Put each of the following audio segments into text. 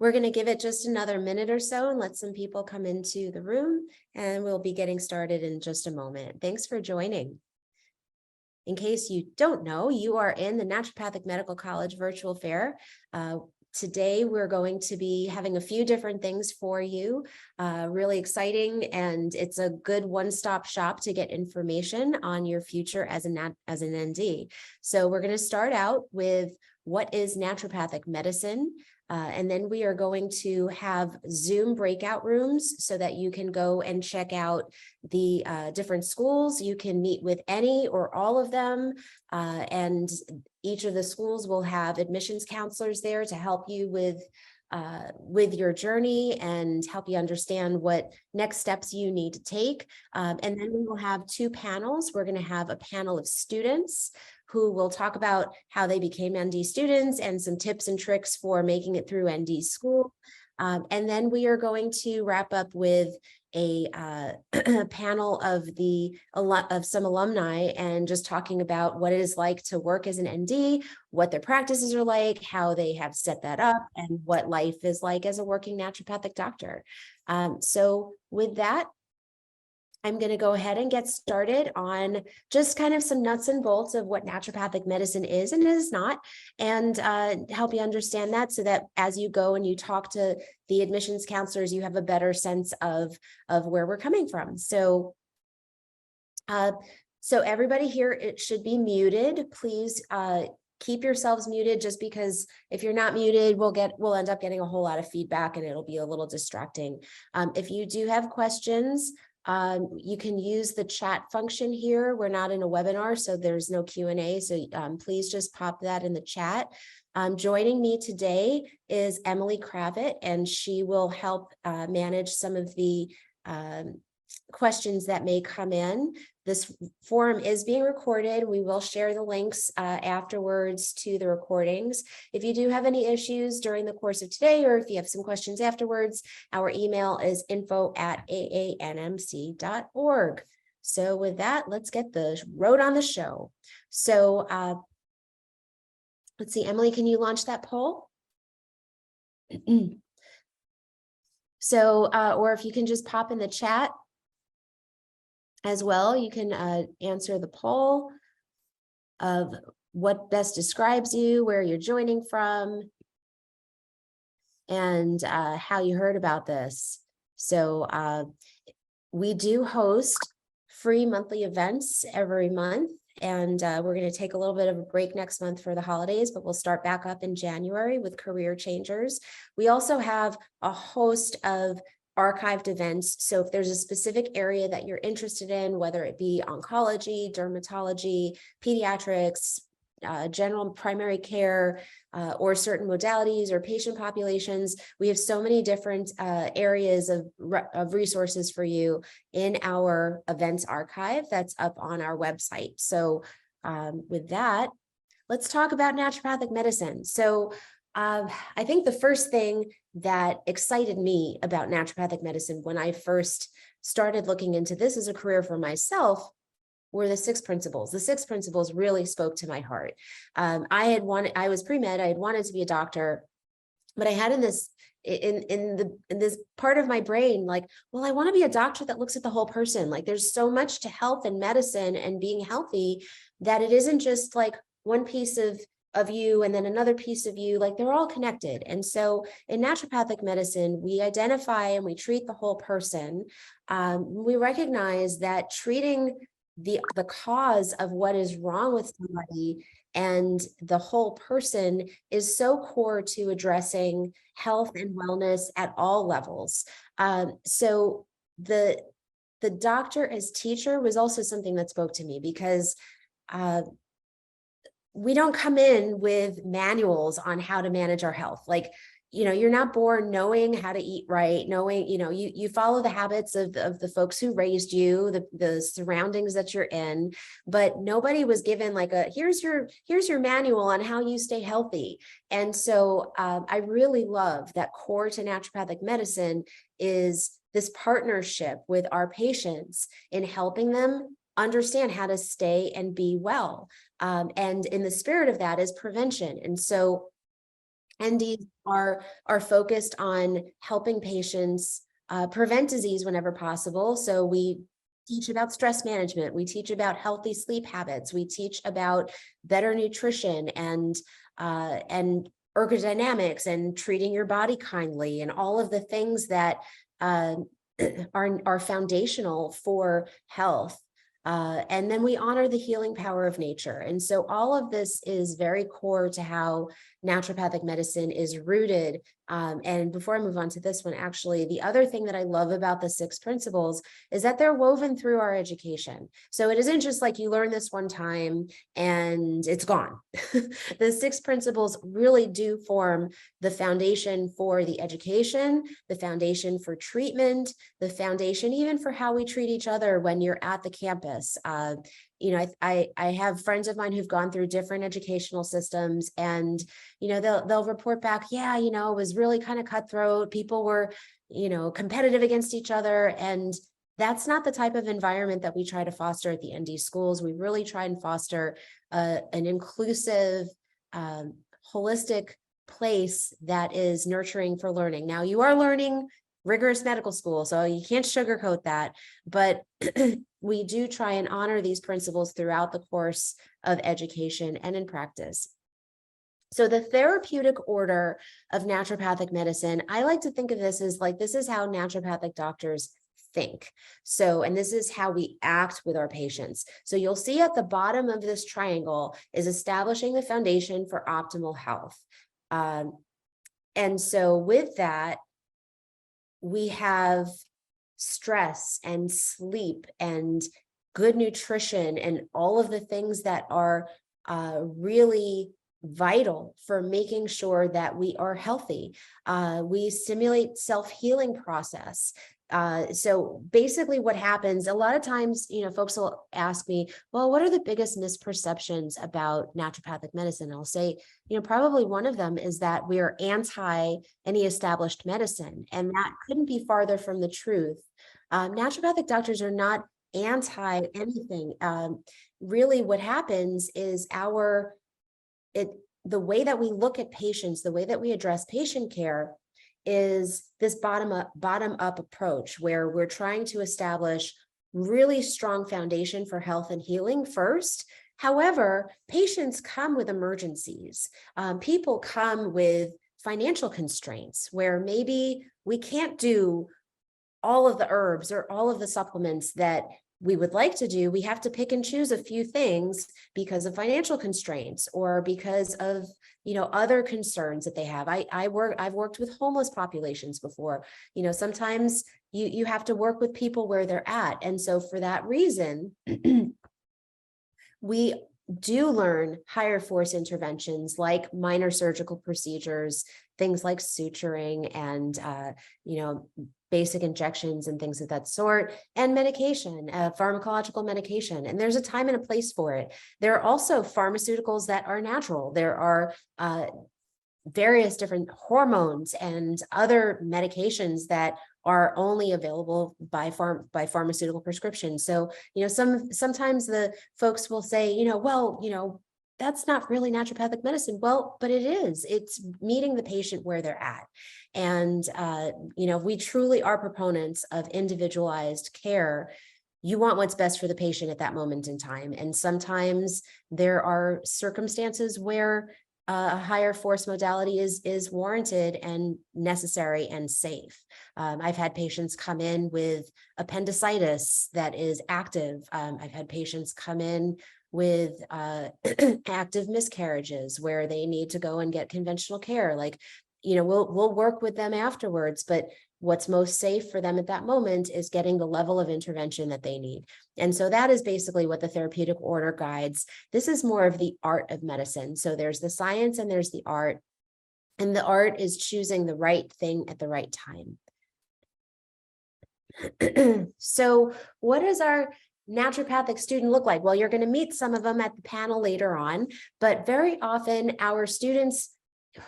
We're going to give it just another minute or so and let some people come into the room, and we'll be getting started in just a moment. Thanks for joining. In case you don't know, you are in the Naturopathic Medical College Virtual Fair. Today, we're going to be having a few different things for you, really exciting, and it's a good one-stop shop to get information on your future as an ND. So we're going to start out with what is naturopathic medicine, and then we are going to have Zoom breakout rooms so that you can go and check out the different schools. You can meet with any or all of them, and each of the schools will have admissions counselors there to help you with your journey and help you understand what next steps you need to take. And then we will have two panels. We're going to have a panel of students who will talk about how they became ND students and some tips and tricks for making it through ND school. And then we are going to wrap up with a panel of some alumni and just talking about what it is like to work as an ND, what their practices are like, how they have set that up, and what life is like as a working naturopathic doctor. So with that, I'm going to go ahead and get started on just kind of some nuts and bolts of what naturopathic medicine is and is not, and help you understand that so that as you go and you talk to the admissions counselors, you have a better sense of where we're coming from. So everybody here, it should be muted. Please keep yourselves muted, just because if you're not muted, we'll end up getting a whole lot of feedback and it'll be a little distracting. If you do have questions, you can use the chat function here. We're not in a webinar, so there's no Q&A. So please just pop that in the chat. Joining me today is Emily Kravitz, and she will help manage some of the questions that may come in. This forum is being recorded. We will share the links afterwards to the recordings. If you do have any issues during the course of today, or if you have some questions afterwards, our email is info@aanmc.org. So with that, let's get the road on the show. So let's see, Emily, can you launch that poll? So, or if you can just pop in the chat as well, you can answer the poll of what best describes you, where you're joining from, and how you heard about this. So we do host free monthly events every month, and we're going to take a little bit of a break next month for the holidays, but we'll start back up in January with Career Changers. We also have a host of archived events. So if there's a specific area that you're interested in, whether it be oncology, dermatology, pediatrics, general primary care, or certain modalities or patient populations, we have so many different areas of resources for you in our events archive that's up on our website. So with that, let's talk about naturopathic medicine. So I think the first thing that excited me about naturopathic medicine when I first started looking into this as a career for myself were the 6 principles. The 6 principles really spoke to my heart. I was pre-med, I had wanted to be a doctor, but I had in this part of my brain, like, well, I want to be a doctor that looks at the whole person. Like, there's so much to health and medicine and being healthy that it isn't just like one piece of you and then another piece of you, like they're all connected. And so in naturopathic medicine, we identify and we treat the whole person. We recognize that treating the cause of what is wrong with somebody and the whole person is so core to addressing health and wellness at all levels. So the doctor as teacher was also something that spoke to me, because we don't come in with manuals on how to manage our health. Like, you're not born knowing how to eat right, knowing, you follow the habits of the folks who raised you, the surroundings that you're in, but nobody was given like here's your manual on how you stay healthy. And so I really love that core to naturopathic medicine is this partnership with our patients in helping them understand how to stay and be well. And in the spirit of that is prevention. And so NDs are focused on helping patients prevent disease whenever possible. So we teach about stress management. We teach about healthy sleep habits. We teach about better nutrition and ergodynamics and treating your body kindly and all of the things that are foundational for health. And then we honor the healing power of nature. And so all of this is very core to how naturopathic medicine is rooted. And before I move on to this one, actually, the other thing that I love about the 6 principles is that they're woven through our education. So it isn't just like you learn this one time and it's gone. The 6 principles really do form the foundation for the education, the foundation for treatment, the foundation even for how we treat each other when you're at the campus. You know, I have friends of mine who've gone through different educational systems, and you know, they'll report back, yeah, you know, it was really kind of cutthroat. People were, you know, competitive against each other, and that's not the type of environment that we try to foster at the ND schools. We really try and foster an inclusive, holistic place that is nurturing for learning. Now, you are learning rigorous medical school, so you can't sugarcoat that, but we do try and honor these principles throughout the course of education and in practice. So the therapeutic order of naturopathic medicine, I like to think of this as like, this is how naturopathic doctors think. So, and this is how we act with our patients. So you'll see at the bottom of this triangle is establishing the foundation for optimal health. And so with that, we have stress and sleep and good nutrition and all of the things that are really vital for making sure that we are healthy. We stimulate self-healing process. So basically what happens, a lot of times, you know, folks will ask me, well, what are the biggest misperceptions about naturopathic medicine? And I'll say, you know, probably one of them is that we are anti any established medicine, and that couldn't be farther from the truth. Naturopathic doctors are not anti anything. Really what happens is the way that we look at patients, the way that we address patient care is this bottom up approach, where we're trying to establish really strong foundation for health and healing first. However, patients come with emergencies. People come with financial constraints where maybe we can't do all of the herbs or all of the supplements that we would like to do. We have to pick and choose a few things because of financial constraints or because of, you know, other concerns that they have. I've worked with homeless populations before. You know, sometimes you have to work with people where they're at. And so for that reason, we do learn higher force interventions like minor surgical procedures, things like suturing and, you know, basic injections and things of that sort, and medication, pharmacological medication. And there's a time and a place for it. There are also pharmaceuticals that are natural. There are various different hormones and other medications that are only available by pharmaceutical prescription. So, you know, sometimes the folks will say, you know, well, you know, that's not really naturopathic medicine. Well, but it is. It's meeting the patient where they're at. And, you know, we truly are proponents of individualized care. You want what's best for the patient at that moment in time. And sometimes there are circumstances where a higher force modality is warranted and necessary and safe. I've had patients come in with appendicitis that is active. I've had patients come in with active miscarriages where they need to go and get conventional care. Like, you know, we'll work with them afterwards, but what's most safe for them at that moment is getting the level of intervention that they need. And so that is basically what the therapeutic order guides. This is more of the art of medicine. So there's the science and there's the art. And the art is choosing the right thing at the right time. So what does our naturopathic student look like? Well, you're going to meet some of them at the panel later on, but very often our students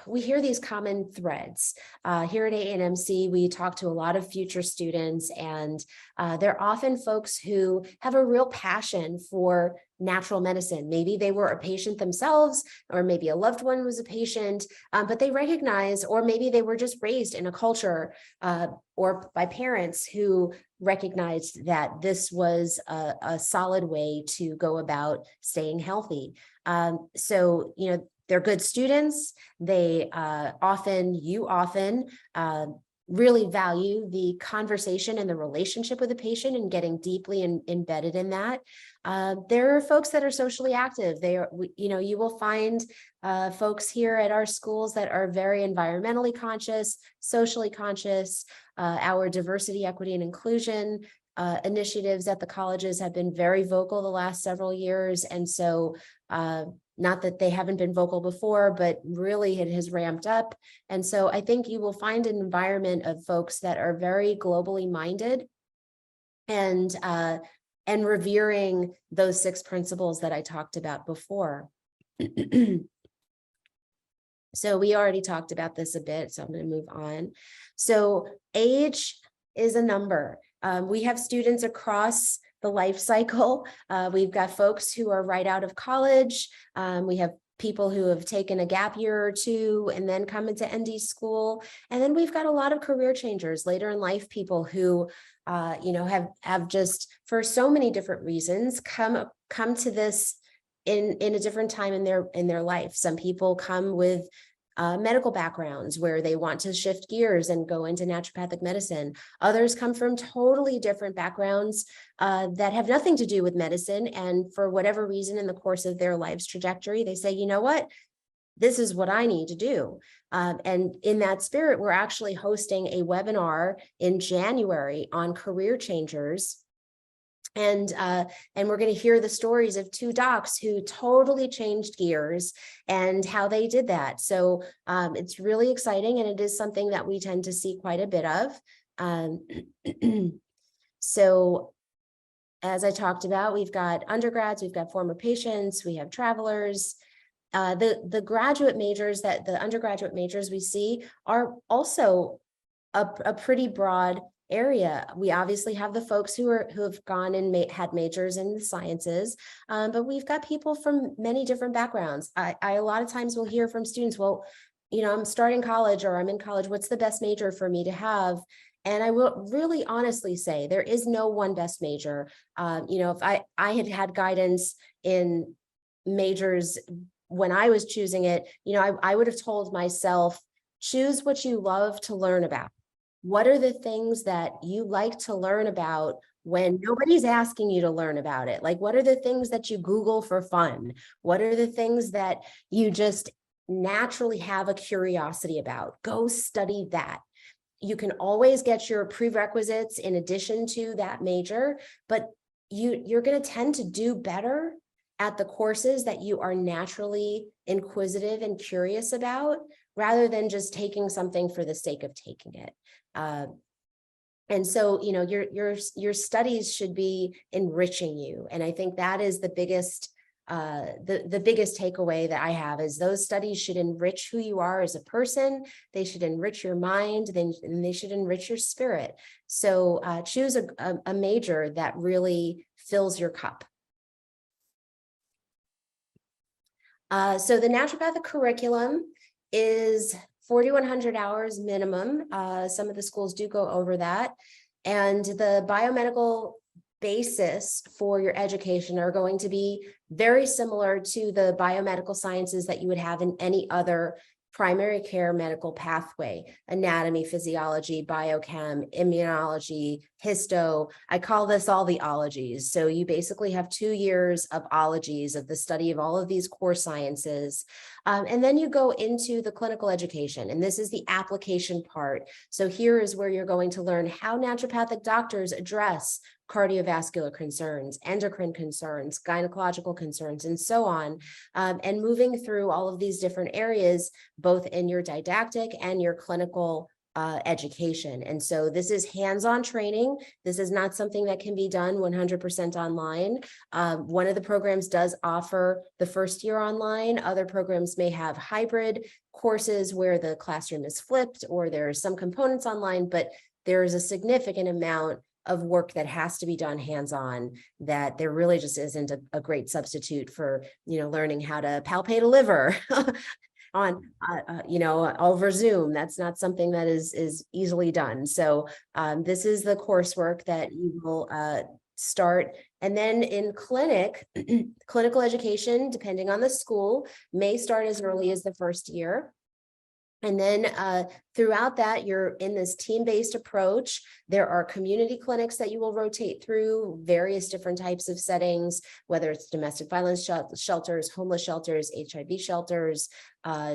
we hear these common threads. Here at ANMC, we talk to a lot of future students, and they're often folks who have a real passion for natural medicine. Maybe they were a patient themselves, or maybe a loved one was a patient, but they recognize, or maybe they were just raised in a culture or by parents who recognized that this was a solid way to go about staying healthy. So, they're good students. They you often really value the conversation and the relationship with the patient and getting deeply embedded in that. There are folks that are socially active. You will find folks here at our schools that are very environmentally conscious, socially conscious. Our diversity, equity, and inclusion initiatives at the colleges have been very vocal the last several years. And so not that they haven't been vocal before, but really it has ramped up. And so I think you will find an environment of folks that are very globally minded and revering those 6 principles that I talked about before. So we already talked about this a bit, so I'm going to move on. So age is a number. We have students across the life cycle. We've got folks who are right out of college. We have people who have taken a gap year or two and then come into ND school. And then we've got a lot of career changers later in life, people who have just, for so many different reasons, come to this in a different time in their life. Some people come with medical backgrounds where they want to shift gears and go into naturopathic medicine. Others come from totally different backgrounds that have nothing to do with medicine. And for whatever reason in the course of their life's trajectory, they say, you know what, this is what I need to do. And in that spirit, we're actually hosting a webinar in January on career changers. And we're going to hear the stories of 2 docs who totally changed gears and how they did that. So it's really exciting, and it is something that we tend to see quite a bit of. So as I talked about, we've got undergrads, we've got former patients, we have travelers. The graduate majors, the undergraduate majors we see are also a pretty broad area. We obviously have the folks who have gone and had majors in the sciences, but we've got people from many different backgrounds. I a lot of times will hear from students, well, I'm starting college or I'm in college, what's the best major for me to have? And I will really honestly say there is no one best major. If I had guidance in majors when I was choosing it, I would have told myself, choose what you love to learn about. What are the things that you like to learn about when nobody's asking you to learn about it? Like, what are the things that you Google for fun? What are the things that you just naturally have a curiosity about? Go study that. You can always get your prerequisites in addition to that major, but you're going to tend to do better at the courses that you are naturally inquisitive and curious about, rather than just taking something for the sake of taking it. And so, your studies should be enriching you. And I think that is the biggest takeaway that I have, is those studies should enrich who you are as a person. They should enrich your mind, and they should enrich your spirit. So choose a major that really fills your cup. So the naturopathic curriculum is 4,100 hours minimum. Some of the schools do go over that. And the biomedical basis for your education are going to be very similar to the biomedical sciences that you would have in any other primary care medical pathway: anatomy, physiology, biochem, immunology, histo. I call this all the ologies. So you basically have 2 years of ologies, of the study of all of these core sciences. And then you go into the clinical education, and this is the application part. So here is where you're going to learn how naturopathic doctors address cardiovascular concerns, endocrine concerns, gynecological concerns, and so on. And moving through all of these different areas, both in your didactic and your clinical education. And so this is hands-on training. This is not something that can be done 100% online. One of the programs does offer the first year online. Other programs may have hybrid courses where the classroom is flipped or there are some components online, but there is a significant amount of work that has to be done hands-on, that there really just isn't a great substitute for, learning how to palpate a liver on, over Zoom. That's not something that is easily done. So this is the coursework that you will start. And then in clinical education, depending on the school, may start as early as the first year. And then throughout that, you're in this team-based approach. There are community clinics that you will rotate through, various different types of settings, whether it's domestic violence shelters, homeless shelters, HIV shelters,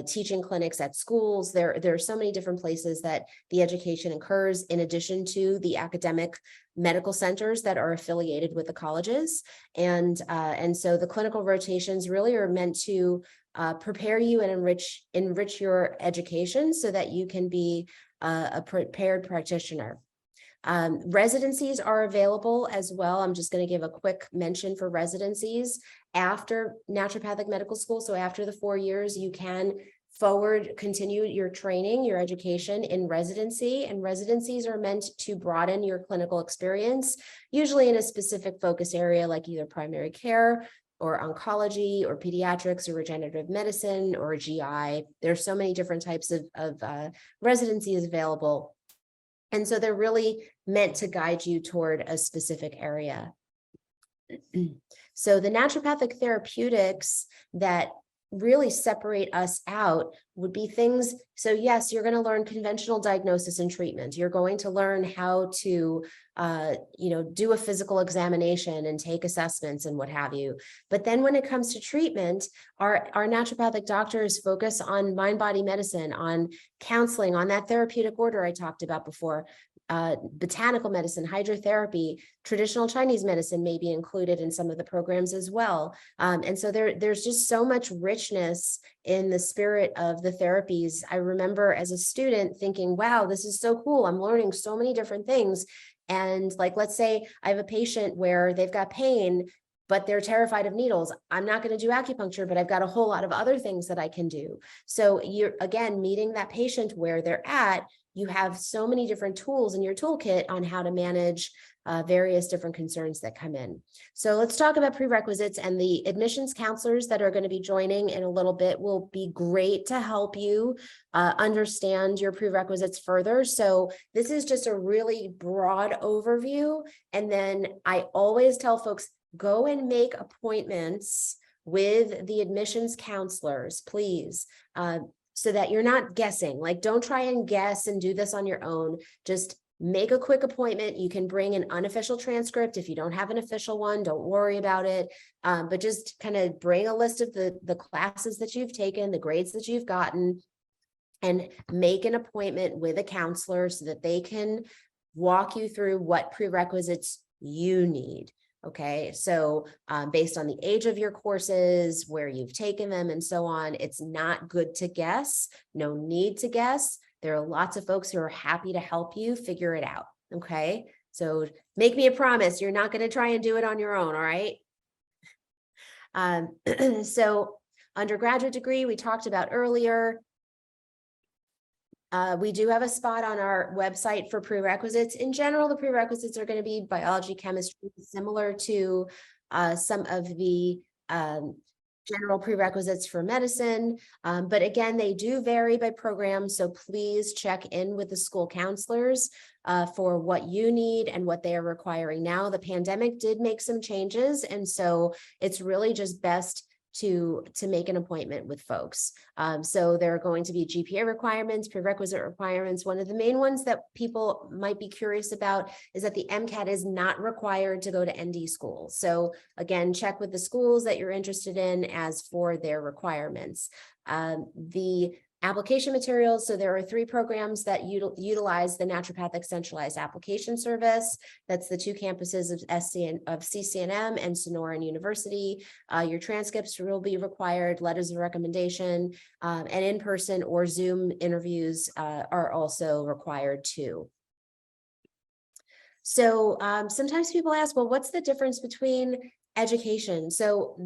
teaching clinics at schools. There are so many different places that the education occurs, in addition to the academic medical centers that are affiliated with the colleges. And so the clinical rotations really are meant to prepare you and enrich your education so that you can be a prepared practitioner. Residencies are available as well. I'm just going to give a quick mention for residencies after naturopathic medical school. So after the 4 years, you can continue your training, your education in residency, and residencies are meant to broaden your clinical experience, usually in a specific focus area like either primary care or oncology or pediatrics or regenerative medicine or GI. There's so many different types of residencies available. And so they're really meant to guide you toward a specific area. So the naturopathic therapeutics that really separate us out would be things. So yes, you're going to learn conventional diagnosis and treatment. You're going to learn how to, do a physical examination and take assessments and what have you. But then when it comes to treatment, our naturopathic doctors focus on mind-body medicine, on counseling, on that therapeutic order I talked about before. Botanical medicine, hydrotherapy, traditional Chinese medicine may be included in some of the programs as well. And so there's just so much richness in the spirit of the therapies. I remember as a student thinking, wow, this is so cool. I'm learning so many different things. And like, let's say I have a patient where they've got pain, but they're terrified of needles. I'm not going to do acupuncture, but I've got a whole lot of other things that I can do. So you're, again, meeting that patient where they're at. You have so many different tools in your toolkit on how to manage various different concerns that come in. So let's talk about prerequisites, and the admissions counselors that are going to be joining in a little bit will be great to help you understand your prerequisites further. So this is just a really broad overview. And then I always tell folks, go and make appointments with the admissions counselors, please. So that you're not guessing. Like, don't try and guess and do this on your own. Just make a quick appointment. You can bring an unofficial transcript. If you don't have an official one, don't worry about it. But just kind of bring a list of the classes that you've taken, the grades that you've gotten, and make an appointment with a counselor so that they can walk you through what prerequisites you need. Okay, so based on the age of your courses, where you've taken them, and so on, it's not good to guess. No need to guess. There are lots of folks who are happy to help you figure it out. Okay, so make me a promise you're not going to try and do it on your own. All right. So undergraduate degree, we talked about earlier. We do have a spot on our website for prerequisites. In general, the prerequisites are going to be biology, chemistry, similar to some of the general prerequisites for medicine. But again, they do vary by program. So please check in with the school counselors for what you need and what they are requiring now. The pandemic did make some changes. And so it's really just best to make an appointment with folks. So there are going to be GPA requirements, prerequisite requirements. One of the main ones that people might be curious about is that the MCAT is not required to go to ND school. So again, check with the schools that you're interested in as for their requirements. The Application materials. So there are 3 programs that utilize the Naturopathic Centralized Application Service. That's the 2 campuses of CCNM and Sonoran University. Your transcripts will be required, letters of recommendation, and in-person or Zoom interviews are also required too. So sometimes people ask, well, what's the difference between education? So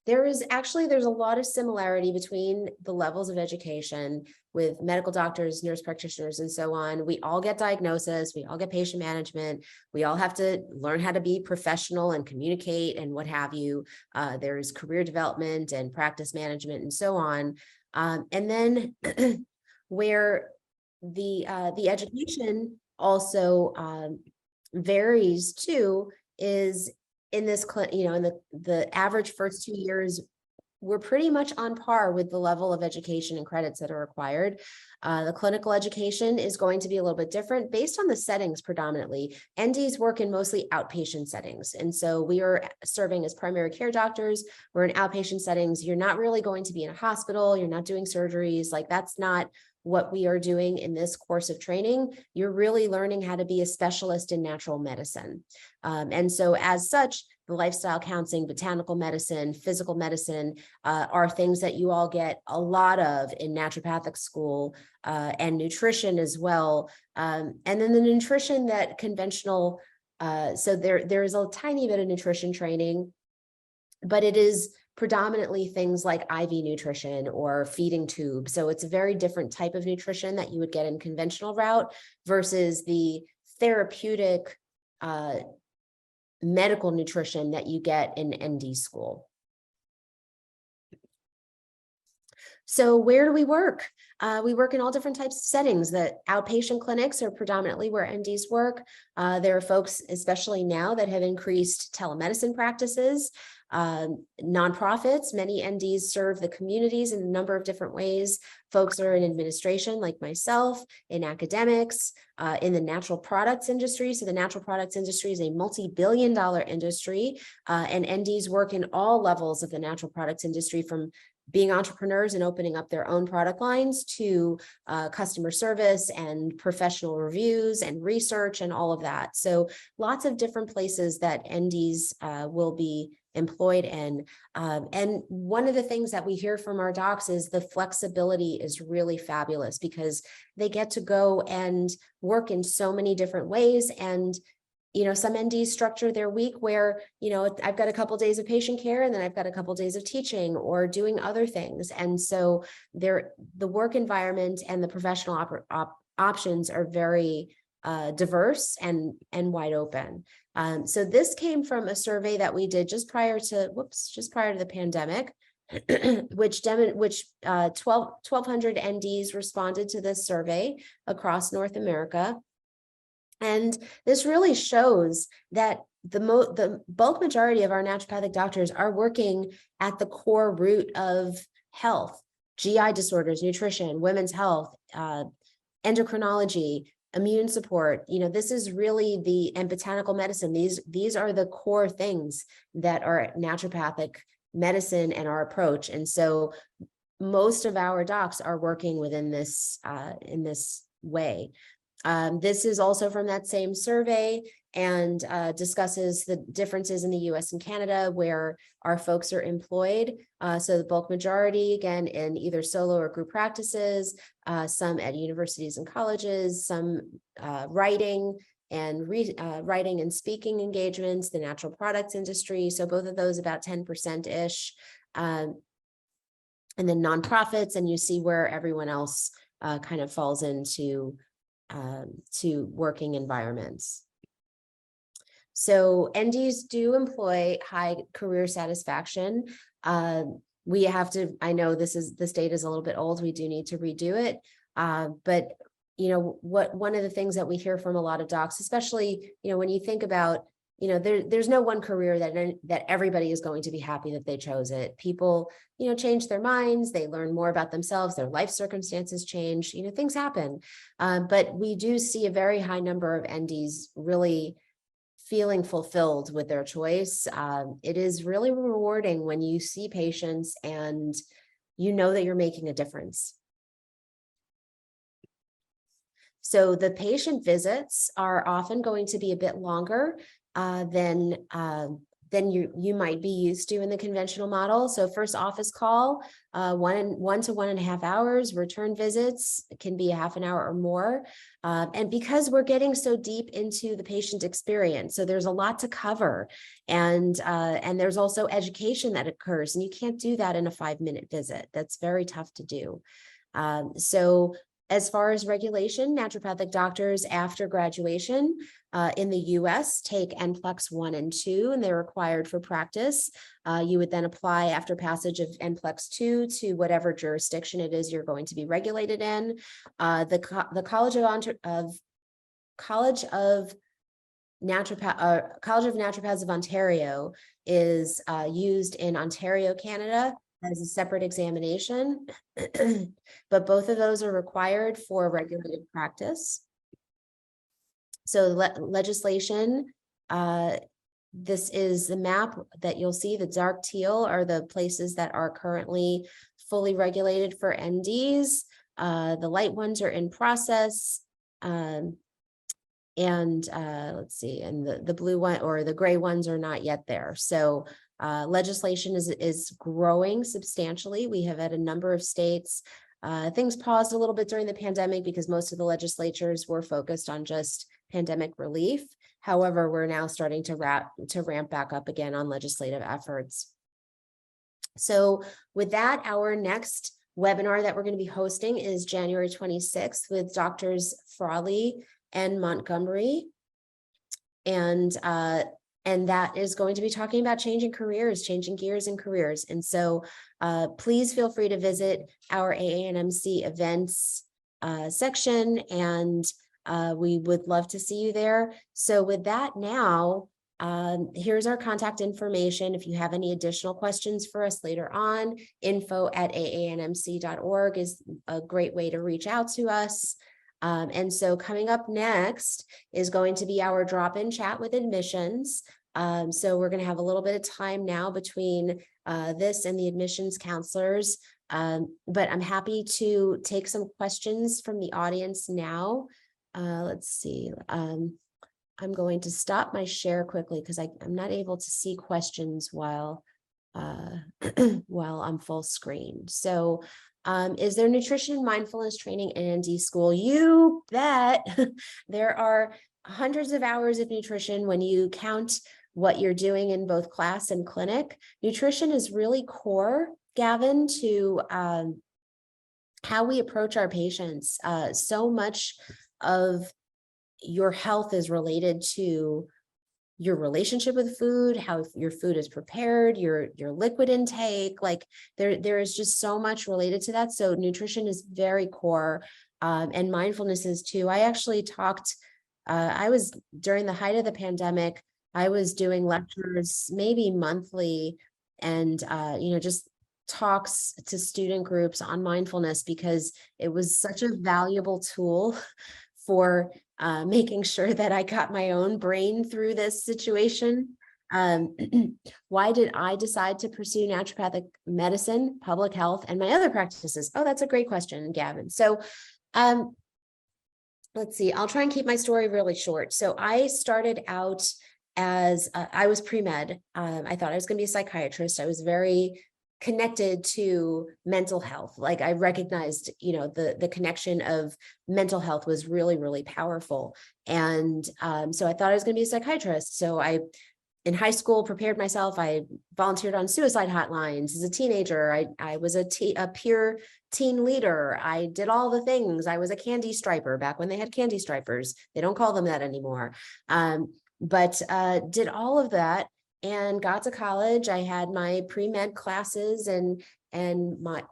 there's a lot of similarity between the levels of education with medical doctors, nurse practitioners, and so on. We all get diagnosis, we all get patient management, we all have to learn how to be professional and communicate and what have you. There's career development and practice management and so on. And then where the education also varies too is in this, in the average first 2 years, we're pretty much on par with the level of education and credits that are required. The clinical education is going to be a little bit different based on the settings predominantly. NDs work in mostly outpatient settings. And so we are serving as primary care doctors. We're in outpatient settings. You're not really going to be in a hospital. You're not doing surgeries. Like, that's not what we are doing in this course of training. You're really learning how to be a specialist in natural medicine. And so as such, the lifestyle counseling, botanical medicine, physical medicine are things that you all get a lot of in naturopathic school, and nutrition as well. And then the nutrition that conventional, so there is a tiny bit of nutrition training, but it is predominantly things like IV nutrition or feeding tube. So it's a very different type of nutrition that you would get in conventional route versus the therapeutic medical nutrition that you get in ND school. So where do we work? We work in all different types of settings. The outpatient clinics are predominantly where NDs work. There are folks, especially now, that have increased telemedicine practices. Nonprofits, many NDs serve the communities in a number of different ways. Folks are in administration, like myself, in academics, in the natural products industry. So the natural products industry is a multi-billion-dollar industry, and NDs work in all levels of the natural products industry, from being entrepreneurs and opening up their own product lines to customer service and professional reviews and research and all of that. So lots of different places that NDs will be employed in. And one of the things that we hear from our docs is the flexibility is really fabulous, because they get to go and work in so many different ways. And some NDs structure their week where, I've got a couple of days of patient care and then I've got a couple of days of teaching or doing other things. And so the work environment and the professional options are very diverse and wide open. So this came from a survey that we did just prior to the pandemic, which 1,200 NDs responded to this survey across North America. And this really shows that the bulk majority of our naturopathic doctors are working at the core root of health: GI disorders, nutrition, women's health, endocrinology, immune support. This is really and botanical medicine. These are the core things that are naturopathic medicine and our approach. And so most of our docs are working within this in this way. This is also from that same survey and discusses the differences in the US and Canada where our folks are employed. So the bulk majority, again, in either solo or group practices, some at universities and colleges, some writing and speaking engagements, the natural products industry. So both of those about 10%-ish. And then nonprofits, and you see where everyone else kind of falls into to working environments. So NDs do employ high career satisfaction. We have to, I know this data is a little bit old, we do need to redo it. But one of the things that we hear from a lot of docs, especially, when you think about, there's no one career that everybody is going to be happy that they chose it. People, change their minds, they learn more about themselves, their life circumstances change, things happen. But we do see a very high number of NDs really feeling fulfilled with their choice. It is really rewarding when you see patients and that you're making a difference. So the patient visits are often going to be a bit longer than you might be used to in the conventional model. So first office call, 1 to 1.5 hours. Return visits can be a half an hour or more. And because we're getting so deep into the patient experience, so there's a lot to cover, and there's also education that occurs, and you can't do that in a 5-minute visit. That's very tough to do. So as far as regulation, naturopathic doctors after graduation in the US take NCLEX 1 and 2, and they're required for practice. You would then apply after passage of NCLEX 2 to whatever jurisdiction it is you're going to be regulated in. The College of Naturopaths of Ontario is used in Ontario, Canada, as a separate examination, but both of those are required for regulated practice. So legislation, this is the map that you'll see. The dark teal are the places that are currently fully regulated for NDs. The light ones are in process. Let's see, and the blue one or the gray ones are not yet there. So legislation is growing substantially. We have had a number of states. Things paused a little bit during the pandemic because most of the legislatures were focused on just pandemic relief. However, we're now starting to ramp back up again on legislative efforts. So with that, our next webinar that we're going to be hosting is January 26th with Doctors Frawley and Montgomery. And that is going to be talking about changing gears in careers. And so please feel free to visit our AANMC events section, and we would love to see you there. So with that now, here's our contact information. If you have any additional questions for us later on, info@aanmc.org is a great way to reach out to us. And so coming up next is going to be our drop-in chat with admissions. So we're going to have a little bit of time now between this and the admissions counselors. But I'm happy to take some questions from the audience now. Let's see. I'm going to stop my share quickly because I'm not able to see questions while I'm full screen. So is there nutrition and mindfulness training in ND school? You bet. There are hundreds of hours of nutrition when you count what you're doing in both class and clinic. Nutrition is really core, Gavin, to how we approach our patients. So much of your health is related to your relationship with food, how your food is prepared, your liquid intake. Like there is just so much related to that. So nutrition is very core, and mindfulness is too. I actually talked, I was during the height of the pandemic, I was doing lectures maybe monthly, and just talks to student groups on mindfulness because it was such a valuable tool for making sure that I got my own brain through this situation. Why did I decide to pursue naturopathic medicine, public health, and my other practices? Oh, that's a great question, Gavin. So let's see, I'll try and keep my story really short. So I started out as, I was pre-med. I thought I was going to be a psychiatrist. I was very connected to mental health. Like I recognized, the connection of mental health was really, really powerful. And so I thought I was going to be a psychiatrist. So in high school, prepared myself. I volunteered on suicide hotlines as a teenager. I was a peer teen leader. I did all the things. I was a candy striper back when they had candy stripers. They don't call them that anymore. But did all of that and got to college. I had my pre-med classes, and my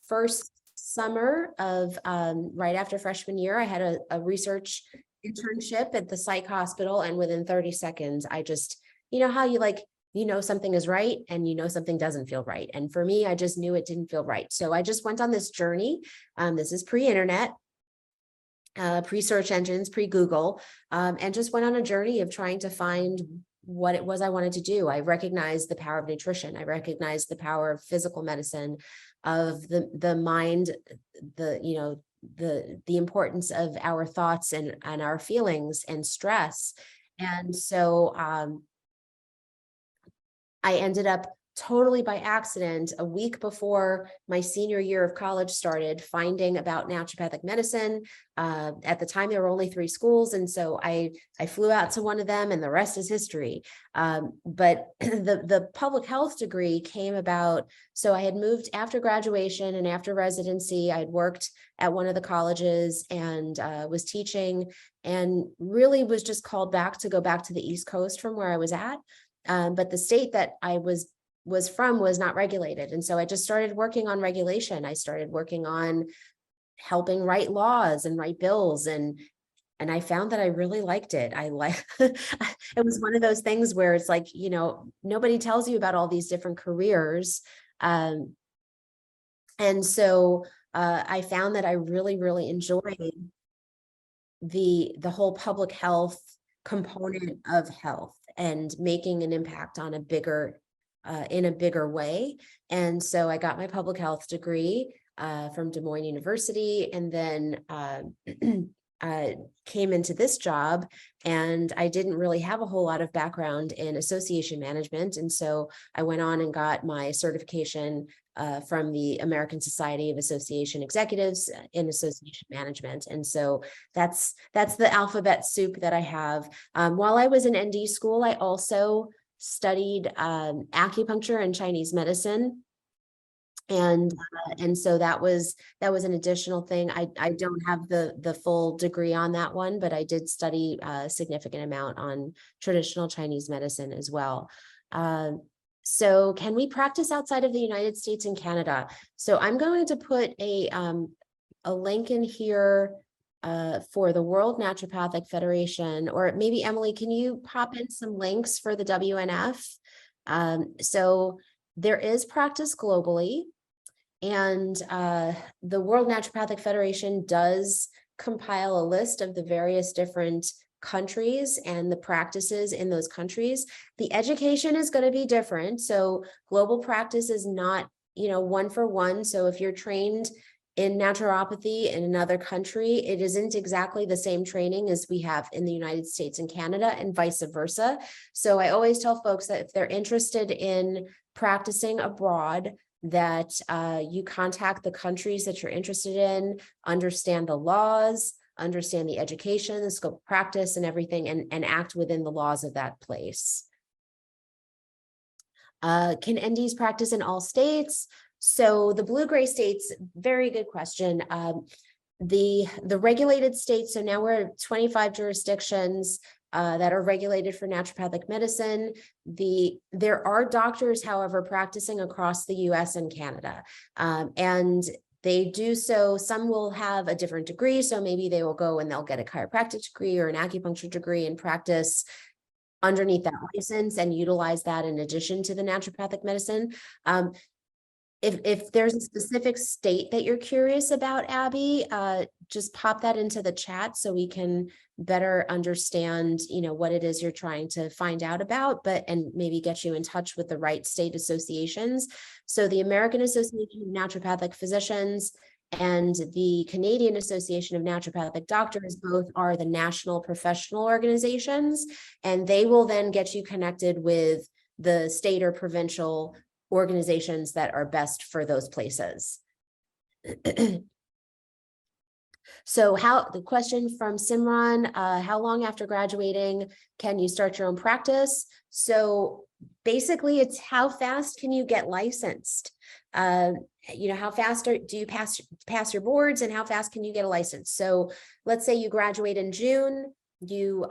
first summer of right after freshman year, I had a research internship at the psych hospital. And within 30 seconds, I just, how you something is right and something doesn't feel right. And for me, I just knew it didn't feel right. So I just went on this journey. This is pre-internet, pre-search engines, pre-Google, and just went on a journey of trying to find what it was I wanted to do. I recognized the power of nutrition. I recognized the power of physical medicine, of the mind, the importance of our thoughts and our feelings and stress. And so I ended up totally by accident, a week before my senior year of college started, finding about naturopathic medicine. At the time, there were only 3 schools. And so I flew out to one of them, and the rest is history. But the public health degree came about. So I had moved after graduation and after residency. I had worked at one of the colleges and was teaching, and really was just called back to go back to the East Coast from where I was at. But the state that I was from was not regulated. And so I just started working on regulation. I started working on helping write laws and write bills. And I found that I really liked it. It was one of those things where it's like, nobody tells you about all these different careers. And so I found that I really, really enjoyed the whole public health component of health and making an impact on in a bigger way. And so I got my public health degree from Des Moines University, and then came into this job, and I didn't really have a whole lot of background in association management. And so I went on and got my certification from the American Society of Association Executives in association management. And so that's the alphabet soup that I have. While I was in ND school, I also studied acupuncture and Chinese medicine. And so that was an additional thing. I don't have the full degree on that one, but I did study a significant amount on traditional Chinese medicine as well. So can we practice outside of the United States and Canada? So I'm going to put a link in here for the World Naturopathic Federation, or maybe Emily, can you pop in some links for the WNF? So there is practice globally, and the World Naturopathic Federation does compile a list of the various different countries and the practices in those countries. The education is going to be different. So global practice is not, one for one. So if you're trained in naturopathy in another country, it isn't exactly the same training as we have in the United States and Canada, and vice versa. So I always tell folks that if they're interested in practicing abroad, that you contact the countries that you're interested in, understand the laws, understand the education, the scope of practice and everything, and act within the laws of that place. Can NDs practice in all states? So the blue-gray states, very good question. The regulated states, so now we're at 25 jurisdictions that are regulated for naturopathic medicine. There are doctors, however, practicing across the US and Canada. And they do so, some will have a different degree. So maybe they will go and they'll get a chiropractic degree or an acupuncture degree and practice underneath that license and utilize that in addition to the naturopathic medicine. If there's a specific state that you're curious about, Abby, just pop that into the chat so we can better understand, what it is you're trying to find out about, and maybe get you in touch with the right state associations. So the American Association of Naturopathic Physicians and the Canadian Association of Naturopathic Doctors both are the national professional organizations, and they will then get you connected with the state or provincial organizations that are best for those places. So the question from Simran, how long after graduating can you start your own practice? So basically it's how fast can you get licensed? How fast do you pass your boards, and how fast can you get a license? So let's say you graduate in June, you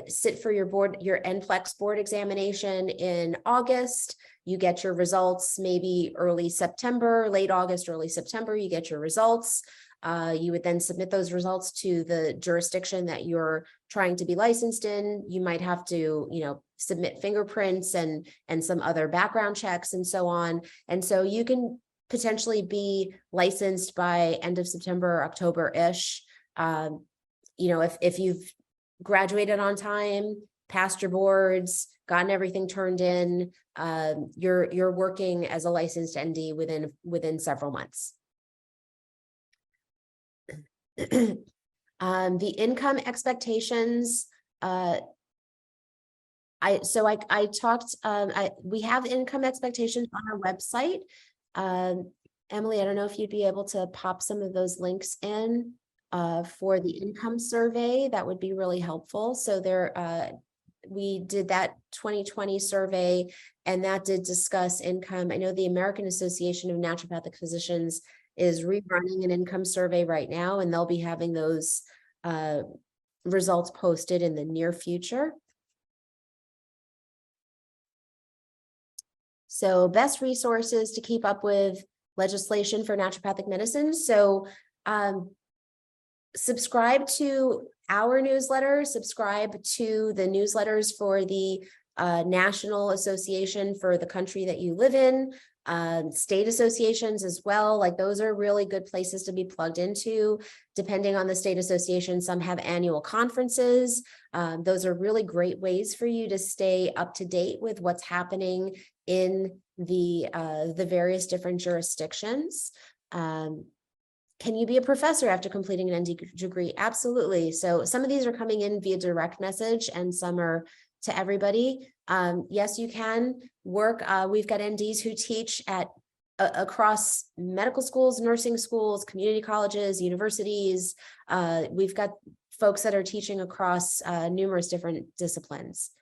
sit for your NPLEX board examination in August. You get your results maybe early September, late August, early September, you get your results. You would then submit those results to the jurisdiction that you're trying to be licensed in. You might have to, submit fingerprints and some other background checks and so on. And so you can potentially be licensed by end of September, October-ish. If you've graduated on time, passed your boards, gotten everything turned in, you're working as a licensed ND within several months. The income expectations, I talked, we have income expectations on our website. Emily, I don't know if you'd be able to pop some of those links in for the income survey. That would be really helpful. So we did that 2020 survey, and that did discuss income. I know the American Association of Naturopathic Physicians is rerunning an income survey right now, and they'll be having those results posted in the near future. So best resources to keep up with legislation for naturopathic medicine. So subscribe to our newsletter, subscribe to the newsletters for the National Association for the country that you live in, state associations as well. Like, those are really good places to be plugged into. Depending on the state association, some have annual conferences. Those are really great ways for you to stay up to date with what's happening in the various different jurisdictions. Can you be a professor after completing an ND degree? Absolutely. So some of these are coming in via direct message and some are to everybody. Yes, you can work. We've got NDs who teach at across medical schools, nursing schools, community colleges, universities. We've got folks that are teaching across numerous different disciplines.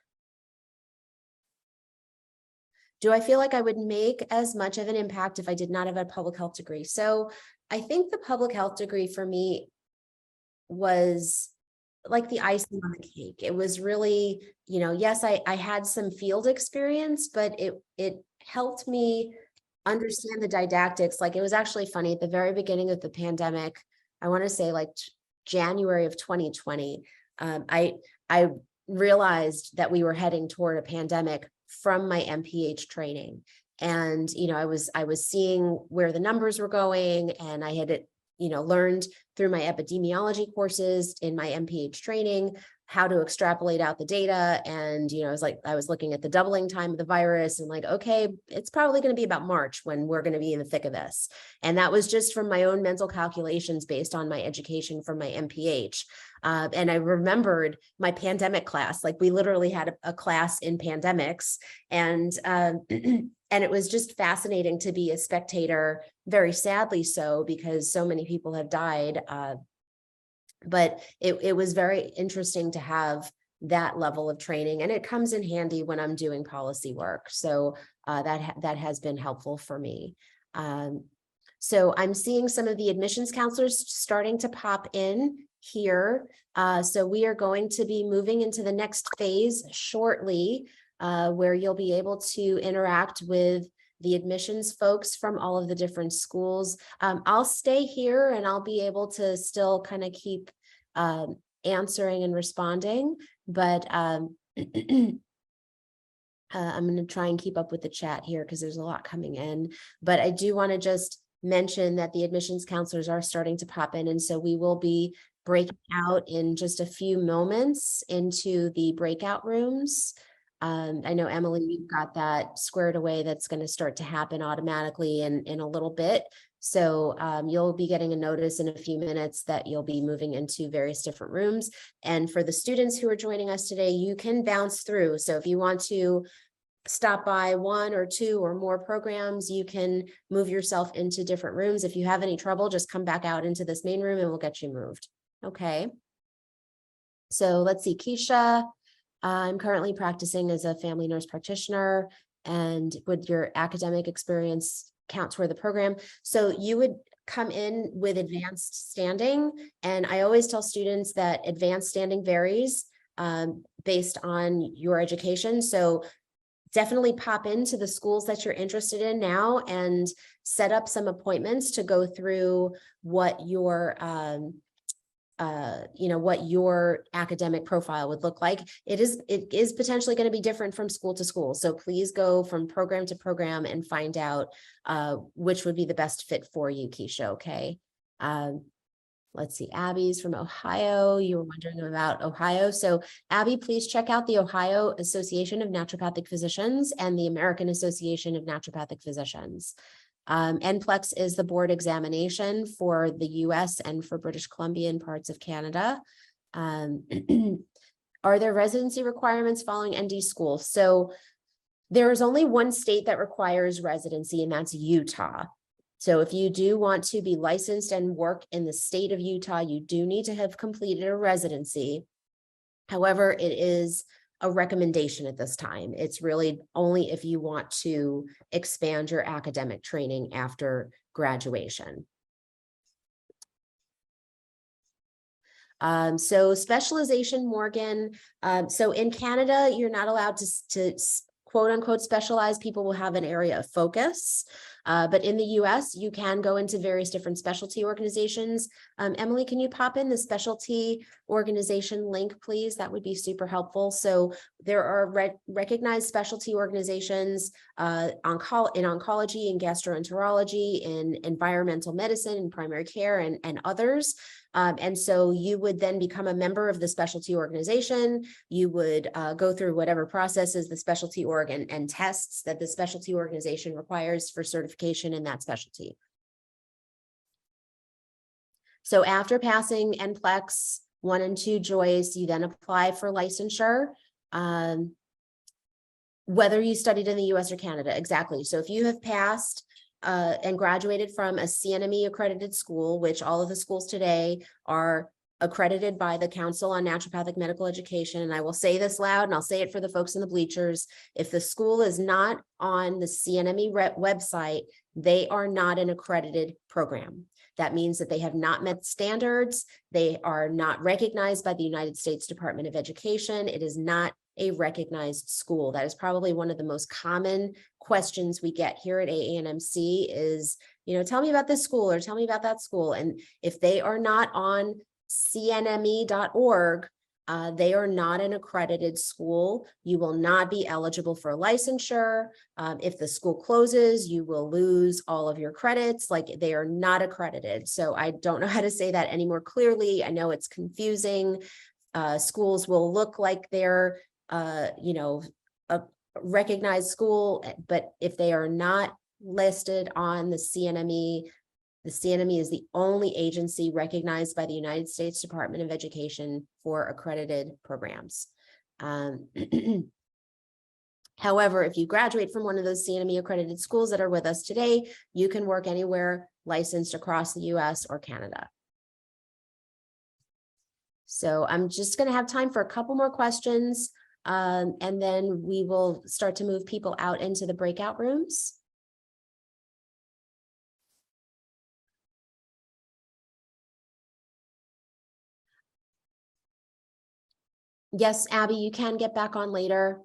Do I feel like I would make as much of an impact if I did not have a public health degree? So I think the public health degree for me was like the icing on the cake. It was really, yes, I had some field experience, but it helped me understand the didactics. Like, it was actually funny at the very beginning of the pandemic. I want to say like January of 2020. I realized that we were heading toward a pandemic from my MPH training. And, I was seeing where the numbers were going, and I had, learned through my epidemiology courses in my MPH training how to extrapolate out the data. And, I was looking at the doubling time of the virus and like, okay, it's probably going to be about March when we're going to be in the thick of this. And that was just from my own mental calculations based on my education from my MPH. And I remembered my pandemic class. Like, we literally had a class in pandemics, and and it was just fascinating to be a spectator, very sadly so, because so many people have died. But it was very interesting to have that level of training, and it comes in handy when I'm doing policy work. So that has been helpful for me. So I'm seeing some of the admissions counselors starting to pop in here. So we are going to be moving into the next phase shortly, where you'll be able to interact with the admissions folks from all of the different schools. I'll stay here and I'll be able to still kind of keep answering and responding, but I'm going to try and keep up with the chat here because there's a lot coming in. But I do want to just mention that the admissions counselors are starting to pop in, and so we will be breaking out in just a few moments into the breakout rooms. I know, Emily, you've got that squared away. That's going to start to happen automatically in a little bit. So you'll be getting a notice in a few minutes that you'll be moving into various different rooms. And for the students who are joining us today, you can bounce through. So if you want to stop by one or two or more programs, you can move yourself into different rooms. If you have any trouble, just come back out into this main room and we'll get you moved. Okay. So let's see, Keisha. I'm currently practicing as a family nurse practitioner, and would your academic experience count toward the program? So you would come in with advanced standing, and I always tell students that advanced standing varies based on your education. So definitely pop into the schools that you're interested in now and set up some appointments to go through what your what your academic profile would look like. It is potentially going to be different from school to school. So please go from program to program and find out which would be the best fit for you, Keisha. Okay. Let's see. Abby's from Ohio. You were wondering about Ohio. So Abby, please check out the Ohio Association of Naturopathic Physicians and the American Association of Naturopathic Physicians. NCLEX is the board examination for the US and for British Columbia and parts of Canada. Are there residency requirements following ND school? So there is only one state that requires residency, and that's Utah. So if you do want to be licensed and work in the state of Utah, you do need to have completed a residency. However, it is a recommendation at this time. It's really only if you want to expand your academic training after graduation. So specialization, Morgan. So in Canada, you're not allowed to quote unquote specialize. People will have an area of focus. But in the US, you can go into various different specialty organizations. Emily, can you pop in the specialty organization link, please? That would be super helpful. So there are recognized specialty organizations in oncology, in gastroenterology, in environmental medicine, in primary care, and others. And so you would then become a member of the specialty organization. You would go through whatever processes the specialty org and tests that the specialty organization requires for certification in that specialty. So after passing NCLEX 1 and 2 Joyce, you then apply for licensure. Whether you studied in the US or Canada, exactly. So if you have passed and graduated from a CNME accredited school, which all of the schools today are accredited by the Council on Naturopathic Medical Education. And I will say this loud, and I'll say it for the folks in the bleachers. If the school is not on the CNME website, they are not an accredited program. That means that they have not met standards. They are not recognized by the United States Department of Education. It is not a recognized school. That is probably one of the most common questions we get here at AANMC is, tell me about this school or tell me about that school. And if they are not on cnme.org, they are not an accredited school. You will not be eligible for licensure. If the school closes, you will lose all of your credits. Like, they are not accredited. So I don't know how to say that any more clearly. I know it's confusing. Schools will look like they're a recognized school, but if they are not listed on the CNME is the only agency recognized by the United States Department of Education for accredited programs. However, if you graduate from one of those CNME accredited schools that are with us today, you can work anywhere licensed across the US or Canada. So I'm just going to have time for a couple more questions. And then we will start to move people out into the breakout rooms. Yes, Abby, you can get back on later.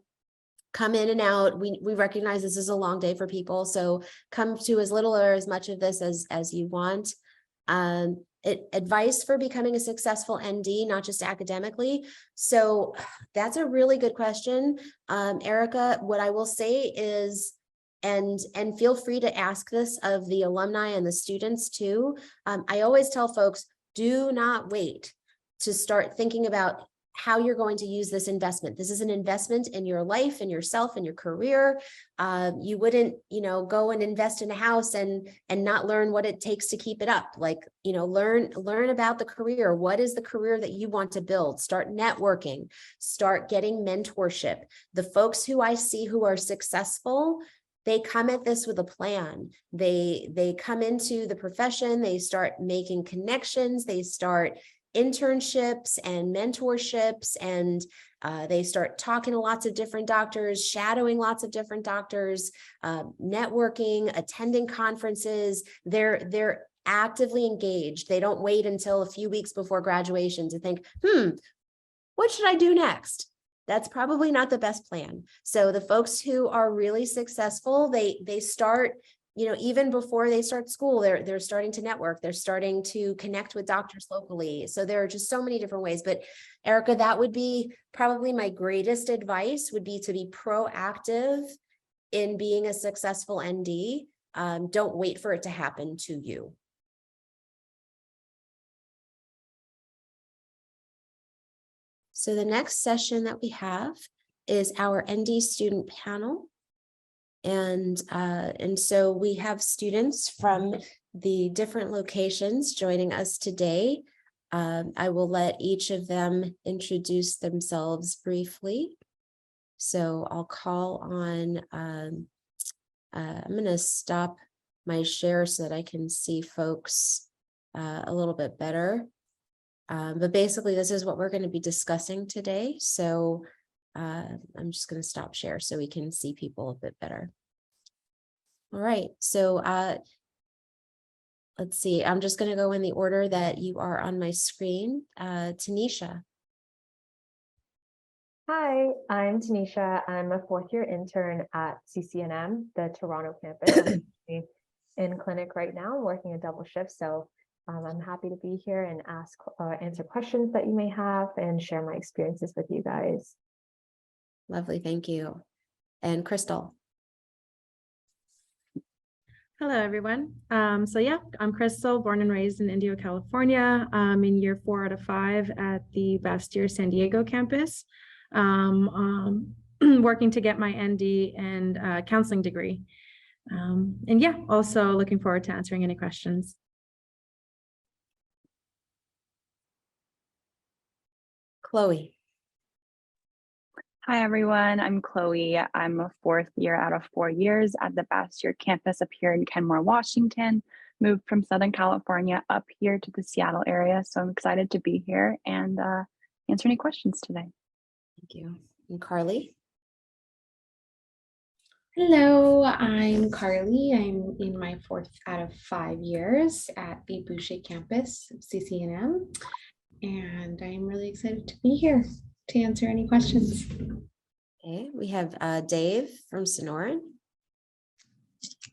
Come in and out. We recognize this is a long day for people, so come to as little or as much of this as you want. Advice for becoming a successful ND, not just academically. So that's a really good question, Erica. What I will say is, and feel free to ask this of the alumni and the students too. I always tell folks, do not wait to start thinking about how you're going to use this investment. This is an investment in your life and yourself and your career. You wouldn't, go and invest in a house and not learn what it takes to keep it up. Like, learn about the career. What is the career that you want to build? Start networking, start getting mentorship. The folks who I see who are successful, they come at this with a plan. They come into the profession, they start making connections, they start internships and mentorships, and they start talking to lots of different doctors, shadowing lots of different doctors, networking, attending conferences. They're actively engaged. They don't wait until a few weeks before graduation to think, what should I do next? That's probably not the best plan. So the folks who are really successful, they start, even before they start school, they're starting to network, they're starting to connect with doctors locally. So there are just so many different ways. But Erica, that would be probably my greatest advice, would be to be proactive in being a successful ND. Don't wait for it to happen to you. So the next session that we have is our ND student panel. And so we have students from the different locations joining us today. I will let each of them introduce themselves briefly. So I'll call on, I'm going to stop my share so that I can see folks a little bit better. But basically, this is what we're going to be discussing today. So I'm just going to stop share so we can see people a bit better. All right, so let's see. I'm just going to go in the order that you are on my screen. Tanisha. Hi, I'm Tanisha. I'm a fourth-year intern at CCNM, the Toronto campus. I'm in clinic right now, working a double shift. So I'm happy to be here and answer questions that you may have and share my experiences with you guys. Lovely, thank you. And Crystal. Hello, everyone. So yeah, I'm Crystal, born and raised in Indio, California. I'm in year 4 out of 5 at the Bastyr San Diego campus, working to get my ND and counseling degree. And yeah, also looking forward to answering any questions. Chloe. Hi, everyone. I'm Chloe. I'm a 4th year out of 4 years at the Bastyr campus up here in Kenmore, Washington. Moved from Southern California up here to the Seattle area. So I'm excited to be here and answer any questions today. Thank you. And Carly. Hello, I'm Carly. I'm in my 4th out of 5 years at the Boucher campus of CCNM, and I'm really excited to be here to answer any questions. Okay, we have Dave from Sonoran.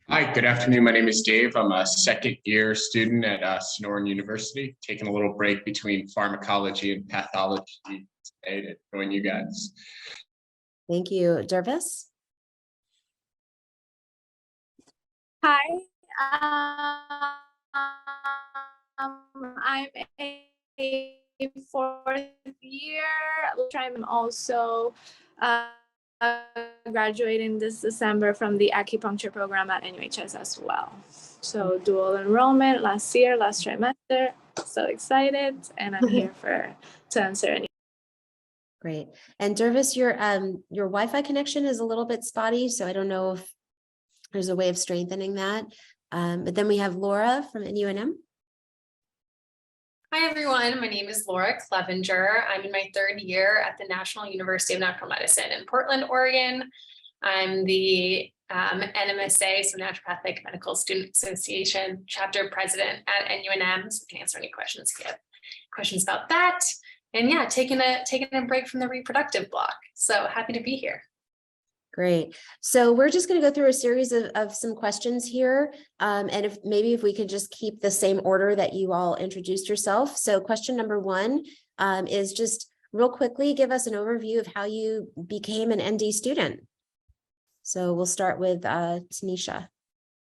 Hi, good afternoon. My name is Dave. I'm a 2nd year student at Sonoran University, taking a little break between pharmacology and pathology today to join you guys. Thank you. Dervis. Hi, I'm a 4th year. I'm also graduating this December from the acupuncture program at NUHS as well. So dual enrollment last trimester. So excited, and I'm here to answer any. Great. And Dervis, your Wi-Fi connection is a little bit spotty, so I don't know if there's a way of strengthening that. But then we have Laura from NUNM. Hi, everyone. My name is Laura Clevenger. I'm in my 3rd year at the National University of Natural Medicine in Portland, Oregon. I'm the NMSA, so Naturopathic Medical Student Association chapter president at NUNM. So we can answer any questions if you have questions about that. And yeah, taking a break from the reproductive block. So happy to be here. Great. So we're just going to go through a series of some questions here. And if we could just keep the same order that you all introduced yourself. So question number 1 is just real quickly, give us an overview of how you became an ND student. So we'll start with Tanisha.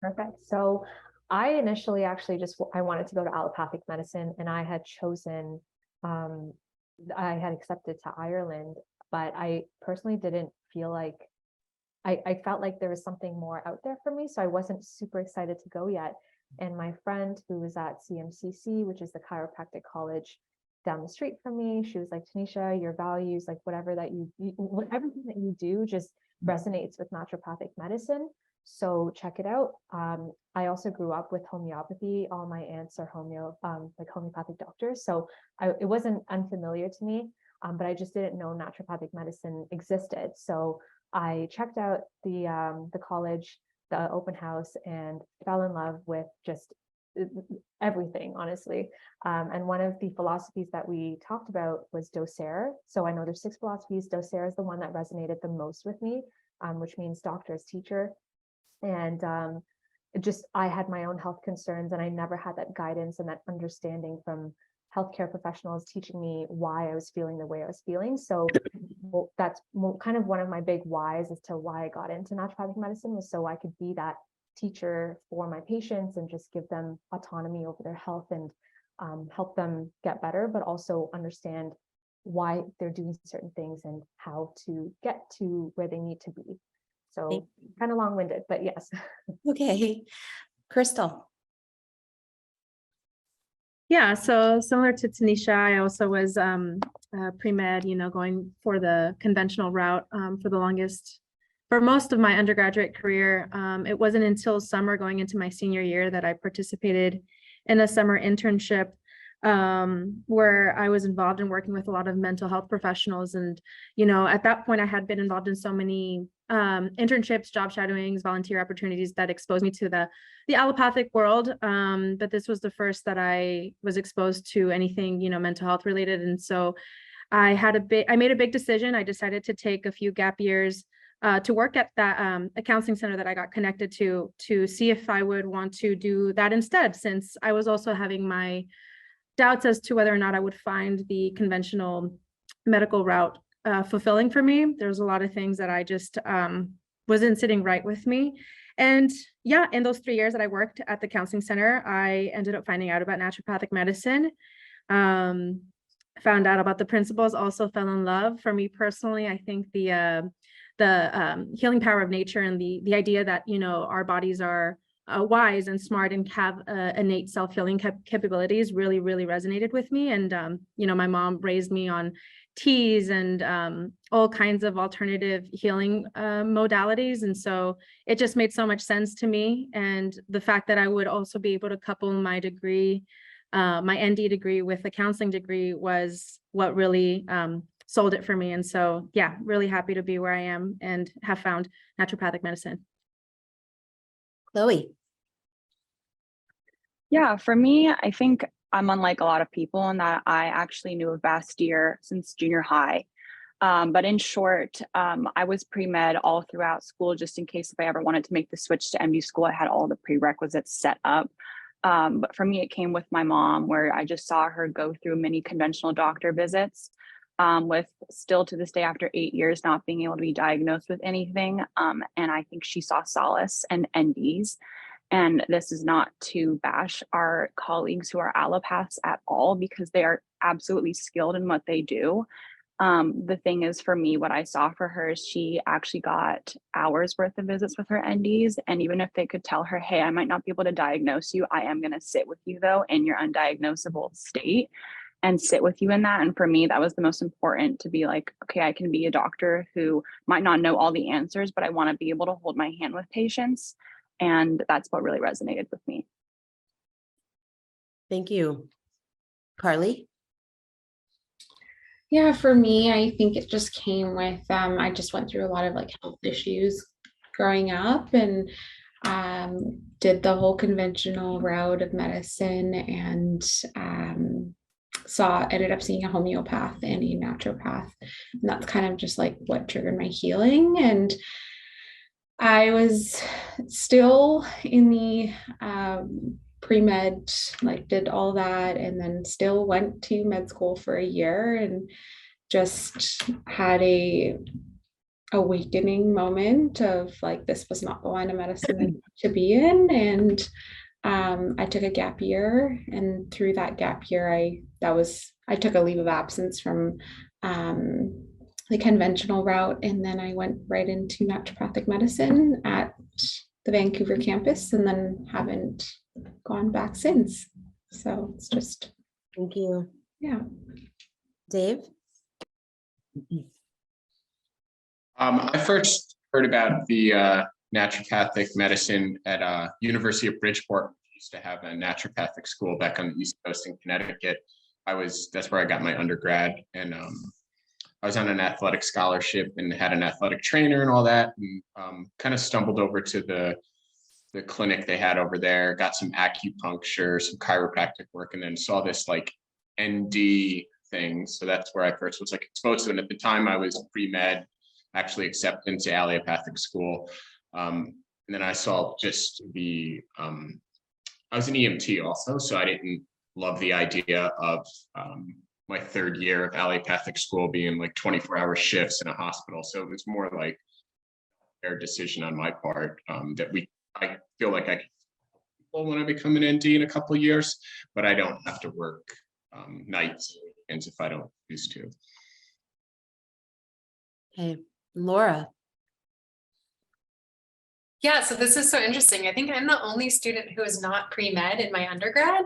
Perfect. So I initially I wanted to go to allopathic medicine, and I had chosen, I had accepted to Ireland, but I personally didn't feel like I felt like there was something more out there for me. So I wasn't super excited to go yet. And my friend who was at CMCC, which is the chiropractic college down the street from me, she was like, Tanisha, your values, like whatever that everything that you do just resonates with naturopathic medicine. So check it out. I also grew up with homeopathy. All my aunts are homeopathic doctors. So it wasn't unfamiliar to me, but I just didn't know naturopathic medicine existed. So I checked out the college, the open house, and fell in love with just everything, honestly. And one of the philosophies that we talked about was docere. So I know there's 6 philosophies. Docere is the one that resonated the most with me, which means doctor as teacher. And I had my own health concerns, and I never had that guidance and that understanding from healthcare professionals teaching me why I was feeling the way I was feeling. So that's kind of one of my big whys as to why I got into naturopathic medicine, was so I could be that teacher for my patients and just give them autonomy over their health and help them get better, but also understand why they're doing certain things and how to get to where they need to be. So kind of long-winded, but yes. Okay. Crystal. Yeah, so similar to Tanisha, I also was pre-med, going for the conventional route for most of my undergraduate career. It wasn't until summer going into my senior year that I participated in a summer internship where I was involved in working with a lot of mental health professionals. And, at that point I had been involved in so many internships, job shadowings, volunteer opportunities that exposed me to the allopathic world. But this was the first that I was exposed to anything, mental health related. And so I made a big decision. I decided to take a few gap years to work at that a counseling center that I got connected to see if I would want to do that instead, since I was also having my doubts as to whether or not I would find the conventional medical route fulfilling for me. There's a lot of things that I just wasn't sitting right with me. And yeah, in those 3 years that I worked at the counseling center, I ended up finding out about naturopathic medicine. Found out about the principles, also fell in love. For me personally, I think the healing power of nature and the idea that, our bodies are wise and smart and have innate self-healing capabilities really, really resonated with me. And, my mom raised me on teas and all kinds of alternative healing modalities. And so it just made so much sense to me. And the fact that I would also be able to couple my degree, my ND degree with a counseling degree was what really sold it for me. And so, yeah, really happy to be where I am and have found naturopathic medicine. Chloe. Yeah, for me, I think I'm unlike a lot of people in that I actually knew of Bastyr since junior high. But in short, I was pre-med all throughout school, just in case if I ever wanted to make the switch to MD school, I had all the prerequisites set up. But for me, it came with my mom, where I just saw her go through many conventional doctor visits, with still to this day, after 8 years, not being able to be diagnosed with anything. And I think she saw solace and NDs. And this is not to bash our colleagues who are allopaths at all, because they are absolutely skilled in what they do. The thing is, for me, what I saw for her is she actually got hours worth of visits with her NDs. And even if they could tell her, hey, I might not be able to diagnose you, I am going to sit with you though in your undiagnosable state and sit with you in that. And for me, that was the most important, to be like, okay, I can be a doctor who might not know all the answers, but I want to be able to hold my hand with patients. And that's what really resonated with me. Thank you. Carly? Yeah, for me, I think it just came with, I just went through a lot of health issues growing up, and did the whole conventional route of medicine, and ended up seeing a homeopath and a naturopath. And that's kind of just what triggered my healing. And I was still in the pre-med, did all that, and then still went to med school for a year, and just had a awakening moment of this was not the line of medicine to be in. And I took a gap year, and through that gap year, I took a leave of absence from the conventional route, and then I went right into naturopathic medicine at the Vancouver campus, and then haven't gone back since. So it's just, Thank you. yeah. Dave? I first heard about the naturopathic medicine at University of Bridgeport. We used to have a naturopathic school back on the East Coast in Connecticut. That's where I got my undergrad, and I was on an athletic scholarship and had an athletic trainer and all that, and kind of stumbled over to the clinic they had over there, got some acupuncture, some chiropractic work, and then saw this ND thing. So that's where I first was exposed to it. And at the time I was pre-med, actually accepted into allopathic school. And then I saw just I was an EMT also, so I didn't love the idea of my third year of allopathic school being 24-hour shifts in a hospital. So it was more a fair decision on my part, that I feel like I can help when I become an ND in a couple of years, but I don't have to work nights and weekends if I don't choose to. Okay, Laura. Yeah, so this is so interesting. I think I'm the only student who is not pre-med in my undergrad.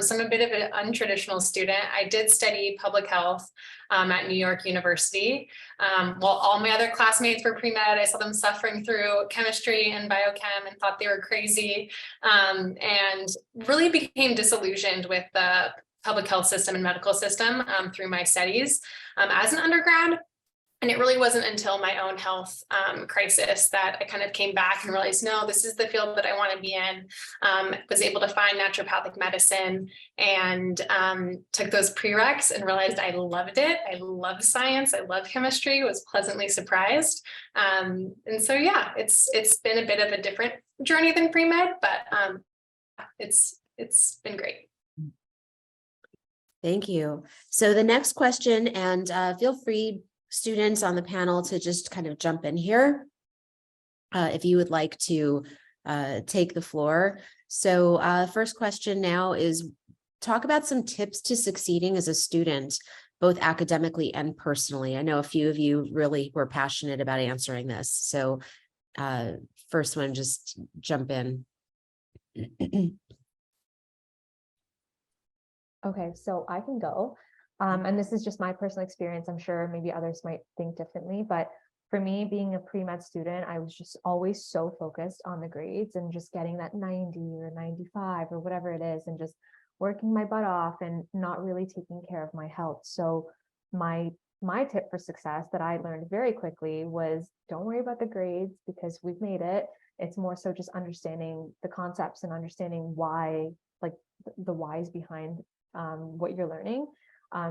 So I'm a bit of an untraditional student. I did study public health at New York University. While all my other classmates were pre-med, I saw them suffering through chemistry and biochem and thought they were crazy, and really became disillusioned with the public health system and medical system through my studies as an undergrad. And it really wasn't until my own health crisis that I kind of came back and realized, no, this is the field that I want to be in. Was able to find naturopathic medicine and took those prereqs and realized I loved it. I love science. I love chemistry, was pleasantly surprised. And so, yeah, it's been a bit of a different journey than pre-med, but it's been great. Thank you. So the next question, and feel free, students on the panel, to just kind of jump in here if you would like to take the floor. So first question now is, talk about some tips to succeeding as a student, both academically and personally. I know a few of you really were passionate about answering this. So first one, just jump in. Okay, so I can go. And this is just my personal experience. I'm sure maybe others might think differently, but for me, being a pre-med student, I was just always so focused on the grades and just getting that 90 or 95 or whatever it is, and just working my butt off and not really taking care of my health. So my tip for success that I learned very quickly was, don't worry about the grades because we've made it. It's more so just understanding the concepts and understanding why, like the whys behind what you're learning.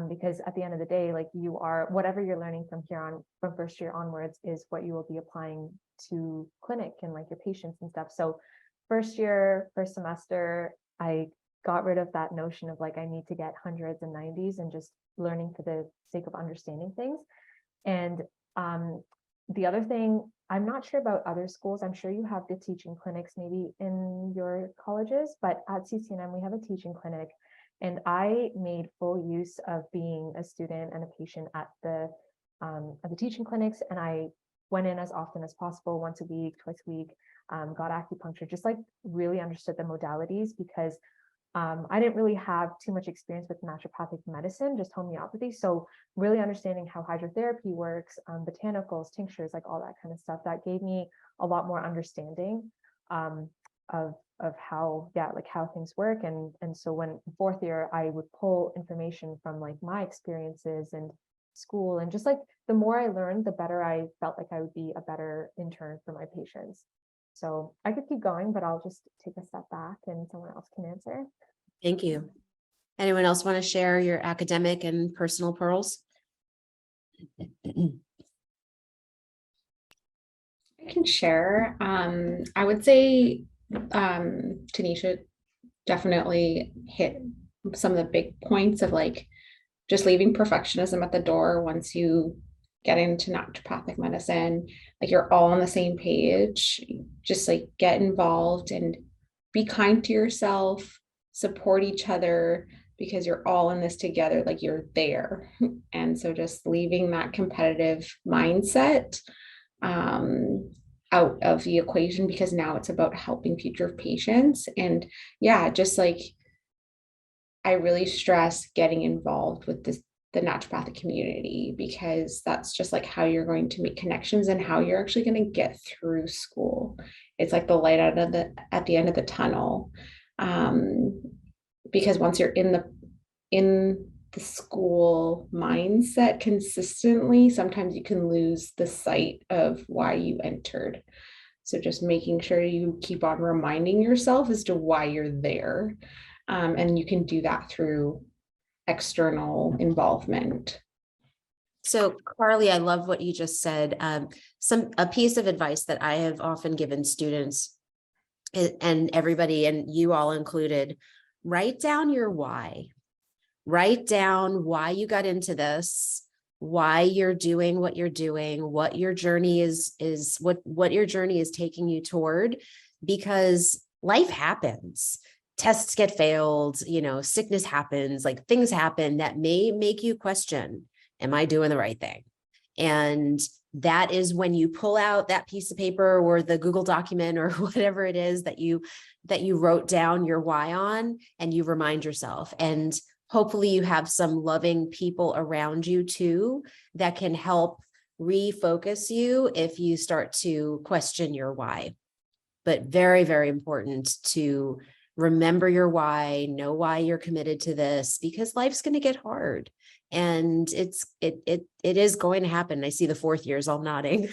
Because at the end of the day, like, you are, whatever you're learning from here on, from first year onwards, is what you will be applying to clinic and like your patients and stuff. So first year, first semester, I got rid of that notion of like, I need to get hundreds and 90s and just learning for the sake of understanding things. And the other thing, I'm not sure about other schools. I'm sure you have the teaching clinics maybe in your colleges, but at CCNM, we have a teaching clinic. And I made full use of being a student and a patient at the teaching clinics. And I went in as often as possible, once a week, twice a week, got acupuncture, just like really understood the modalities, because I didn't really have too much experience with naturopathic medicine, just homeopathy. So really understanding how hydrotherapy works, botanicals, tinctures, like all that kind of stuff, that gave me a lot more understanding of how, like how things work. And so when fourth year, I would pull information from like my experiences and school, and just like the more I learned, the better I felt like I would be a better intern for my patients. So I could keep going, but I'll just take a step back and someone else can answer. Thank you. Anyone else want to share your academic and personal pearls? I can share. I would say Tanisha definitely hit some of the big points of like just leaving perfectionism at the door once you get into naturopathic medicine. Like, you're all on the same page. Just like get involved and be kind to yourself, support each other, because you're all in this together, like you're there. And so just leaving that competitive mindset out of the equation, because now it's about helping future patients. And yeah, just like, I really stress getting involved with the naturopathic community, because that's just like how you're going to make connections and how you're actually going to get through school. It's like the light at the end of the tunnel. Because once you're in the school mindset consistently, sometimes you can lose the sight of why you entered. So just making sure you keep on reminding yourself as to why you're there. And you can do that through external involvement. So Carly, I love what you just said. A piece of advice that I have often given students, and everybody, and you all included, write down your why. Write down why you got into this, why you're doing what you're doing, what your journey is what your journey is taking you toward, because life happens. Tests get failed, sickness happens, like things happen that may make you question, am I doing the right thing? And that is when you pull out that piece of paper or the Google document or whatever it is that you wrote down your why on, and you remind yourself. And hopefully you have some loving people around you too that can help refocus you if you start to question your why. But very, very important to remember your why, know why you're committed to this, because life's going to get hard. And it is going to happen. I see the fourth years all nodding.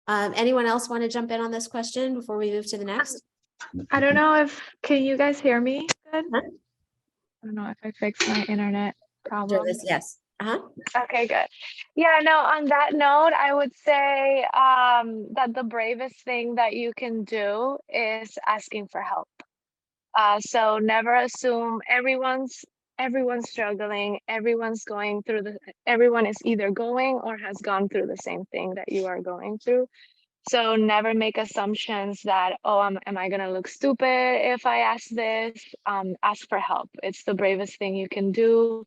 Anyone else want to jump in on this question before we move to the next? I don't know if, can you guys hear me good? Huh? I don't know if I fixed my internet problem. Yes. Okay, good. Yeah, no, on that note, I would say that the bravest thing that you can do is asking for help. So never assume everyone's struggling, everyone's going through everyone is either going or has gone through the same thing that you are going through. So never make assumptions that, oh, am I gonna look stupid if I ask this? Ask for help. It's the bravest thing you can do.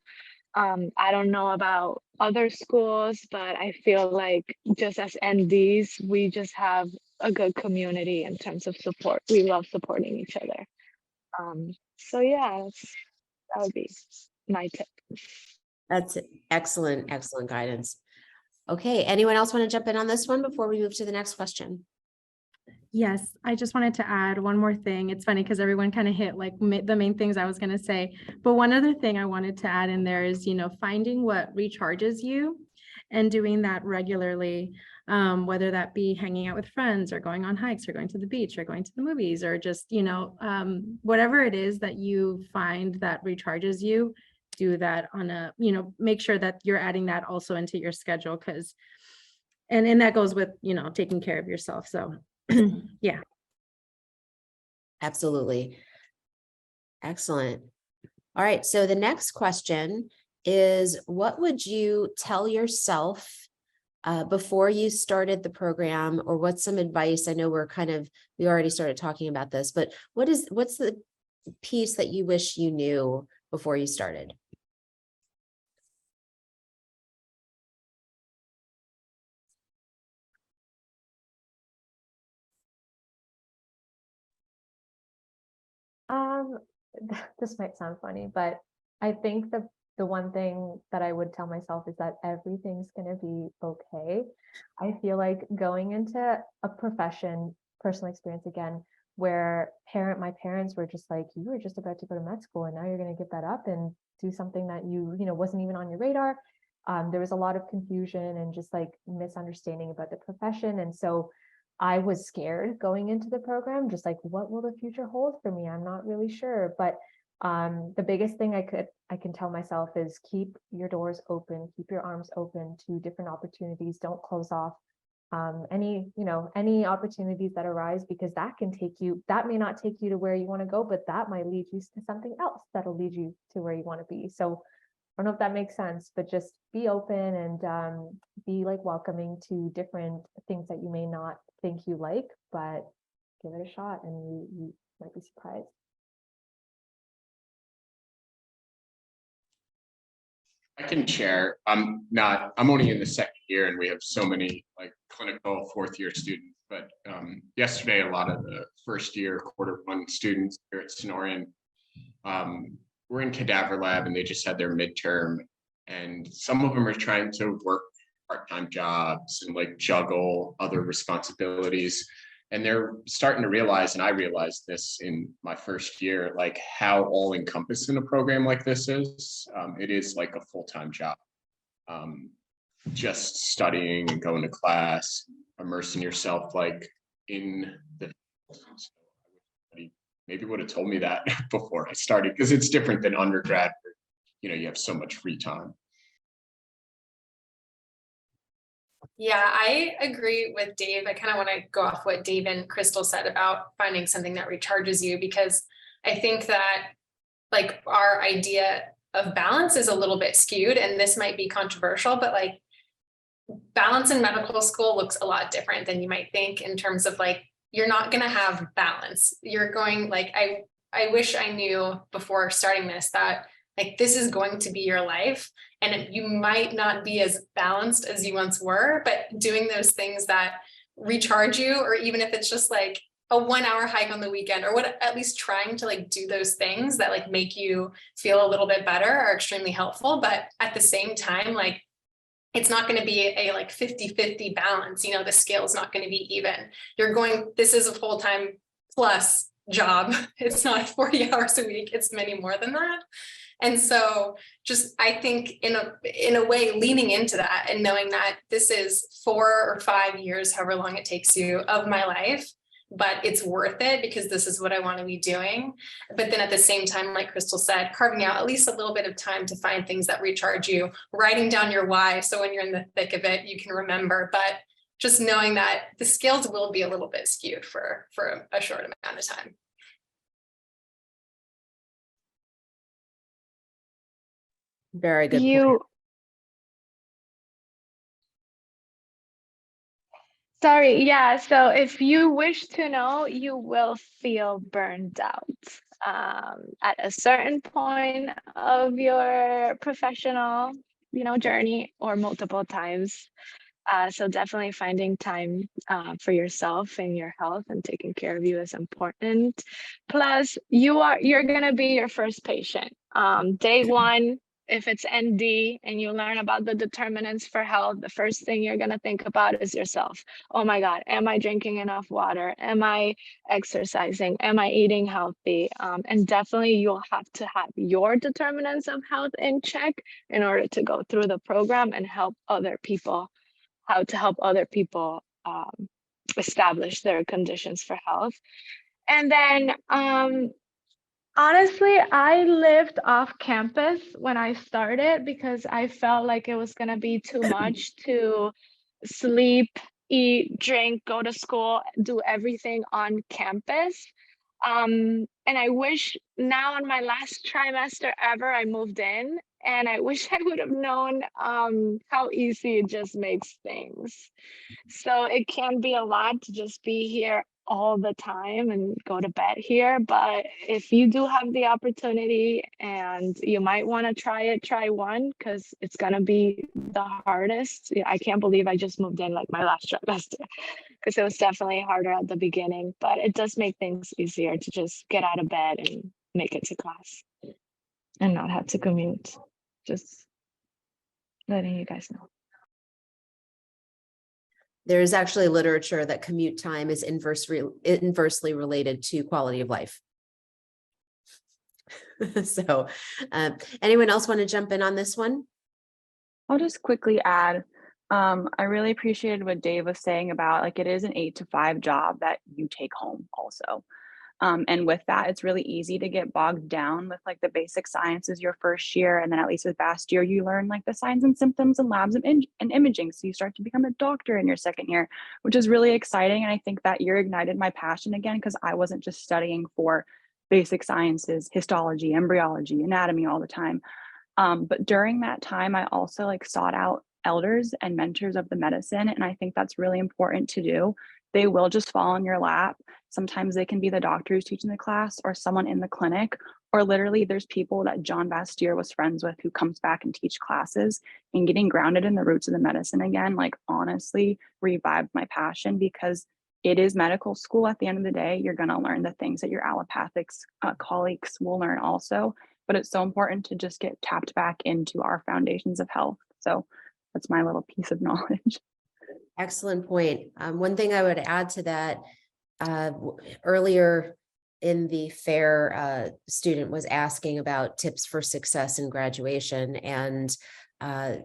I don't know about other schools, but I feel like just as NDs, we just have a good community in terms of support. We love supporting each other. So yeah, that would be my tip. That's excellent, excellent guidance. Okay, anyone else want to jump in on this one before we move to the next question? Yes, I just wanted to add one more thing. It's funny because everyone kind of hit like the main things I was going to say. But one other thing I wanted to add in there is, finding what recharges you and doing that regularly, whether that be hanging out with friends or going on hikes or going to the beach or going to the movies or just, whatever it is that you find that recharges you, do that on a, make sure that you're adding that also into your schedule, because, and that goes with, taking care of yourself. So yeah. Absolutely. Excellent. All right. So the next question is, what would you tell yourself before you started the program, or what's some advice? I know we already started talking about this, but what's the piece that you wish you knew before you started? This might sound funny, but I think the one thing that I would tell myself is that everything's going to be okay. I feel like going into a profession, personal experience again, where my parents were just like, you were just about to go to med school and now you're going to give that up and do something that you wasn't even on your radar. There was a lot of confusion and just like misunderstanding about the profession. And so I was scared going into the program, just like, what will the future hold for me? I'm not really sure. But the biggest thing I can tell myself is keep your doors open, keep your arms open to different opportunities. Don't close off any opportunities that arise, because that may not take you to where you want to go, but that might lead you to something else that'll lead you to where you want to be. So I don't know if that makes sense, but just be open and be like welcoming to different things that you may not think you like, but give it a shot and you might be surprised. I can share. I'm only in the second year and we have so many like clinical fourth year students, but yesterday a lot of the first year quarter one students here at Sonoran were in cadaver lab and they just had their midterm, and some of them are trying to work part-time jobs and like juggle other responsibilities. And they're starting to realize, and I realized this in my first year, like how all-encompassing a program like this is. It is like a full-time job. Just studying and going to class, immersing yourself like in the, maybe would have told me that before I started, because it's different than undergrad, where, you have so much free time. Yeah, I agree with Dave. I kind of want to go off what Dave and Crystal said about finding something that recharges you, because I think that like our idea of balance is a little bit skewed, and this might be controversial, but like balance in medical school looks a lot different than you might think, in terms of like, you're not going to have balance. You're going like, I wish I knew before starting this that Like this is going to be your life, and you might not be as balanced as you once were, but doing those things that recharge you, or even if it's just like a 1 hour hike on the weekend, or what, at least trying to like do those things that like make you feel a little bit better are extremely helpful. But at the same time, like it's not going to be a like 50-50 balance. You know, the scale is not going to be even. This is a full-time plus job. It's not 40 hours a week. It's many more than that. And so just, I think in a way, leaning into that and knowing that this is 4 or 5 years, however long it takes you, of my life, but it's worth it because this is what I want to be doing. But then at the same time, like Crystal said, carving out at least a little bit of time to find things that recharge you, writing down your why. So when you're in the thick of it, you can remember, but just knowing that the scales will be a little bit skewed for a short amount of time. Very good point. Sorry, yeah. So if you wish to know, you will feel burned out at a certain point of your professional, journey, or multiple times. So definitely finding time for yourself and your health and taking care of you is important. Plus, you're gonna be your first patient. Day one, if it's ND and you learn about the determinants for health, the first thing you're gonna think about is yourself. Oh my God, am I drinking enough water? Am I exercising? Am I eating healthy? And definitely you'll have to have your determinants of health in check in order to go through the program and help other people. How to help other people establish their conditions for health. And then honestly, I lived off campus when I started because I felt like it was going to be too much to sleep, eat, drink, go to school, do everything on campus. And I wish now in my last trimester ever, I moved in, and I wish I would have known how easy it just makes things. So it can be a lot to just be here all the time and go to bed here. But if you do have the opportunity and you might want to try one, because it's going to be the hardest. I can't believe I just moved in like my last trimester, because it was definitely harder at the beginning, but it does make things easier to just get out of bed and make it to class and not have to commute. Just letting you guys know. There is actually literature that commute time is inversely related to quality of life. So anyone else want to jump in on this one? I'll just quickly add, I really appreciated what Dave was saying about like it is an 8 to 5 job that you take home also. And with that, it's really easy to get bogged down with like the basic sciences your first year. And then at least with last year, you learn like the signs and symptoms and labs and imaging. So you start to become a doctor in your second year, which is really exciting. And I think that year ignited my passion again, because I wasn't just studying for basic sciences, histology, embryology, anatomy all the time. But during that time, I also like sought out elders and mentors of the medicine. And I think that's really important to do. They will just fall in your lap. Sometimes they can be the doctor who's teaching the class or someone in the clinic, or literally there's people that John Bastier was friends with who comes back and teach classes. And getting grounded in the roots of the medicine again, like honestly revived my passion, because it is medical school. At the end of the day, you're going to learn the things that your allopathic colleagues will learn also. But it's so important to just get tapped back into our foundations of health. So that's my little piece of knowledge. Excellent point. One thing I would add to that, earlier in the fair, student was asking about tips for success in graduation. And I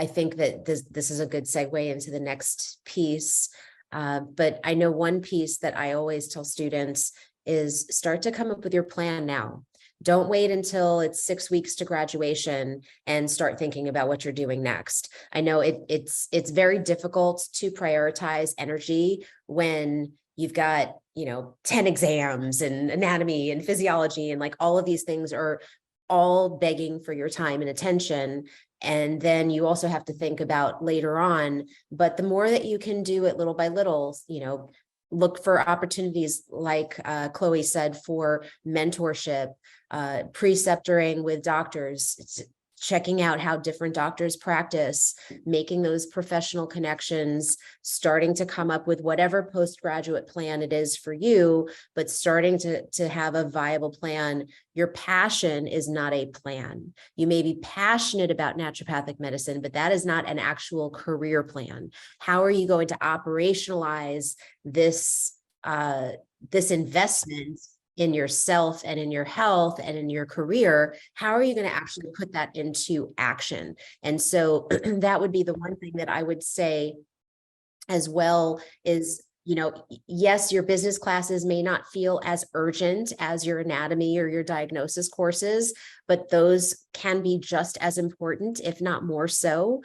think that this is a good segue into the next piece. But I know one piece that I always tell students is start to come up with your plan now. Don't wait until it's 6 weeks to graduation and start thinking about what you're doing next. I know it's very difficult to prioritize energy when you've got, 10 exams and anatomy and physiology, and like all of these things are all begging for your time and attention. And then you also have to think about later on, but the more that you can do it little by little, look for opportunities like Chloe said for mentorship, preceptoring with doctors, checking out how different doctors practice, making those professional connections, starting to come up with whatever postgraduate plan it is for you, but starting to have a viable plan. Your passion is not a plan. You may be passionate about naturopathic medicine, but that is not an actual career plan. How are you going to operationalize this, this investment in yourself and in your health and in your career? How are you going to actually put that into action? And so that would be the one thing that I would say as well is, you know, yes, your business classes may not feel as urgent as your anatomy or your diagnosis courses, but those can be just as important, if not more so,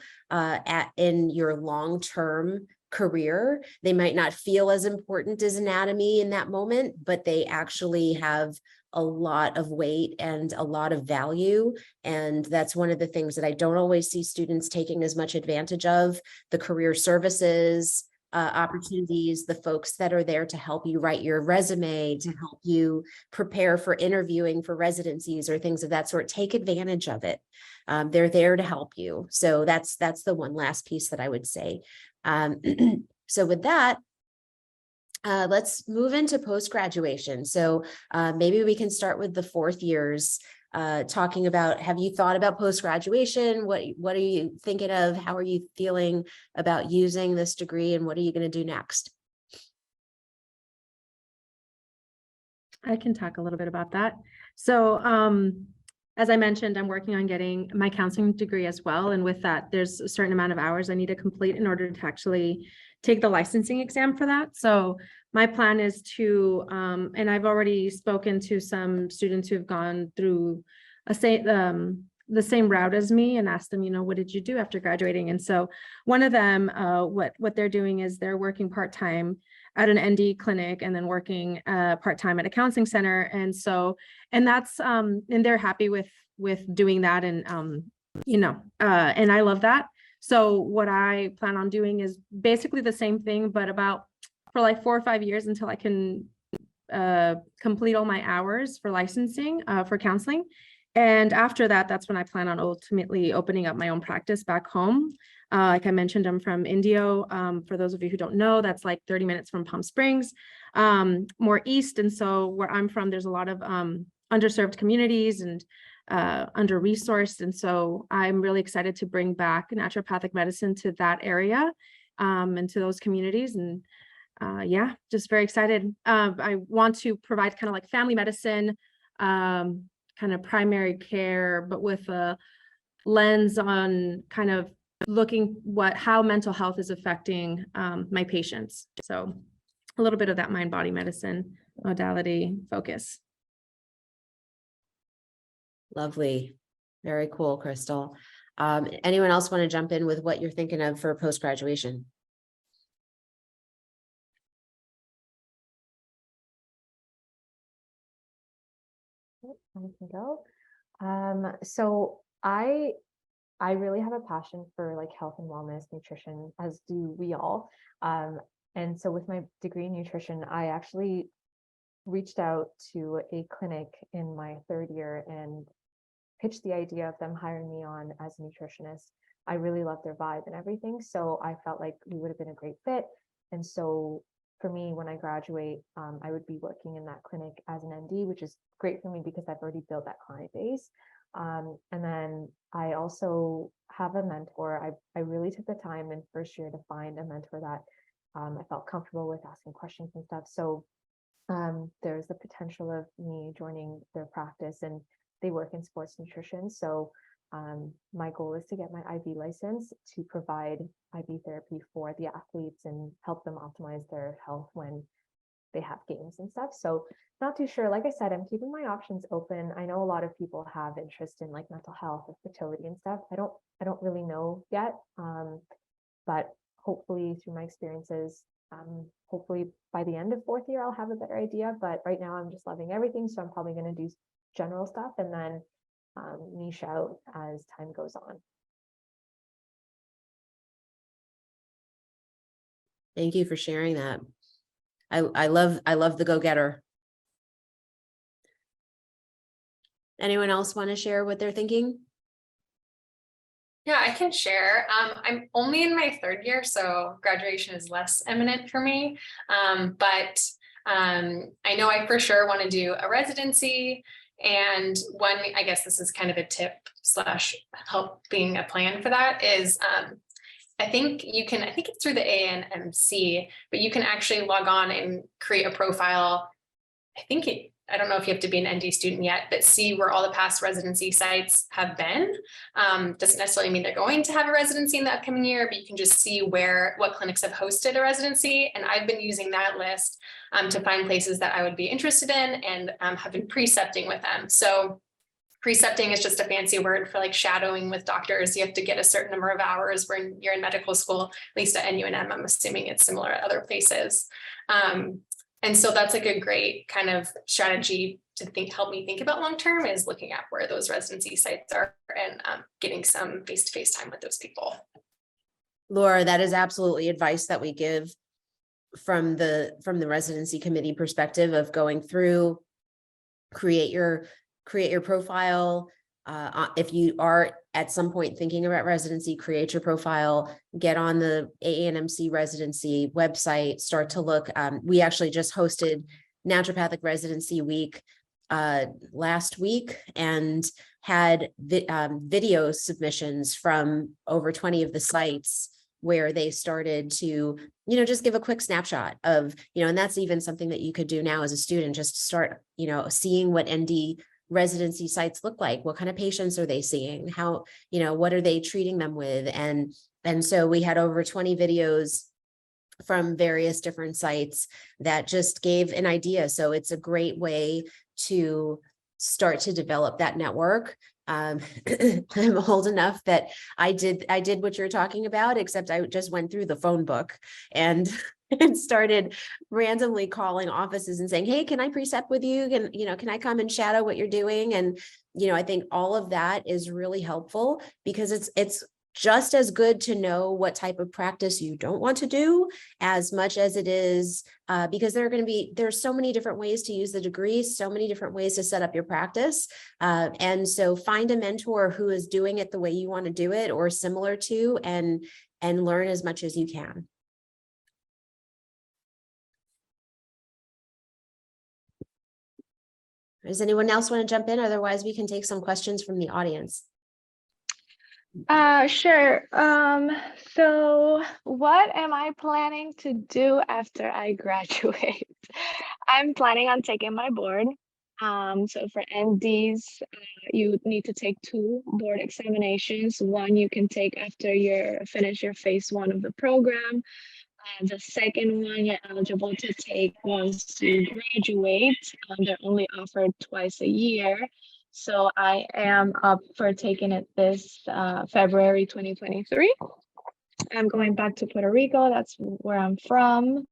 in your long-term career. They might not feel as important as anatomy in that moment, but they actually have a lot of weight and a lot of value. And that's one of the things that I don't always see students taking as much advantage of: the career services opportunities, the folks that are there to help you write your resume, to help you prepare for interviewing for residencies or things of that sort. Take advantage of it. They're there to help you. So that's the one last piece that I would say. So with that, let's move into post-graduation. So maybe we can start with the fourth years, talking about, have you thought about post-graduation? What are you thinking of? How are you feeling about using this degree, and what are you going to do next? I can talk a little bit about that. So as I mentioned, I'm working on getting my counseling degree as well. And with that, there's a certain amount of hours I need to complete in order to actually take the licensing exam for that. So my plan is to, and I've already spoken to some students who've gone through the same route as me, and asked them, you know, what did you do after graduating? And so one of them, what they're doing is they're working part-time at an ND clinic and then working part-time at a counseling center. And so, and that's, and they're happy with doing that. And, you know, and I love that. So what I plan on doing is basically the same thing, but for like 4 or 5 years until I can complete all my hours for licensing for counseling. And after that, that's when I plan on ultimately opening up my own practice back home. Like I mentioned, I'm from Indio. For those of you who don't know, that's like 30 minutes from Palm Springs, more east. And so where I'm from, there's a lot of underserved communities and under-resourced. And so I'm really excited to bring back naturopathic medicine to that area and to those communities. And yeah, just very excited. I want to provide kind of like family medicine, kind of primary care, but with a lens on kind of looking how mental health is affecting my patients. So a little bit of that mind-body medicine modality focus. Lovely. Very cool, Crystal. Anyone else want to jump in with what you're thinking of for post-graduation? I can go. So I really have a passion for like health and wellness, nutrition, as do we all. And so with my degree in nutrition, I actually reached out to a clinic in my 3rd year and pitched the idea of them hiring me on as a nutritionist. I really loved their vibe and everything. So I felt like we would have been a great fit. And so for me, when I graduate, I would be working in that clinic as an ND, which is great for me because I've already built that client base. And then I also have a mentor. I really took the time in 1st year to find a mentor that I felt comfortable with asking questions and stuff. So there's the potential of me joining their practice, and they work in sports nutrition. So my goal is to get my IB license to provide IB therapy for the athletes and help them optimize their health when they have games and stuff. So not too sure. Like I said, I'm keeping my options open. I know a lot of people have interest in like mental health or fertility and stuff. I don't really know yet. But hopefully through my experiences, hopefully by the end of 4th year, I'll have a better idea. But right now I'm just loving everything. So I'm probably going to do general stuff and then niche out as time goes on. Thank you for sharing that. I love the go-getter. Anyone else want to share what they're thinking? Yeah, I can share. I'm only in my third year, so graduation is less imminent for me. But I know I for sure want to do a residency. And one, I guess this is kind of a tip / helping a plan for that is I think it's through the ANMC, but you can actually log on and create a profile. I don't know if you have to be an ND student yet, but see where all the past residency sites have been. Doesn't necessarily mean they're going to have a residency in the upcoming year, but you can just see what clinics have hosted a residency. And I've been using that list to find places that I would be interested in and have been precepting with them. So precepting is just a fancy word for like shadowing with doctors. You have to get a certain number of hours when you're in medical school, at least at NUNM. I'm assuming it's similar at other places. And so that's like a great kind of strategy to help me think about long-term is looking at where those residency sites are and getting some face-to-face time with those people. Laura, that is absolutely advice that we give from the residency committee perspective of going through, create your profile. If you are at some point thinking about residency, create your profile, get on the AANMC residency website, start to look. We actually just hosted Naturopathic Residency Week last week and had video submissions from over 20 of the sites where they started to, just give a quick snapshot of, and that's even something that you could do now as a student, just start, seeing what ND residency sites look like. What kind of patients are they seeing? How, what are they treating them with? And so we had over 20 videos from various different sites that just gave an idea. So it's a great way to start to develop that network. I'm old enough that I did what you're talking about, except I just went through the phone book and started randomly calling offices and saying, hey, can I precept with you? Can I come and shadow what you're doing? And, I think all of that is really helpful because it's just as good to know what type of practice you don't want to do as much as it is because there's so many different ways to use the degree, so many different ways to set up your practice. And so find a mentor who is doing it the way you want to do it or similar to, and learn as much as you can. Does anyone else want to jump in? Otherwise, we can take some questions from the audience. Sure. So what am I planning to do after I graduate? I'm planning on taking my board. So for NDs, you need to take 2 board examinations. One you can take after you finish your phase 1 of the program. The second one you're eligible to take once you graduate. They're only offered twice a year. So I am up for taking it this February 2023. I'm going back to Puerto Rico. That's where I'm from.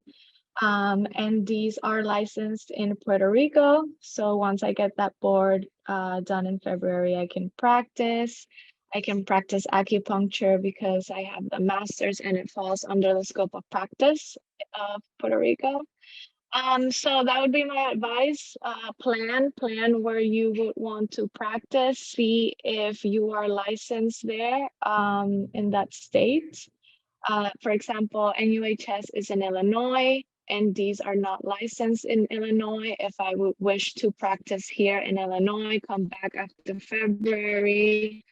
And these are licensed in Puerto Rico. So once I get that board done in February, I can practice. I can practice acupuncture because I have the master's and it falls under the scope of practice of Puerto Rico. So that would be my advice. Plan where you would want to practice. See if you are licensed there in that state. For example, NUHS is in Illinois, and these are not licensed in Illinois. If I would wish to practice here in Illinois, come back after February,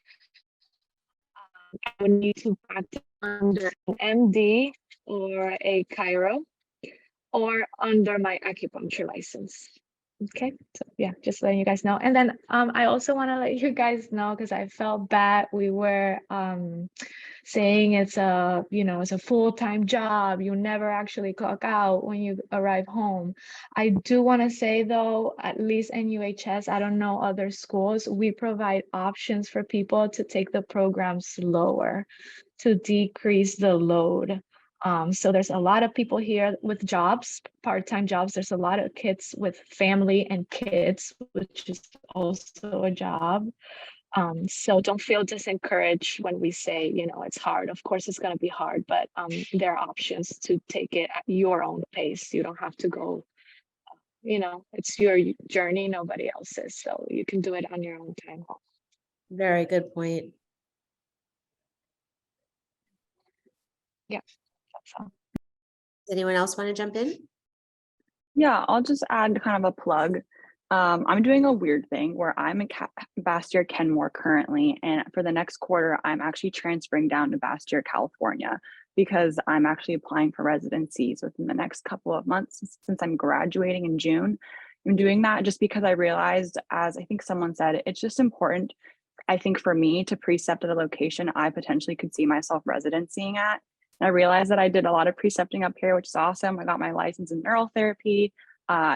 I would need to practice under an MD or a chiro, or under my acupuncture license. Okay, so yeah, just letting you guys know. And then I also want to let you guys know, because I felt bad we were saying it's a full-time job. You never actually clock out when you arrive home. I do want to say though, at least NUHS, I don't know other schools, we provide options for people to take the program slower to decrease the load. So there's a lot of people here with jobs, part-time jobs. There's a lot of kids with family and kids, which is also a job. So don't feel disencouraged when we say, you know, it's hard. Of course, it's going to be hard, but there are options to take it at your own pace. You don't have to go, you know, it's your journey, nobody else's. So you can do it on your own time. Very good point. Yeah, that's all. Does anyone else want to jump in? Yeah, I'll just add kind of a plug. I'm doing a weird thing where I'm in Bastyr, Kenmore currently, and for the next quarter, I'm actually transferring down to Bastyr, California, because I'm actually applying for residencies within the next couple of months since I'm graduating in June. I'm doing that just because I realized, as I think someone said, it's just important, I think, for me to precept at a location I potentially could see myself residencying at. And I realized that I did a lot of precepting up here, which is awesome. I got my license in neural therapy,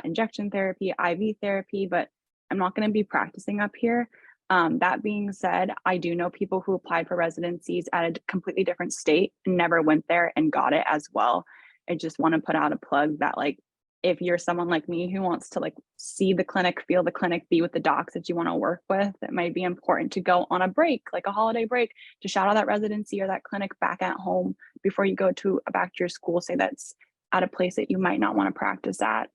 injection therapy, IV therapy, but I'm not going to be practicing up here. That being said, I do know people who applied for residencies at a completely different state and never went there and got it as well. I just want to put out a plug that, like, if you're someone like me who wants to, like, see the clinic, feel the clinic, be with the docs that you want to work with, it might be important to go on a break, like a holiday break, to shout out that residency or that clinic back at home before you go to back to your school, say that's at a place that you might not want to practice at.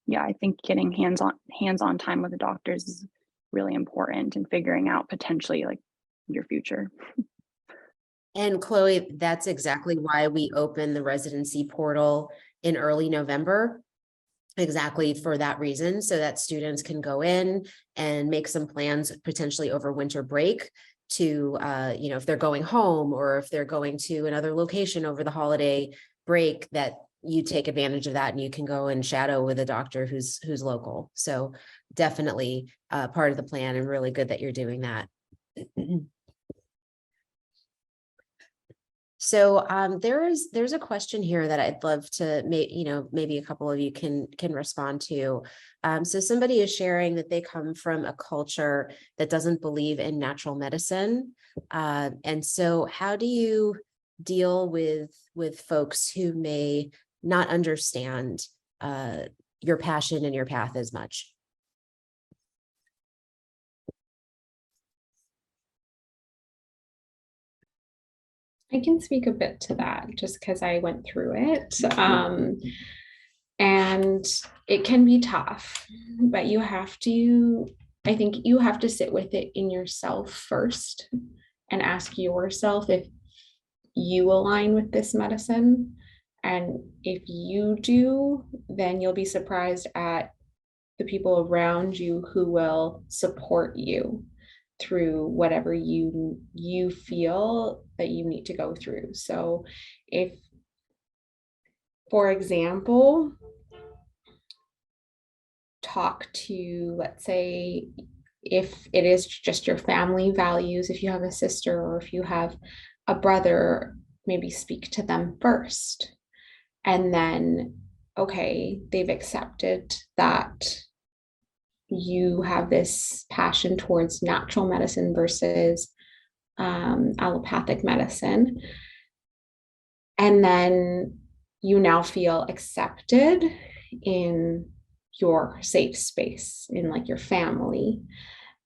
Yeah, I think getting hands-on time with the doctors is really important, and figuring out potentially like your future. And Chloe, that's exactly why we opened the residency portal in early November, exactly for that reason, so that students can go in and make some plans potentially over winter break to, you know, if they're going home or if they're going to another location over the holiday break, that you take advantage of that and you can go and shadow with a doctor who's local. So definitely part of the plan, and really good that you're doing that. So there's a question here that I'd love to maybe a couple of you can respond to. So somebody is sharing that they come from a culture that doesn't believe in natural medicine. And so how do you deal with folks who may not understand your passion and your path as much? I can speak a bit to that just because I went through it. And it can be tough, but I think you have to sit with it in yourself first and ask yourself if you align with this medicine. And if you do, then you'll be surprised at the people around you who will support you through whatever you feel that you need to go through. So if, for example, talk to, let's say, if it is just your family values, if you have a sister or if you have a brother, maybe speak to them first. And then, okay, they've accepted that you have this passion towards natural medicine versus allopathic medicine. And then you now feel accepted in your safe space, in like your family.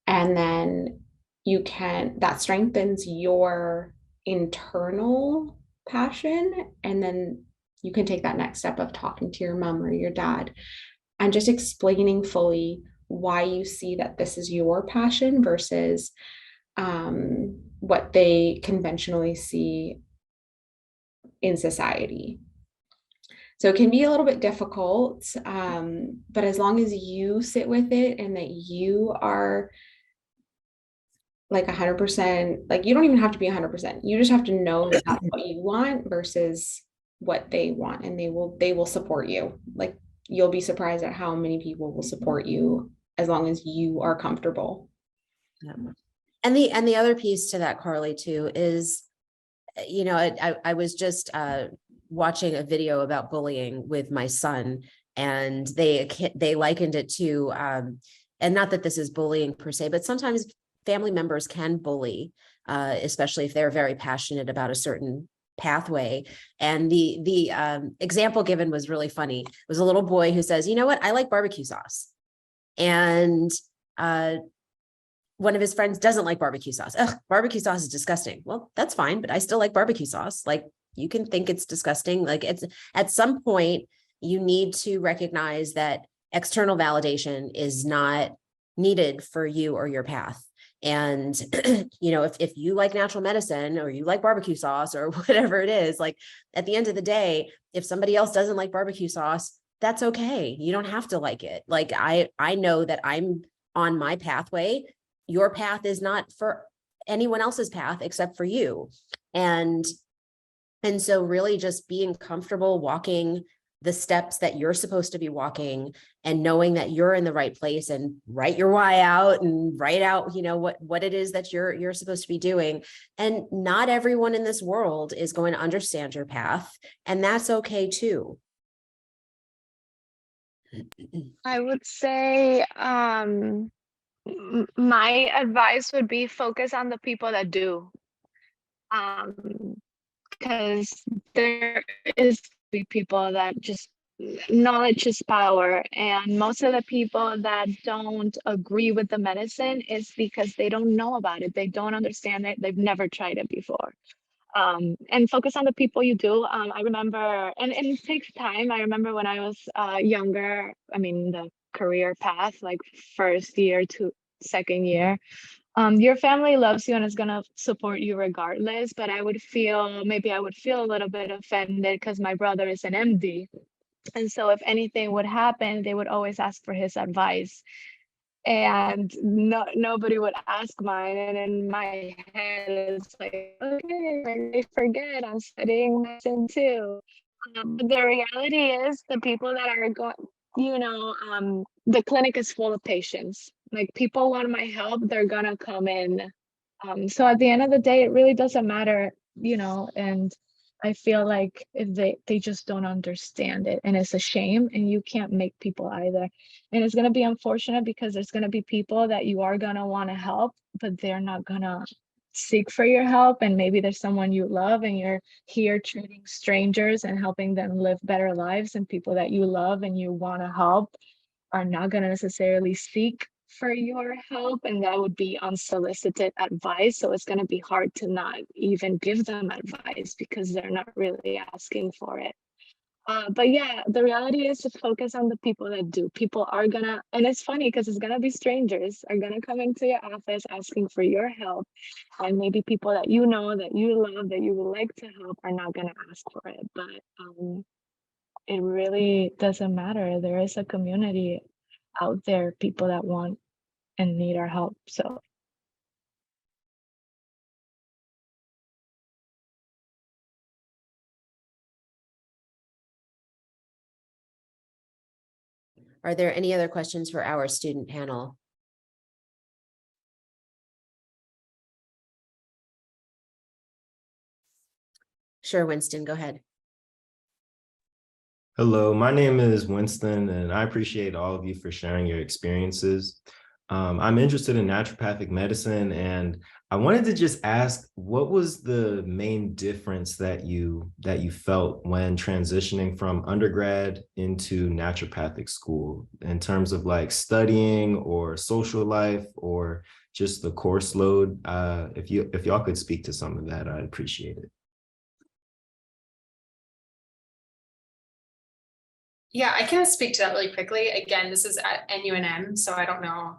And then that strengthens your internal passion. And then you can take that next step of talking to your mom or your dad and just explaining fully why you see that this is your passion versus what they conventionally see in society. So it can be a little bit difficult, but as long as you sit with it and that you are like 100%, like you don't even have to be 100%. You just have to know that that's what you want versus what they want, and they will support you. Like, you'll be surprised at how many people will support you as long as you are comfortable. Yeah. And the other piece to that, Carly, too, is, you know, I was just watching a video about bullying with my son, and they likened it to, and not that this is bullying per se, but sometimes family members can bully, especially if they're very passionate about a certain pathway. And the example given was really funny. It was a little boy who says, you know what, I like barbecue sauce. And one of his friends doesn't like barbecue sauce. Ugh, barbecue sauce is disgusting. Well, that's fine, but I still like barbecue sauce. Like, you can think it's disgusting. Like, it's at some point you need to recognize that external validation is not needed for you or your path. And, if you like natural medicine or you like barbecue sauce or whatever it is, like, at the end of the day, if somebody else doesn't like barbecue sauce, that's okay. You don't have to like it. Like, I know that I'm on my pathway. Your path is not for anyone else's path except for you. And so really just being comfortable walking the steps that you're supposed to be walking, and knowing that you're in the right place, and write your why out and write out, what it is that you're supposed to be doing. And not everyone in this world is going to understand your path, and that's okay too. I would say my advice would be focus on the people that do. Because there is people that just, knowledge is power, and most of the people that don't agree with the medicine is because they don't know about it, they don't understand it, they've never tried it before. And focus on the people you do. I remember, and it takes time. I remember when I was younger, the career path, like first year to second year, your family loves you and is gonna support you regardless. But I would feel a little bit offended because my brother is an MD. And so if anything would happen, they would always ask for his advice. And nobody would ask mine. And in my head, it's like, okay, I forget I'm studying medicine too. But the reality is, the people that are going, the clinic is full of patients. Like, people want my help, they're gonna come in. So at the end of the day, it really doesn't matter, and I feel like if they just don't understand it, and it's a shame, and you can't make people either. And it's gonna be unfortunate because there's gonna be people that you are gonna want to help, but they're not gonna seek for your help. And maybe there's someone you love and you're here treating strangers and helping them live better lives, and people that you love and you want to help are not going to necessarily seek for your help, and that would be unsolicited advice. So it's going to be hard to not even give them advice because they're not really asking for it. But yeah, the reality is to focus on the people that do. People are gonna, and it's funny because it's gonna be strangers are gonna come into your office asking for your help, and maybe people that you know, that you love, that you would like to help are not gonna ask for it. But it really doesn't matter. There is a community out there, people that want and need our help. So Are there any other questions for our student panel? Sure, Winston, go ahead. Hello, my name is Winston, and I appreciate all of you for sharing your experiences. I'm interested in naturopathic medicine, and I wanted to just ask, what was the main difference that you felt when transitioning from undergrad into naturopathic school in terms of like studying or social life or just the course load? If y'all could speak to some of that, I'd appreciate it. Yeah, I can speak to that really quickly. Again, this is at NUNM, so I don't know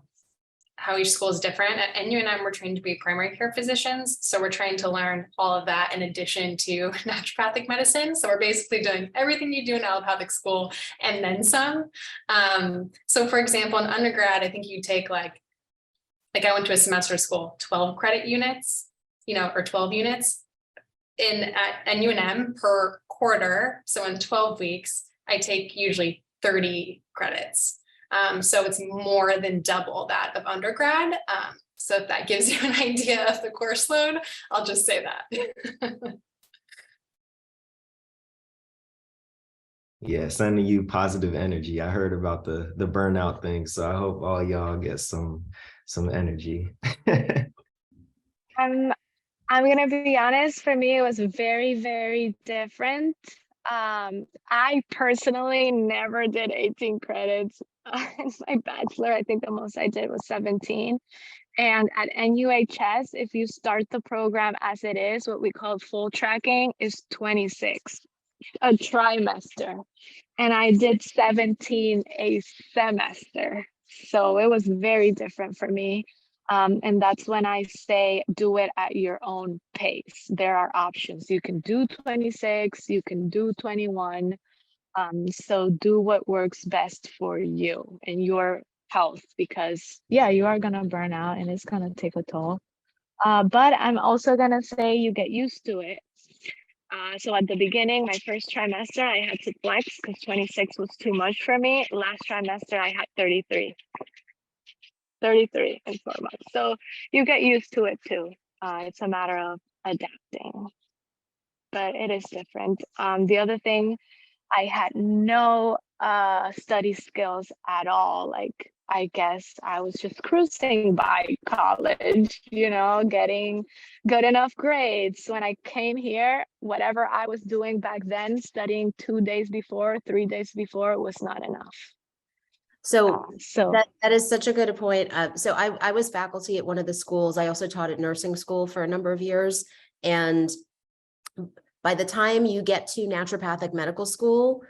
how each school is different. At NUNM, we're trained to be primary care physicians. So we're trying to learn all of that in addition to naturopathic medicine. So we're basically doing everything you do in allopathic school and then some. So for example, in undergrad, I think you take like I went to a semester school, 12 credit units, or 12 units at NUNM per quarter. So in 12 weeks, I take usually 30 credits. So it's more than double that of undergrad. So if that gives you an idea of the course load, I'll just say that. Yeah, sending you positive energy. I heard about the burnout thing, so I hope all y'all get some energy. I'm gonna be honest, for me, it was very, very different. I personally never did 18 credits my bachelor, I think the most I did was 17. And at NUHS, if you start the program as it is, what we call full tracking is 26 a trimester. And I did 17 a semester. So it was very different for me. And that's when I say do it at your own pace. There are options. You can do 26, you can do 21. So do what works best for you and your health, because yeah, you are gonna burn out and it's gonna take a toll. But I'm also gonna say you get used to it. So at the beginning, my first trimester, I had to flex because 26 was too much for me. Last trimester, I had 33 in 4 months. So you get used to it too. It's a matter of adapting, but it is different. The other thing, I had no study skills at all. Like, I guess I was just cruising by college, getting good enough grades. When I came here, whatever I was doing back then, studying 2 days before, 3 days before, was not enough. So So that is such a good point. So I was faculty at one of the schools. I also taught at nursing school for a number of years. And by the time you get to naturopathic medical school,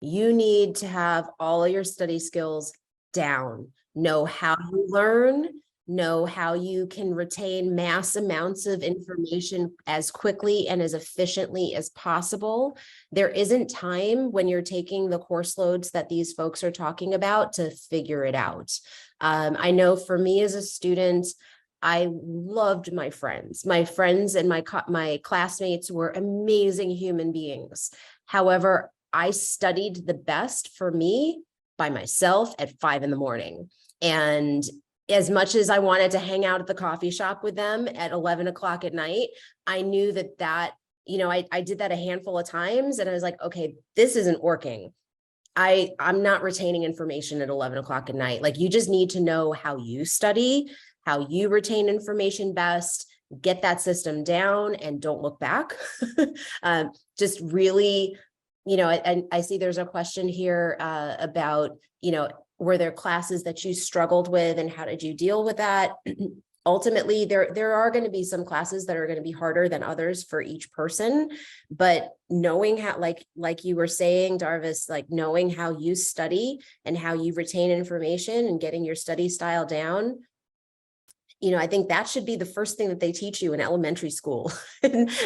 you need to have all of your study skills down, know how you learn, know how you can retain mass amounts of information as quickly and as efficiently as possible. There isn't time when you're taking the course loads that these folks are talking about to figure it out. I know for me as a student, I loved my friends. My friends and my classmates were amazing human beings. However, I studied the best for me by myself at 5 a.m. And as much as I wanted to hang out at the coffee shop with them at 11 o'clock at night, I knew that I did that a handful of times and I was like, okay, this isn't working. I'm not retaining information at 11 o'clock at night. Like, you just need to know how you study, how you retain information best, get that system down and don't look back. Just really, and I see there's a question here about, were there classes that you struggled with and how did you deal with that? Ultimately, there are going to be some classes that are going to be harder than others for each person, but knowing how, like you were saying, Darvis, like knowing how you study and how you retain information and getting your study style down, I think that should be the first thing that they teach you in elementary school,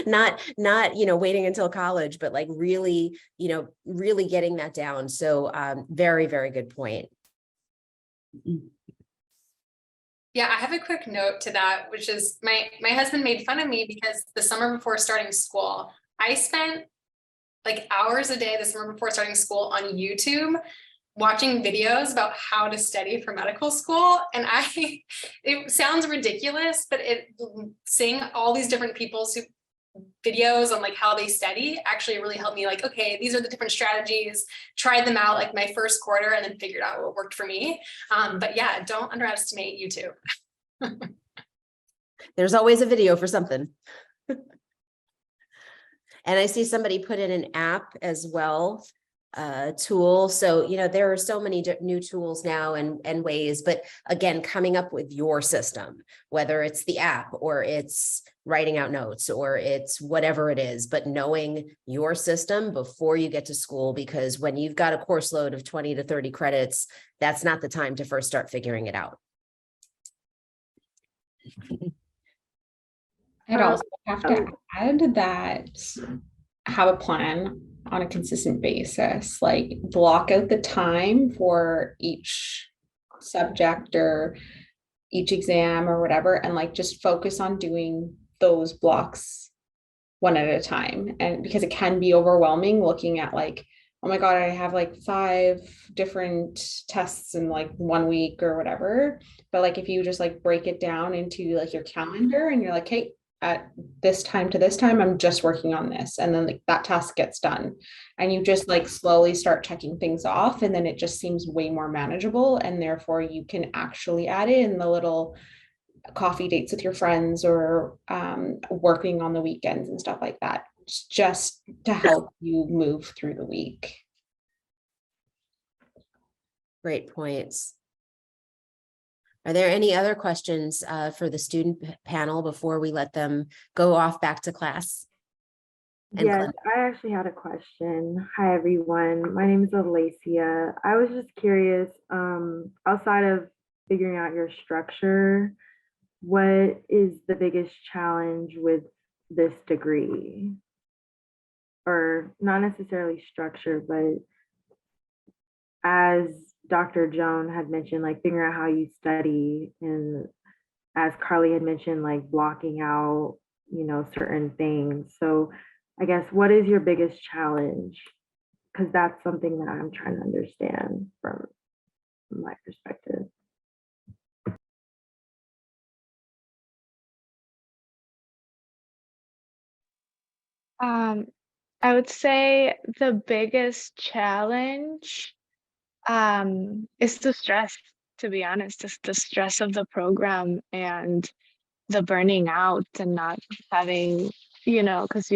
not, waiting until college, but like really, really getting that down. So very, very good point. Yeah, I have a quick note to that, which is my husband made fun of me because the summer before starting school, I spent like hours a day the summer before starting school on YouTube watching videos about how to study for medical school. And it sounds ridiculous, but seeing all these different people's videos on like how they study actually really helped me, like, okay, these are the different strategies, tried them out like my first quarter and then figured out what worked for me. But yeah, don't underestimate YouTube. There's always a video for something. And I see somebody put in an app as well, tool. So, there are so many new tools now and ways, but again, coming up with your system, whether it's the app or it's writing out notes or it's whatever it is, but knowing your system before you get to school, because when you've got a course load of 20 to 30 credits, that's not the time to first start figuring it out. I'd also have to add that have a plan on a consistent basis, like block out the time for each subject or each exam or whatever, and like just focus on doing those blocks one at a time. And because it can be overwhelming looking at like, oh my God, I have like 5 different tests in like 1 week or whatever. But like if you just like break it down into like your calendar and you're like, hey, at this time to this time, I'm just working on this. And then like that task gets done. And you just like slowly start checking things off. And then it just seems way more manageable. And therefore you can actually add in the little coffee dates with your friends or working on the weekends and stuff like that, just to help you move through the week. Great points. Are there any other questions for the student panel before we let them go off back to class? And Yes, I actually had a question. Hi, everyone. My name is Alacia. I was just curious, outside of figuring out your structure, what is the biggest challenge with this degree? Or not necessarily structure, but as Dr. Joan had mentioned, like figuring out how you study, and as Carly had mentioned, like blocking out, certain things. So I guess what is your biggest challenge? Because that's something that I'm trying to understand from my perspective. I would say the biggest challenge is the stress, to be honest, just the stress of the program and the burning out and not having, because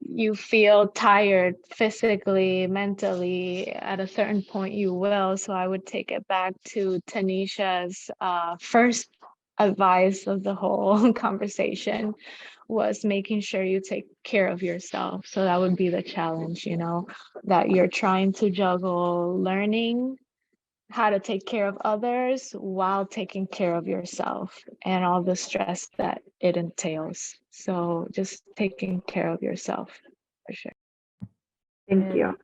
you feel tired physically, mentally, at a certain point you will. So I would take it back to Tanisha's first advice of the whole conversation was making sure you take care of yourself. So that would be the challenge, that you're trying to juggle learning how to take care of others while taking care of yourself and all the stress that it entails. So just taking care of yourself for sure. Thank And you.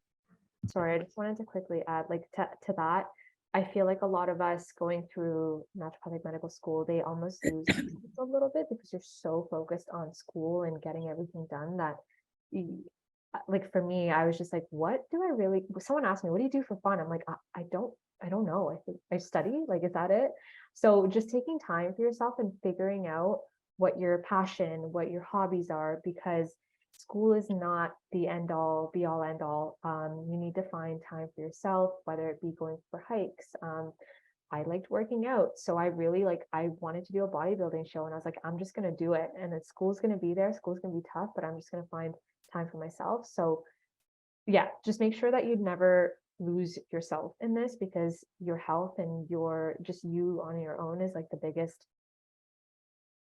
sorry, I just wanted to quickly add, like to that, I feel like a lot of us going through naturopathic medical school, they almost lose a little bit because you're so focused on school and getting everything done that like for me, I was just like, what do I really, someone asked me, what do you do for fun? I'm like, I don't know. I think I study, like, is that it? So just taking time for yourself and figuring out what your passion, what your hobbies are, because school is not the end all, be all, end all. You need to find time for yourself, whether it be going for hikes. I liked working out. So I really I wanted to do a bodybuilding show and I was like, I'm just going to do it. And then school's going to be there. School's going to be tough, but I'm just going to find time for myself. So yeah, just make sure that you never lose yourself in this, because your health and your just you on your own is like the biggest,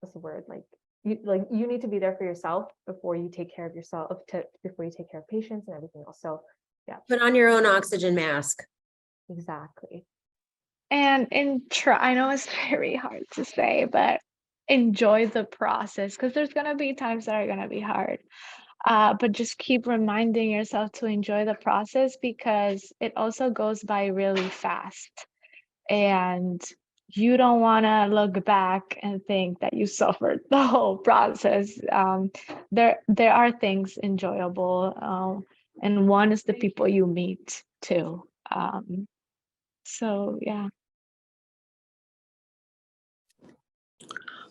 what's the word? You need to be there for yourself before you take care of yourself, before you take care of patients and everything else. So yeah. Put on your own oxygen mask. Exactly. And I know it's very hard to say, but enjoy the process, because there's going to be times that are going to be hard. But just keep reminding yourself to enjoy the process, because it also goes by really fast. And you don't want to look back and think that you suffered the whole process. There are things enjoyable, and one is the people you meet too. So yeah.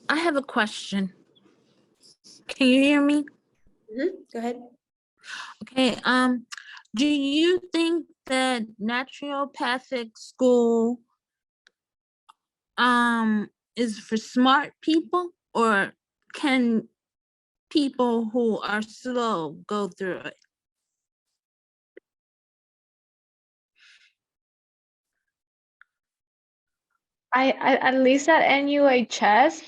I have a question. Can you hear me? Go ahead. Okay. Do you think that naturopathic school is for smart people, or can people who are slow go through it? I at least at NUHS,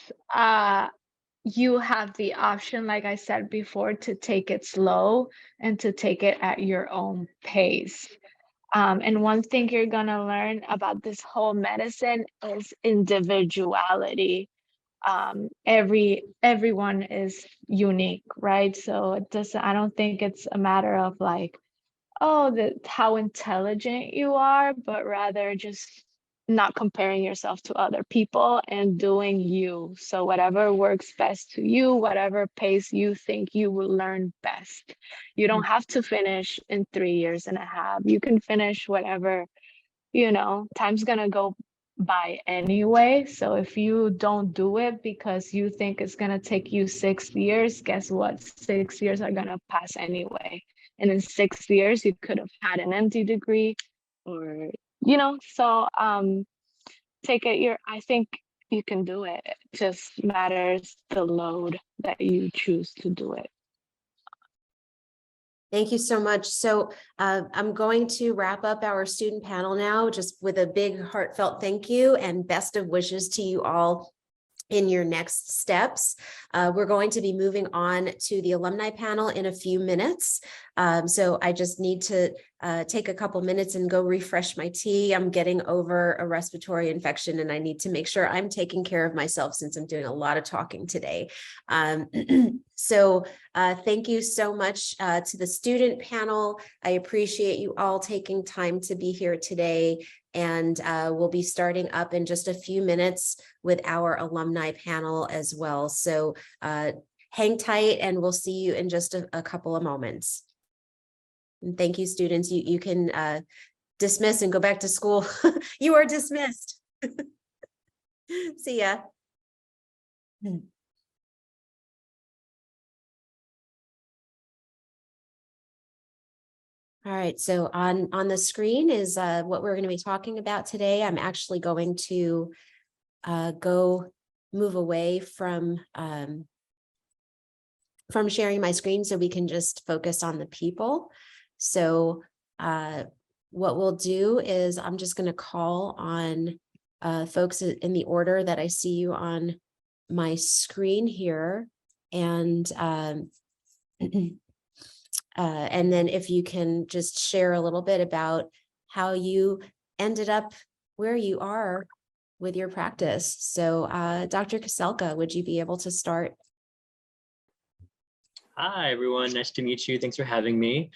you have the option, like I said before, to take it slow and to take it at your own pace. And one thing you're gonna learn about this whole medicine is individuality. Everyone is unique, right? So I don't think it's a matter of like, oh, how intelligent you are, but rather just not comparing yourself to other people and doing you. So whatever works best to you, whatever pace you think you will learn best. You don't have to finish in 3.5 years. You can finish whatever, time's gonna go by anyway. So if you don't do it because you think it's gonna take you 6 years, guess what? 6 years are gonna pass anyway. And in 6 years, you could have had an empty degree, or, so I think you can do it. It just matters the load that you choose to do it. Thank you so much. So I'm going to wrap up our student panel now, just with a big heartfelt thank you and best of wishes to you all in your next steps. We're going to be moving on to the alumni panel in a few minutes. So I just need to take a couple minutes and go refresh my tea. I'm getting over a respiratory infection and I need to make sure I'm taking care of myself since I'm doing a lot of talking today. So thank you so much to the student panel. I appreciate you all taking time to be here today. And we'll be starting up in just a few minutes with our alumni panel as well. So hang tight and we'll see you in just a couple of moments. And thank you, students. You can dismiss and go back to school. You are dismissed. See ya. All right, so on the screen is what we're going to be talking about today. I'm actually going to go move away from sharing my screen so we can just focus on the people. So what we'll do is I'm just going to call on folks in the order that I see you on my screen here. And then if you can just share a little bit about how you ended up where you are with your practice. So Dr. Kaselka, would you be able to start? Hi, everyone. Nice to meet you. Thanks for having me.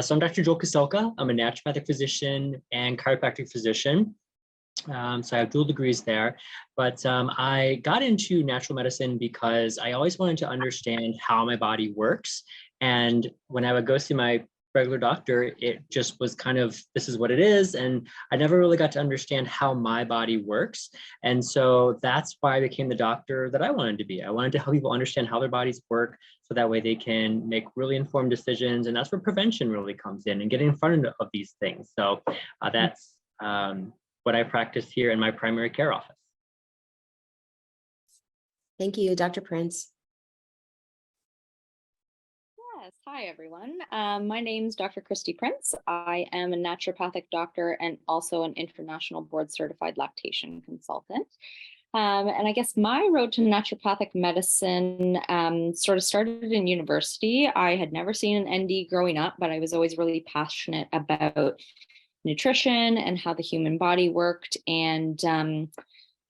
So I'm Dr. Joel Kaselka. I'm a naturopathic physician and chiropractic physician. So I have dual degrees there, but I got into natural medicine because I always wanted to understand how my body works. And when I would go see my regular doctor, it just was kind of, this is what it is. And I never really got to understand how my body works. And so that's why I became the doctor that I wanted to be. I wanted to help people understand how their bodies work so that way they can make really informed decisions. And that's where prevention really comes in and getting in front of these things. So that's what I practice here in my primary care office. Thank you, Dr. Prince. Yes, hi everyone. My name is Dr. Christy Prince. I am a naturopathic doctor and also an international board certified lactation consultant. And I guess my road to naturopathic medicine sort of started in university. I had never seen an ND growing up, but I was always really passionate about nutrition and how the human body worked. And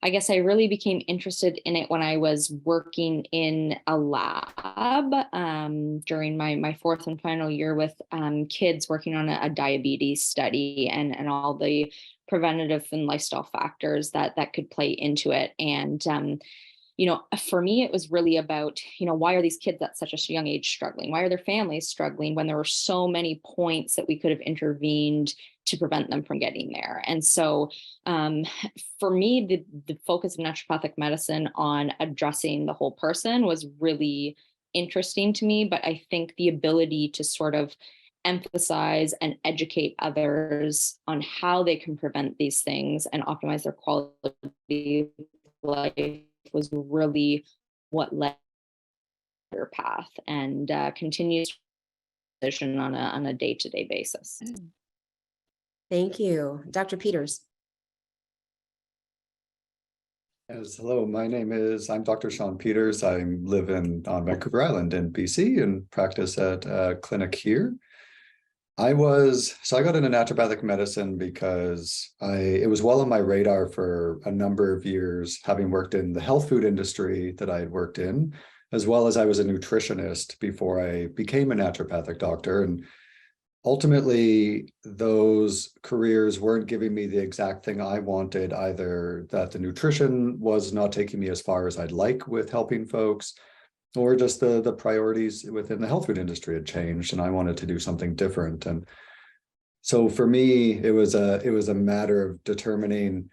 I guess I really became interested in it when I was working in a lab during my fourth and final year with kids working on a diabetes study and all the preventative and lifestyle factors that could play into it. And for me, it was really about, why are these kids at such a young age struggling? Why are their families struggling when there were so many points that we could have intervened to prevent them from getting there? And so for me, the focus of naturopathic medicine on addressing the whole person was really interesting to me. But I think the ability to sort of emphasize and educate others on how they can prevent these things and optimize their quality of life was really what led their path and continues vision on a day-to-day basis. Thank you. Dr. Peters. Yes, hello, I'm Dr. Sean Peters. I live on Vancouver Island in BC and practice at a clinic here. I got into naturopathic medicine because it was well on my radar for a number of years, having worked in the health food industry that I had worked in, as well as I was a nutritionist before I became a naturopathic doctor. And ultimately, those careers weren't giving me the exact thing I wanted, either that the nutrition was not taking me as far as I'd like with helping folks, or just the priorities within the health food industry had changed and I wanted to do something different. And so for me, it was a matter of determining,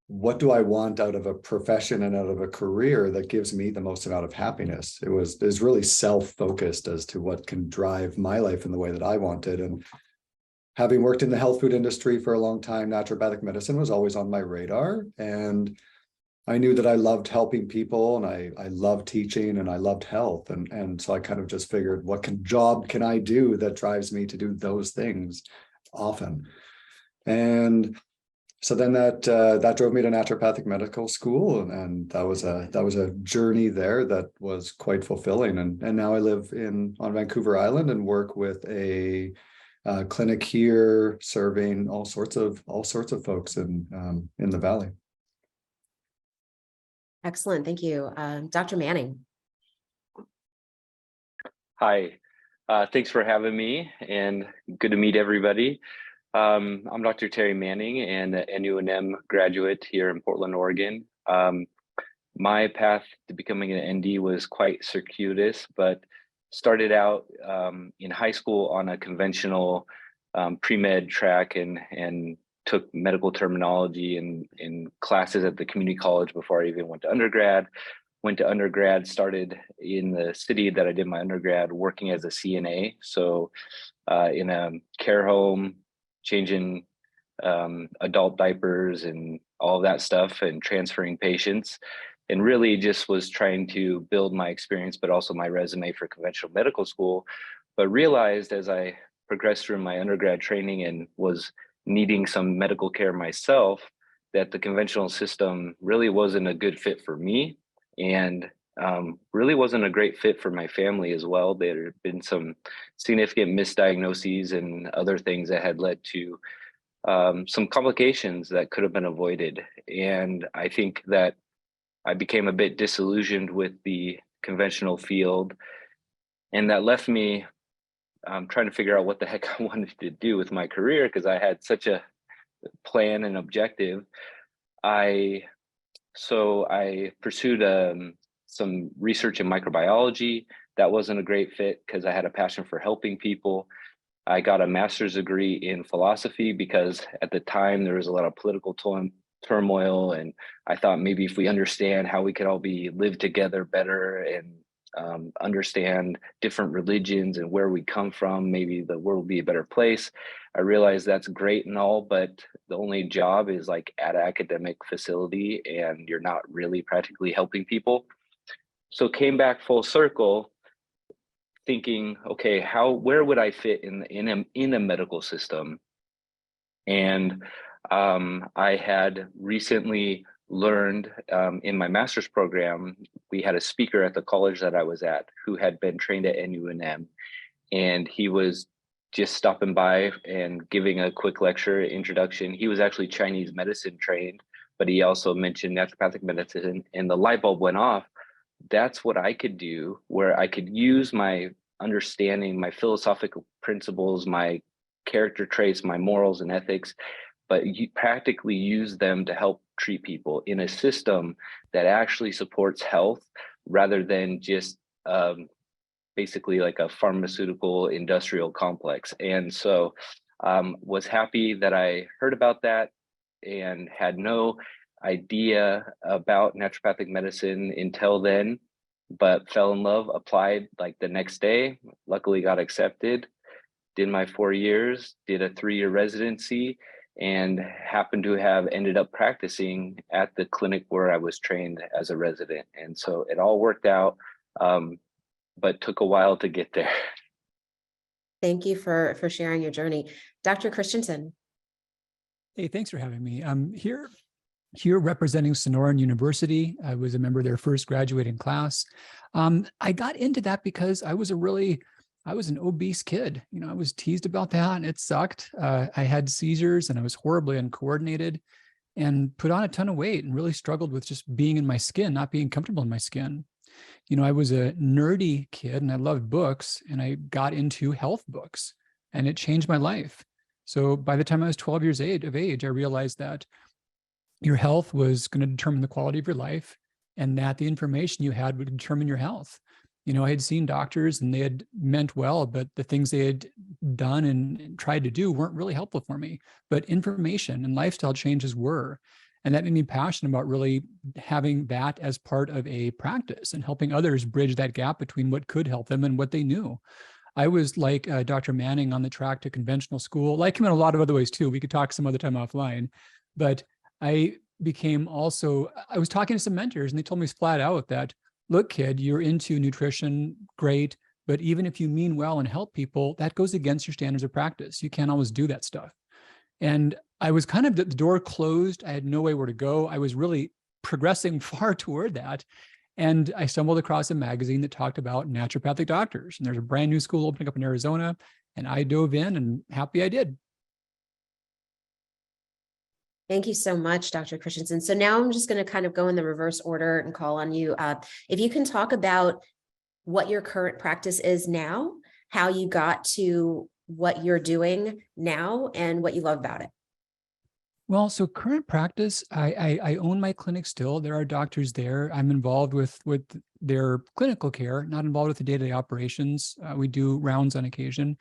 what do I want out of a profession and out of a career that gives me the most amount of happiness? It was really self-focused as to what can drive my life in the way that I wanted. And having worked in the health food industry for a long time, naturopathic medicine was always on my radar. And I knew that I loved helping people, and I loved teaching, and I loved health. And so I kind of just figured, what job can I do that drives me to do those things often? And so then that drove me to naturopathic medical school, and that was a journey there that was quite fulfilling. And now I live on Vancouver Island and work with a clinic here, serving all sorts of folks in the valley. Excellent. Thank you. Dr. Manning. Hi, thanks for having me, and good to meet everybody. I'm Dr. Terry Manning, and an NUNM graduate here in Portland, Oregon. My path to becoming an ND was quite circuitous, but started out in high school on a conventional pre-med track and took medical terminology in classes at the community college before I even went to undergrad. Went to undergrad, started in the city that I did my undergrad working as a CNA. So in a care home, changing adult diapers and all that stuff and transferring patients, and really just was trying to build my experience, but also my resume for conventional medical school. But realized as I progressed through my undergrad training and was needing some medical care myself, that the conventional system really wasn't a good fit for me, and really wasn't a great fit for my family as well. There had been some significant misdiagnoses and other things that had led to some complications that could have been avoided. And I think that I became a bit disillusioned with the conventional field, and that left me trying to figure out what the heck I wanted to do with my career, because I had such a plan and objective. So I pursued some research in microbiology. That wasn't a great fit because I had a passion for helping people. I got a master's degree in philosophy because at the time there was a lot of political turmoil, and I thought maybe if we understand how we could all live together better and understand different religions and where we come from, maybe the world will be a better place. I realized that's great and all, but the only job is like at an academic facility and you're not really practically helping people. So came back full circle thinking, okay, where would I fit in a medical system? And I had recently learned in my master's program, we had a speaker at the college that I was at who had been trained at NUNM, and he was just stopping by and giving a quick lecture introduction. He was actually Chinese medicine trained, but he also mentioned naturopathic medicine, and the light bulb went off. That's what I could do, where I could use my understanding, my philosophical principles, my character traits, my morals and ethics, but you practically use them to help treat people in a system that actually supports health rather than just basically like a pharmaceutical industrial complex. And so was happy that I heard about that and had no idea about naturopathic medicine until then, but fell in love, applied like the next day, luckily got accepted, did my 4 years, did a 3-year residency, and happened to have ended up practicing at the clinic where I was trained as a resident. And so it all worked out, but took a while to get there. Thank you for sharing your journey. Dr. Christensen. Hey, thanks for having me. I'm here representing Sonoran University. I was a member of their first graduating class. I got into that because I was an obese kid. You know, I was teased about that and it sucked. I had seizures and I was horribly uncoordinated and put on a ton of weight and really struggled with just being in my skin, not being comfortable in my skin. You know, I was a nerdy kid and I loved books, and I got into health books and it changed my life. So by the time I was 12 years of age, I realized that your health was going to determine the quality of your life, and that the information you had would determine your health. You know, I had seen doctors and they had meant well, but the things they had done and tried to do weren't really helpful for me. But information and lifestyle changes were. And that made me passionate about really having that as part of a practice and helping others bridge that gap between what could help them and what they knew. I was like Dr. Manning on the track to conventional school, like him in a lot of other ways too. We could talk some other time offline, but I became also, I was talking to some mentors and they told me flat out that, look, kid, you're into nutrition, great, but even if you mean well and help people, that goes against your standards of practice. You can't always do that stuff. And I was kind of, the door closed. I had no way where to go. I was really progressing far toward that. And I stumbled across a magazine that talked about naturopathic doctors. And there's a brand new school opening up in Arizona. And I dove in and happy I did. Thank you so much, Dr. Christensen. So now I'm just going to kind of go in the reverse order and call on you. If you can talk about what your current practice is now, how you got to what you're doing now, and what you love about it. Well, so current practice, I own my clinic still. There are doctors there. I'm involved with their clinical care, not involved with the day-to-day operations. We do rounds on occasion.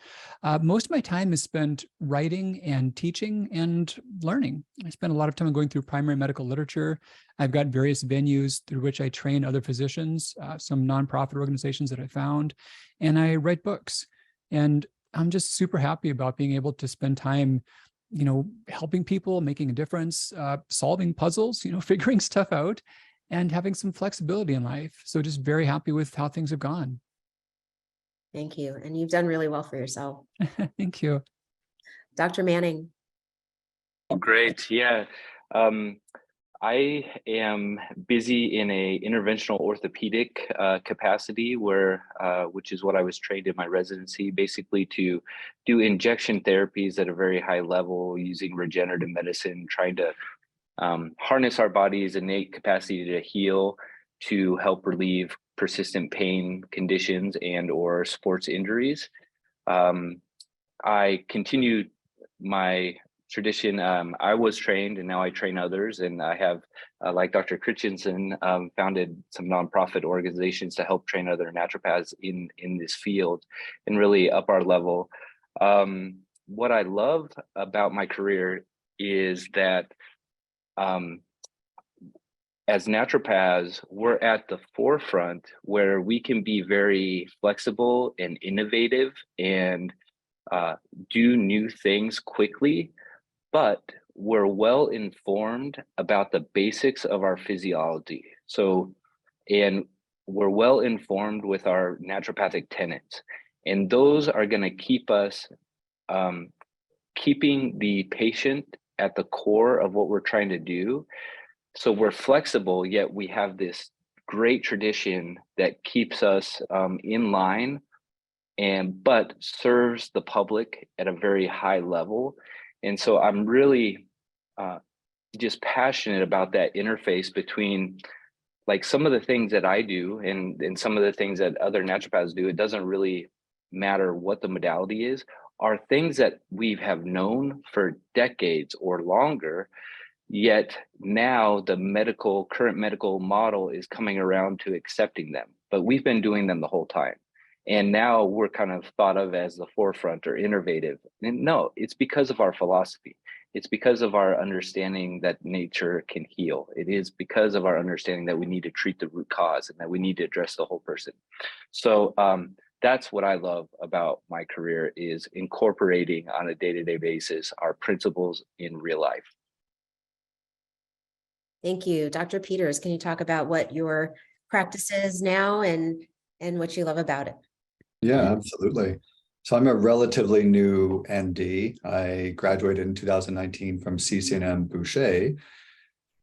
Most of my time is spent writing and teaching and learning. I spend a lot of time going through primary medical literature. I've got various venues through which I train other physicians, some nonprofit organizations that I found, and I write books. And I'm just super happy about being able to spend time, helping people, making a difference, solving puzzles, figuring stuff out, and having some flexibility in life. So just very happy with how things have gone. Thank you. And you've done really well for yourself. Thank you. Dr. Manning. Great. Yeah. I am busy in a interventional orthopedic capacity which is what I was trained in my residency, basically to do injection therapies at a very high level using regenerative medicine, trying to harness our body's innate capacity to heal to help relieve persistent pain conditions and or sports injuries. I continued my tradition. I was trained and now I train others, and I have, like Dr. Christensen, founded some nonprofit organizations to help train other naturopaths in this field and really up our level. What I love about my career is that as naturopaths, we're at the forefront where we can be very flexible and innovative and do new things quickly, but we're well informed about the basics of our physiology. And we're well informed with our naturopathic tenets. And those are going to keep us keeping the patient at the core of what we're trying to do. So we're flexible, yet we have this great tradition that keeps us in line but serves the public at a very high level. And so I'm really just passionate about that interface between like some of the things that I do and some of the things that other naturopaths do. It doesn't really matter what the modality is, are things that we have known for decades or longer, yet now the current medical model is coming around to accepting them, but we've been doing them the whole time. And now we're kind of thought of as the forefront or innovative. And no, it's because of our philosophy. It's because of our understanding that nature can heal. It is because of our understanding that we need to treat the root cause and that we need to address the whole person. So that's what I love about my career, is incorporating on a day-to-day basis our principles in real life. Thank you. Dr. Peters, can you talk about what your practice is now and what you love about it? Yeah, absolutely. So I'm a relatively new ND. I graduated in 2019 from CCNM Boucher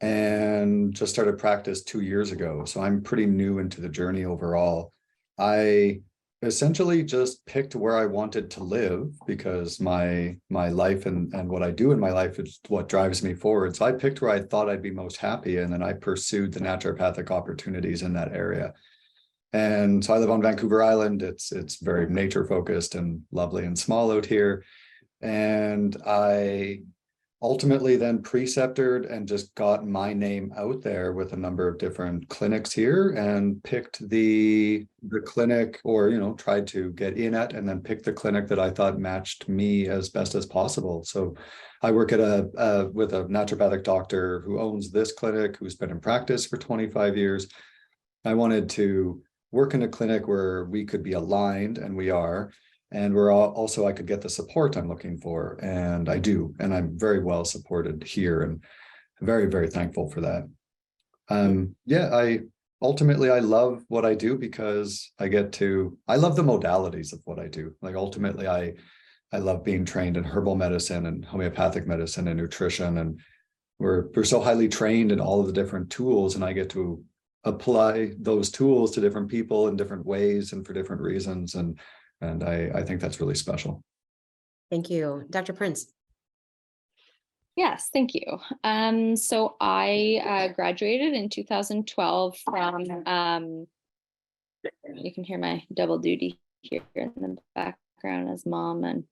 and just started practice 2 years ago. So I'm pretty new into the journey overall. I essentially just picked where I wanted to live because my life and what I do in my life is what drives me forward. So I picked where I thought I'd be most happy, and then I pursued the naturopathic opportunities in that area. And so I live on Vancouver Island. It's very nature focused and lovely and small out here. And I ultimately then preceptored and just got my name out there with a number of different clinics here and picked the clinic, or tried to get in at and then picked the clinic that I thought matched me as best as possible. So I work at with a naturopathic doctor who owns this clinic, who's been in practice for 25 years. I wanted to work in a clinic where we could be aligned, and we are, and where also I could get the support I'm looking for, and I do, and I'm very well supported here. And very, very thankful for that. Yeah, I love what I do because I love the modalities of what I do. Like ultimately, I love being trained in herbal medicine and homeopathic medicine and nutrition. And we're so highly trained in all of the different tools, and I get to apply those tools to different people in different ways and for different reasons. And I think that's really special. Thank you. Dr. Prince. Yes, thank you. So I graduated in 2012 from, you can hear my double duty here in the background as mom and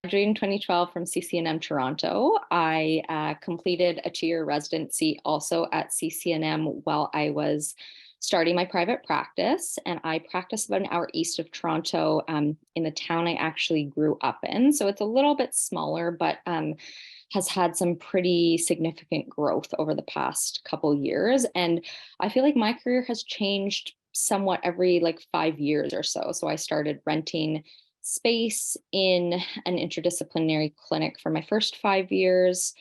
graduated in 2012 from CCNM Toronto. I completed a 2-year residency also at CCNM while I was starting my private practice, and I practiced about an hour east of Toronto in the town I actually grew up in. So it's a little bit smaller, but has had some pretty significant growth over the past couple years. And I feel like my career has changed somewhat every like 5 years or so. So I started renting space in an interdisciplinary clinic for my first 5 years,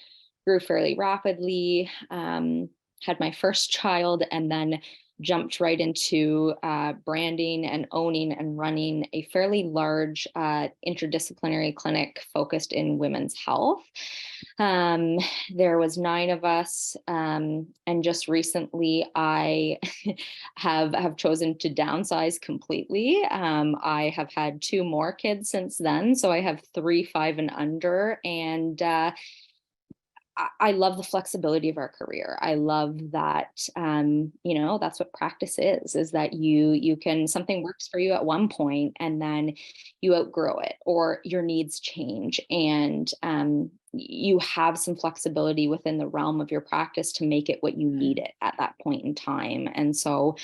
grew fairly rapidly, had my first child, and then jumped right into branding and owning and running a fairly large interdisciplinary clinic focused in women's health. There was 9 of us, and just recently I have chosen to downsize completely. I have had 2 more kids since then, so I have 3 5 and under, and I love the flexibility of our career. I love that, that's what practice is that you can, something works for you at one point and then you outgrow it or your needs change, and you have some flexibility within the realm of your practice to make it what you need it at that point in time. And so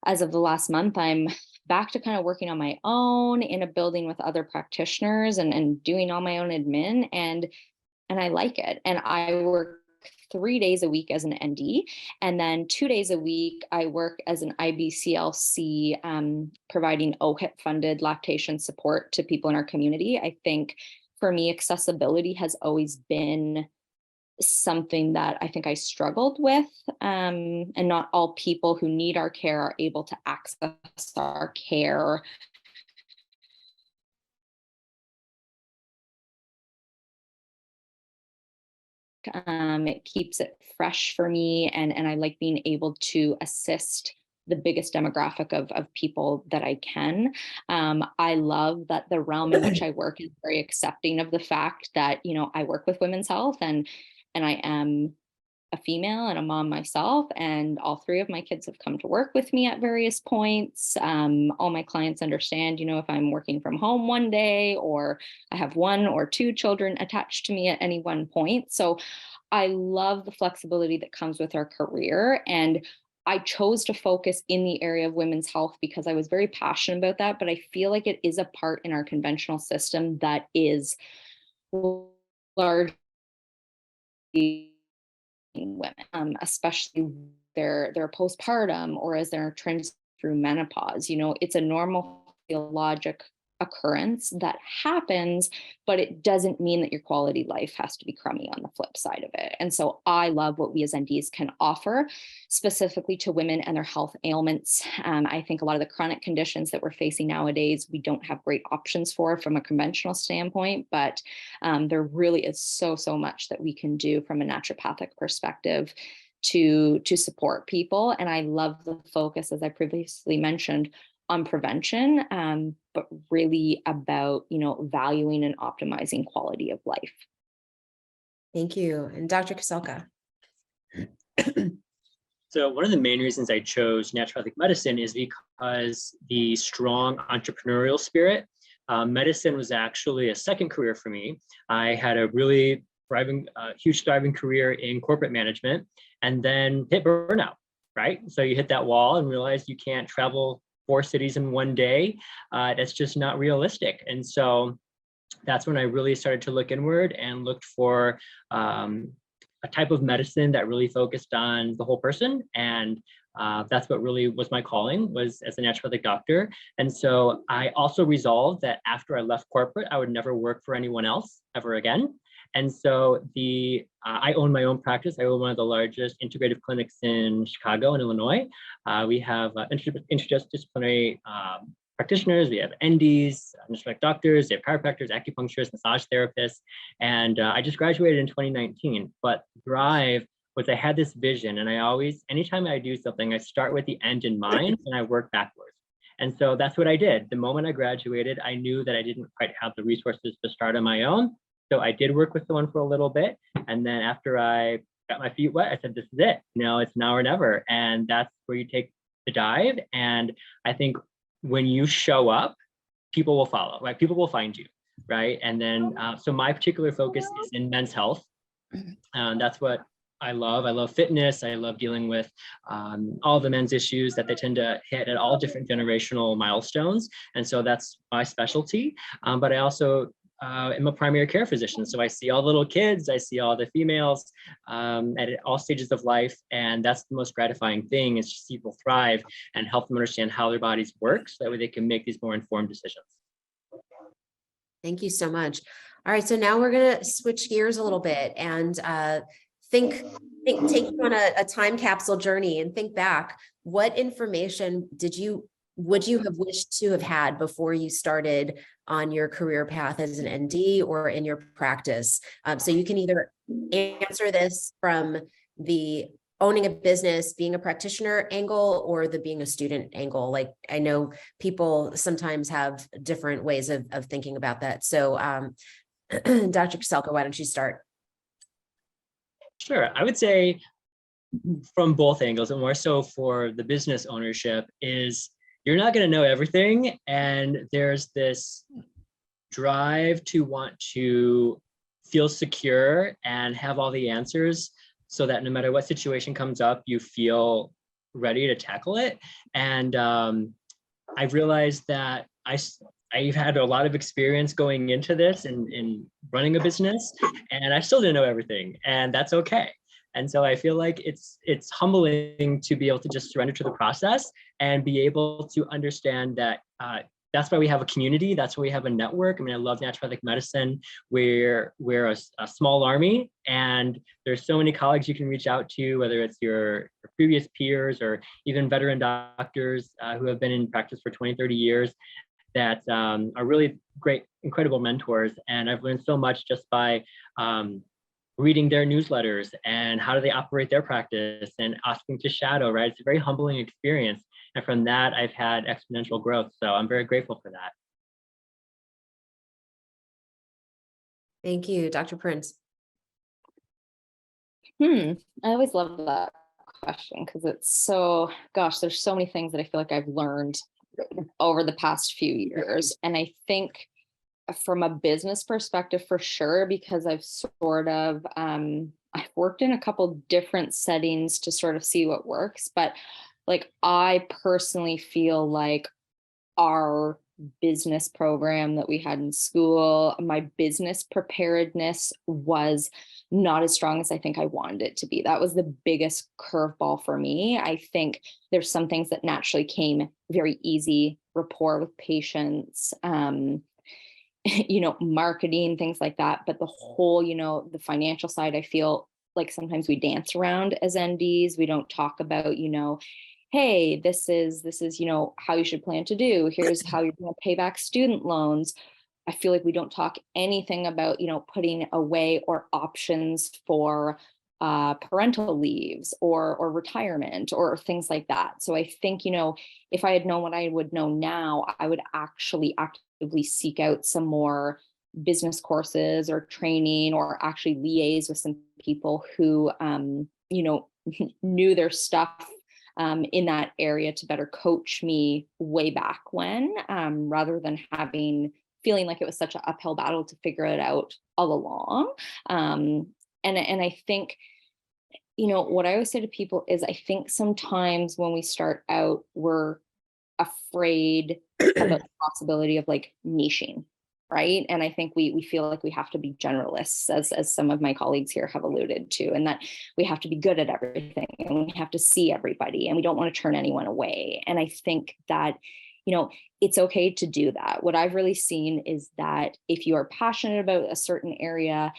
as of the last month, I'm back to kind of working on my own in a building with other practitioners and doing all my own admin, and I like it. And I work 3 days a week as an ND, and then 2 days a week I work as an IBCLC, providing OHIP funded lactation support to people in our community. I think for me, accessibility has always been something that I think I struggled with, and not all people who need our care are able to access our care. It keeps it fresh for me, and I like being able to assist the biggest demographic of people that I can. I love that the realm in which I work is very accepting of the fact that, I work with women's health, and I am a female and a mom myself, and all 3 of my kids have come to work with me at various points. All my clients understand, if I'm working from home one day, or I have 1 or 2 children attached to me at any one point. So I love the flexibility that comes with our career. And I chose to focus in the area of women's health because I was very passionate about that, but I feel like it is a part in our conventional system that is largely women, especially their postpartum or as they're transitioning through menopause. It's a normal physiologic occurrence that happens, but it doesn't mean that your quality life has to be crummy on the flip side of it. And so I love what we as NDs can offer specifically to women and their health ailments. I think a lot of the chronic conditions that we're facing nowadays, we don't have great options for from a conventional standpoint, but there really is so much that we can do from a naturopathic perspective to support people. And I love the focus, as I previously mentioned, on prevention, but really about, valuing and optimizing quality of life. Thank you. And Dr. Kaselka. So one of the main reasons I chose naturopathic medicine is because the strong entrepreneurial spirit. Medicine was actually a second career for me. I had a really huge thriving career in corporate management, and then hit burnout, right? So you hit that wall and realize you can't travel 4 cities in one day. That's just not realistic. And so that's when I really started to look inward and looked for a type of medicine that really focused on the whole person. And that's what really was my calling, was as a naturopathic doctor. And so I also resolved that after I left corporate, I would never work for anyone else ever again. And so I own my own practice. I own one of the largest integrative clinics in Chicago and Illinois. We have interdisciplinary practitioners, we have NDs, naturopathic doctors, we have chiropractors, acupuncturists, massage therapists. And I just graduated in 2019, but Thrive was I had this vision, and I always, anytime I do something, I start with the end in mind and I work backwards. And so that's what I did. The moment I graduated, I knew that I didn't quite have the resources to start on my own. So I did work with someone for a little bit. And then after I got my feet wet, I said, this is it. It's now or never. And that's where you take the dive. And I think when you show up, people will follow, right? People will find you, right? And then, so my particular focus is in men's health. That's what I love. I love fitness. I love dealing with all the men's issues that they tend to hit at all different generational milestones. And so that's my specialty. But I also am a primary care physician. So I see all the little kids, I see all the females at all stages of life. And that's the most gratifying thing, is to see people thrive and help them understand how their bodies work, so that way they can make these more informed decisions. Thank you so much. All right, so now we're going to switch gears a little bit and take you on a time capsule journey and think back. What information would you have wished to have had before you started on your career path as an ND or in your practice? So you can either answer this from the owning a business, being a practitioner angle, or the being a student angle. Like, I know people sometimes have different ways of thinking about that. So Dr. Kaselka, why don't you start? Sure. I would say from both angles, and more so for the business ownership, is you're not going to know everything. And there's this drive to want to feel secure and have all the answers, so that no matter what situation comes up, you feel ready to tackle it. And I've realized that I've had a lot of experience going into this and in running a business, and I still didn't know everything, and that's okay. And so I feel like it's humbling to be able to just surrender to the process and be able to understand that that's why we have a community. That's why we have a network. I mean, I love naturopathic medicine. We're a small army, and there's so many colleagues you can reach out to, whether it's your previous peers or even veteran doctors who have been in practice for 20, 30 years that are really great, incredible mentors. And I've learned so much just by reading their newsletters and how do they operate their practice and asking to shadow, right? It's a very humbling experience. And from that, I've had exponential growth. So I'm very grateful for that. Thank you, Dr. Prince. I always love that question, because it's so, gosh, there's so many things that I feel like I've learned over the past few years. And I think from a business perspective, for sure, because I've sort of, I've worked in a couple different settings to sort of see what works. But like, I personally feel like our business program that we had in school, my business preparedness was not as strong as I think I wanted it to be. That was the biggest curveball for me. I think there's some things that naturally came very easy, rapport with patients, marketing, things like that. But the whole, the financial side, I feel like sometimes we dance around as NDs. We don't talk about, hey, this is, how you should plan to do. Here's how you're going to pay back student loans. I feel like we don't talk anything about, putting away or options for parental leaves or retirement or things like that. So I think, if I had known what I would know now, I would actually actively seek out some more business courses or training, or actually liaise with some people who, knew their stuff in that area to better coach me way back when, rather than feeling like it was such an uphill battle to figure it out all along. And I think, what I always say to people is, I think sometimes when we start out, we're afraid about the possibility of like niching, right? And I think we feel like we have to be generalists, as some of my colleagues here have alluded to, and that we have to be good at everything and we have to see everybody and we don't want to turn anyone away. And I think that, it's okay to do that. What I've really seen is that if you are passionate about a certain area,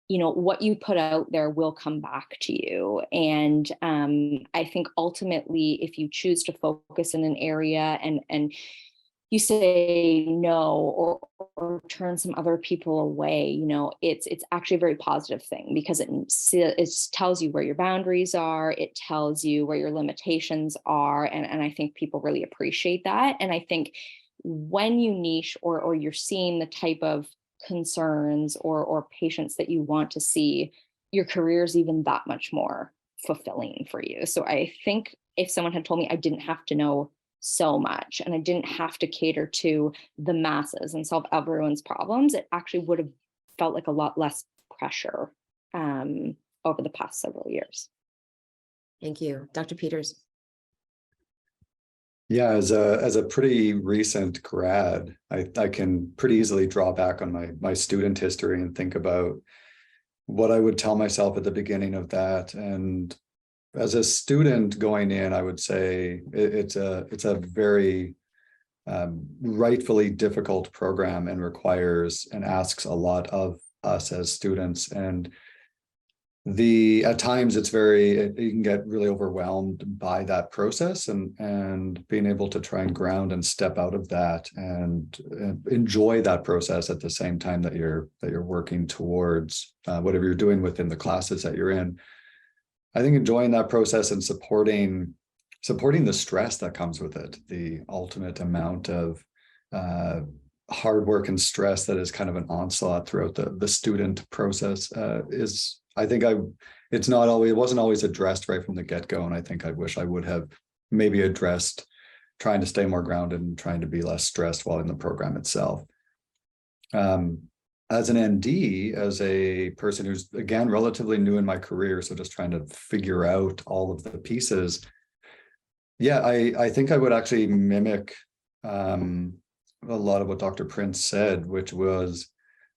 you know, what you put out there will come back to you. And I think ultimately, if you choose to focus in an area and you say no or turn some other people away, you know, it's actually a very positive thing, because it tells you where your boundaries are, it tells you where your limitations are, and I think people really appreciate that. And I think when you niche or you're seeing the type of concerns or patients that you want to see, your career is even that much more fulfilling for you. So I think if someone had told me I didn't have to know so much and I didn't have to cater to the masses and solve everyone's problems, it actually would have felt like a lot less pressure over the past several years. Thank you. Dr. Peters. Yeah, as a pretty recent grad, I can pretty easily draw back on my student history and think about what I would tell myself at the beginning of that. And as a student going in, I would say it's a very rightfully difficult program and requires and asks a lot of us as students. And at times you can get really overwhelmed by that process, and being able to try and ground and step out of that and enjoy that process at the same time that you're working towards whatever you're doing within the classes that you're in. I think enjoying that process and supporting the stress that comes with it, the ultimate amount of hard work and stress that is kind of an onslaught throughout the student process is, I think it wasn't always addressed right from the get-go. And I think I wish I would have maybe addressed trying to stay more grounded and trying to be less stressed while in the program itself. As an ND, as a person who's, again, relatively new in my career, so just trying to figure out all of the pieces. Yeah, I think I would actually mimic a lot of what Dr. Prince said, which was,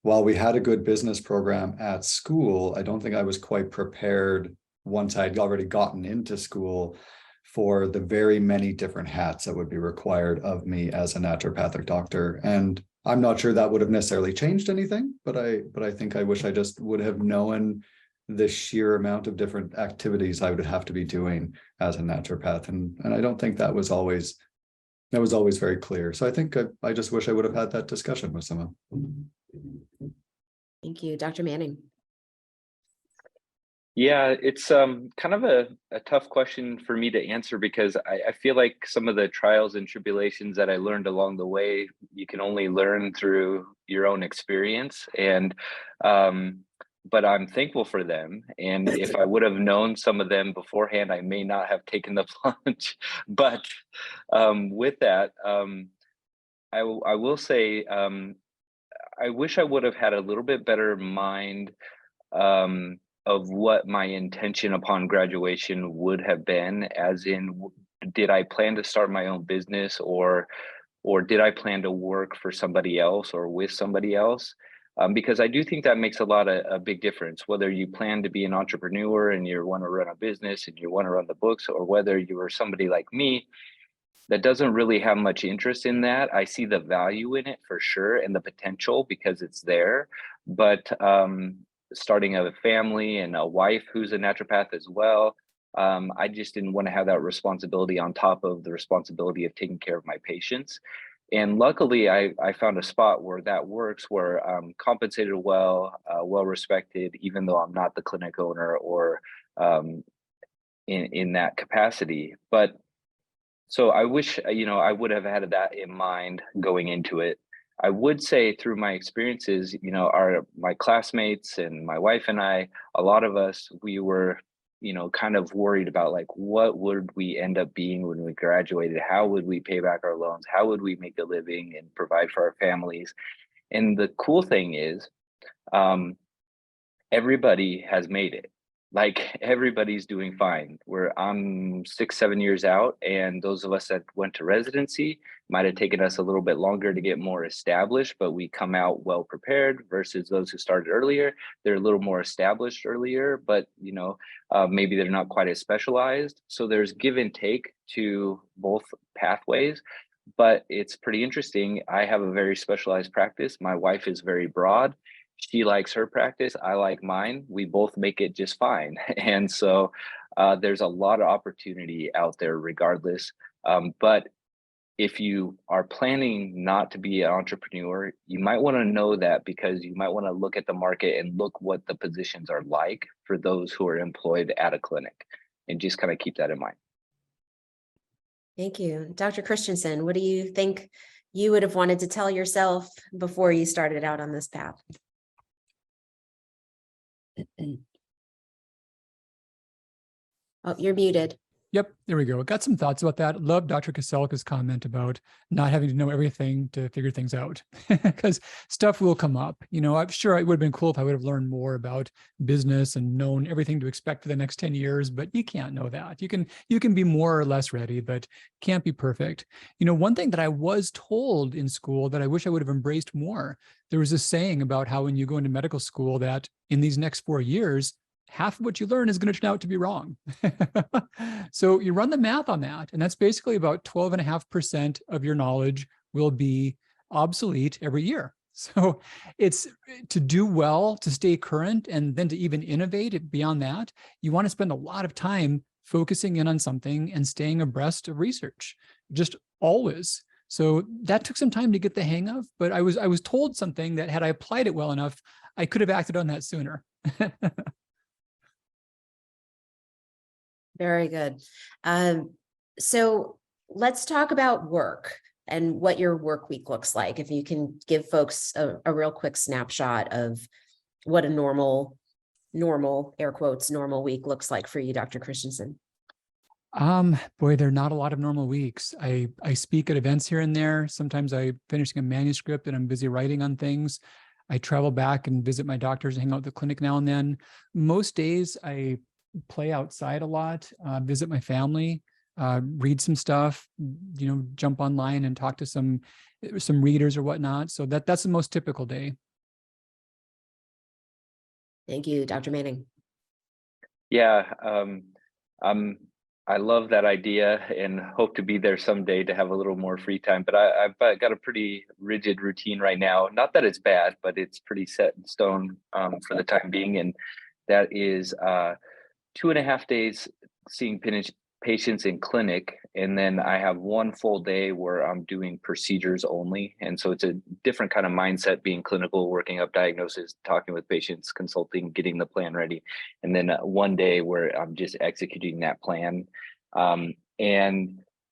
while we had a good business program at school, I don't think I was quite prepared once I'd already gotten into school for the very many different hats that would be required of me as a naturopathic doctor. And I'm not sure that would have necessarily changed anything, but I think I wish I just would have known the sheer amount of different activities I would have to be doing as a naturopath. And I don't think that was always very clear. So I think I just wish I would have had that discussion with someone. Thank you. Dr. Manning. Yeah, it's kind of a tough question for me to answer, because I feel like some of the trials and tribulations that I learned along the way, you can only learn through your own experience. And but I'm thankful for them. And if I would have known some of them beforehand, I may not have taken the plunge. But with that, I will say I wish I would have had a little bit better mind of what my intention upon graduation would have been, as in, did I plan to start my own business, or did I plan to work for somebody else or with somebody else? Because I do think that makes a big difference, whether you plan to be an entrepreneur and you want to run a business and you want to run the books, or whether you are somebody like me that doesn't really have much interest in that. I see the value in it for sure, and the potential, because it's there. But starting a family and a wife who's a naturopath as well, I just didn't want to have that responsibility on top of the responsibility of taking care of my patients. And luckily, I found a spot where that works, where I'm compensated well, well respected, even though I'm not the clinic owner or in that capacity. But so I wish, I would have had that in mind going into it. I would say through my experiences, my classmates and my wife and I, a lot of us, we were, kind of worried about, like, what would we end up being when we graduated? How would we pay back our loans? How would we make a living and provide for our families? And the cool thing is, everybody has made it. Like, everybody's doing fine. I'm 6-7 years out, and those of us that went to residency might have taken us a little bit longer to get more established, but we come out well prepared, versus those who started earlier. They're a little more established earlier, but maybe they're not quite as specialized. So there's give and take to both pathways. But it's pretty interesting. I have a very specialized practice. My wife is very broad. she likes her practice, I like mine, we both make it just fine. And so there's a lot of opportunity out there regardless. But if you are planning not to be an entrepreneur, you might want to know that, because you might want to look at the market and look what the positions are like for those who are employed at a clinic, and just kind of keep that in mind. Thank you. Dr. Christensen, what do you think you would have wanted to tell yourself before you started out on this path? Oh, you're muted. Yep, there we go. Got some thoughts about that. Love Dr. Kaselka's comment about not having to know everything to figure things out, because stuff will come up. You know, I'm sure it would have been cool if I would have learned more about business and known everything to expect for the next 10 years, but you can't know that. You can be more or less ready, but can't be perfect. You know, one thing that I was told in school that I wish I would have embraced more, there was this saying about how when you go into medical school that in these next 4 years, half of what you learn is going to turn out to be wrong. So you run the math on that, and that's basically about 12.5% of your knowledge will be obsolete every year. So it's to do well, to stay current, and then to even innovate beyond that, you want to spend a lot of time focusing in on something and staying abreast of research, just always. So that took some time to get the hang of, but I was told something that had I applied it well enough, I could have acted on that sooner. Very good. So let's talk about work and what your work week looks like. If you can give folks a real quick snapshot of what a normal air quotes, normal week looks like for you, Dr. Christensen. Boy, there are not a lot of normal weeks. I speak at events here and there. Sometimes I'm finishing a manuscript and I'm busy writing on things. I travel back and visit my doctors and hang out at the clinic now and then. Most days I play outside a lot, visit my family, read some stuff, you know, jump online and talk to some readers or whatnot. So that's the most typical day. Thank you, Dr. Manning. Yeah, I love that idea and hope to be there someday to have a little more free time. But I've got a pretty rigid routine right now. Not that it's bad, but it's pretty set in stone for the time being. And that is 2.5 days seeing patients in clinic, and then I have 1 full day where I'm doing procedures only. And so it's a different kind of mindset, being clinical, working up diagnosis, talking with patients, consulting, getting the plan ready. And then 1 day where I'm just executing that plan. And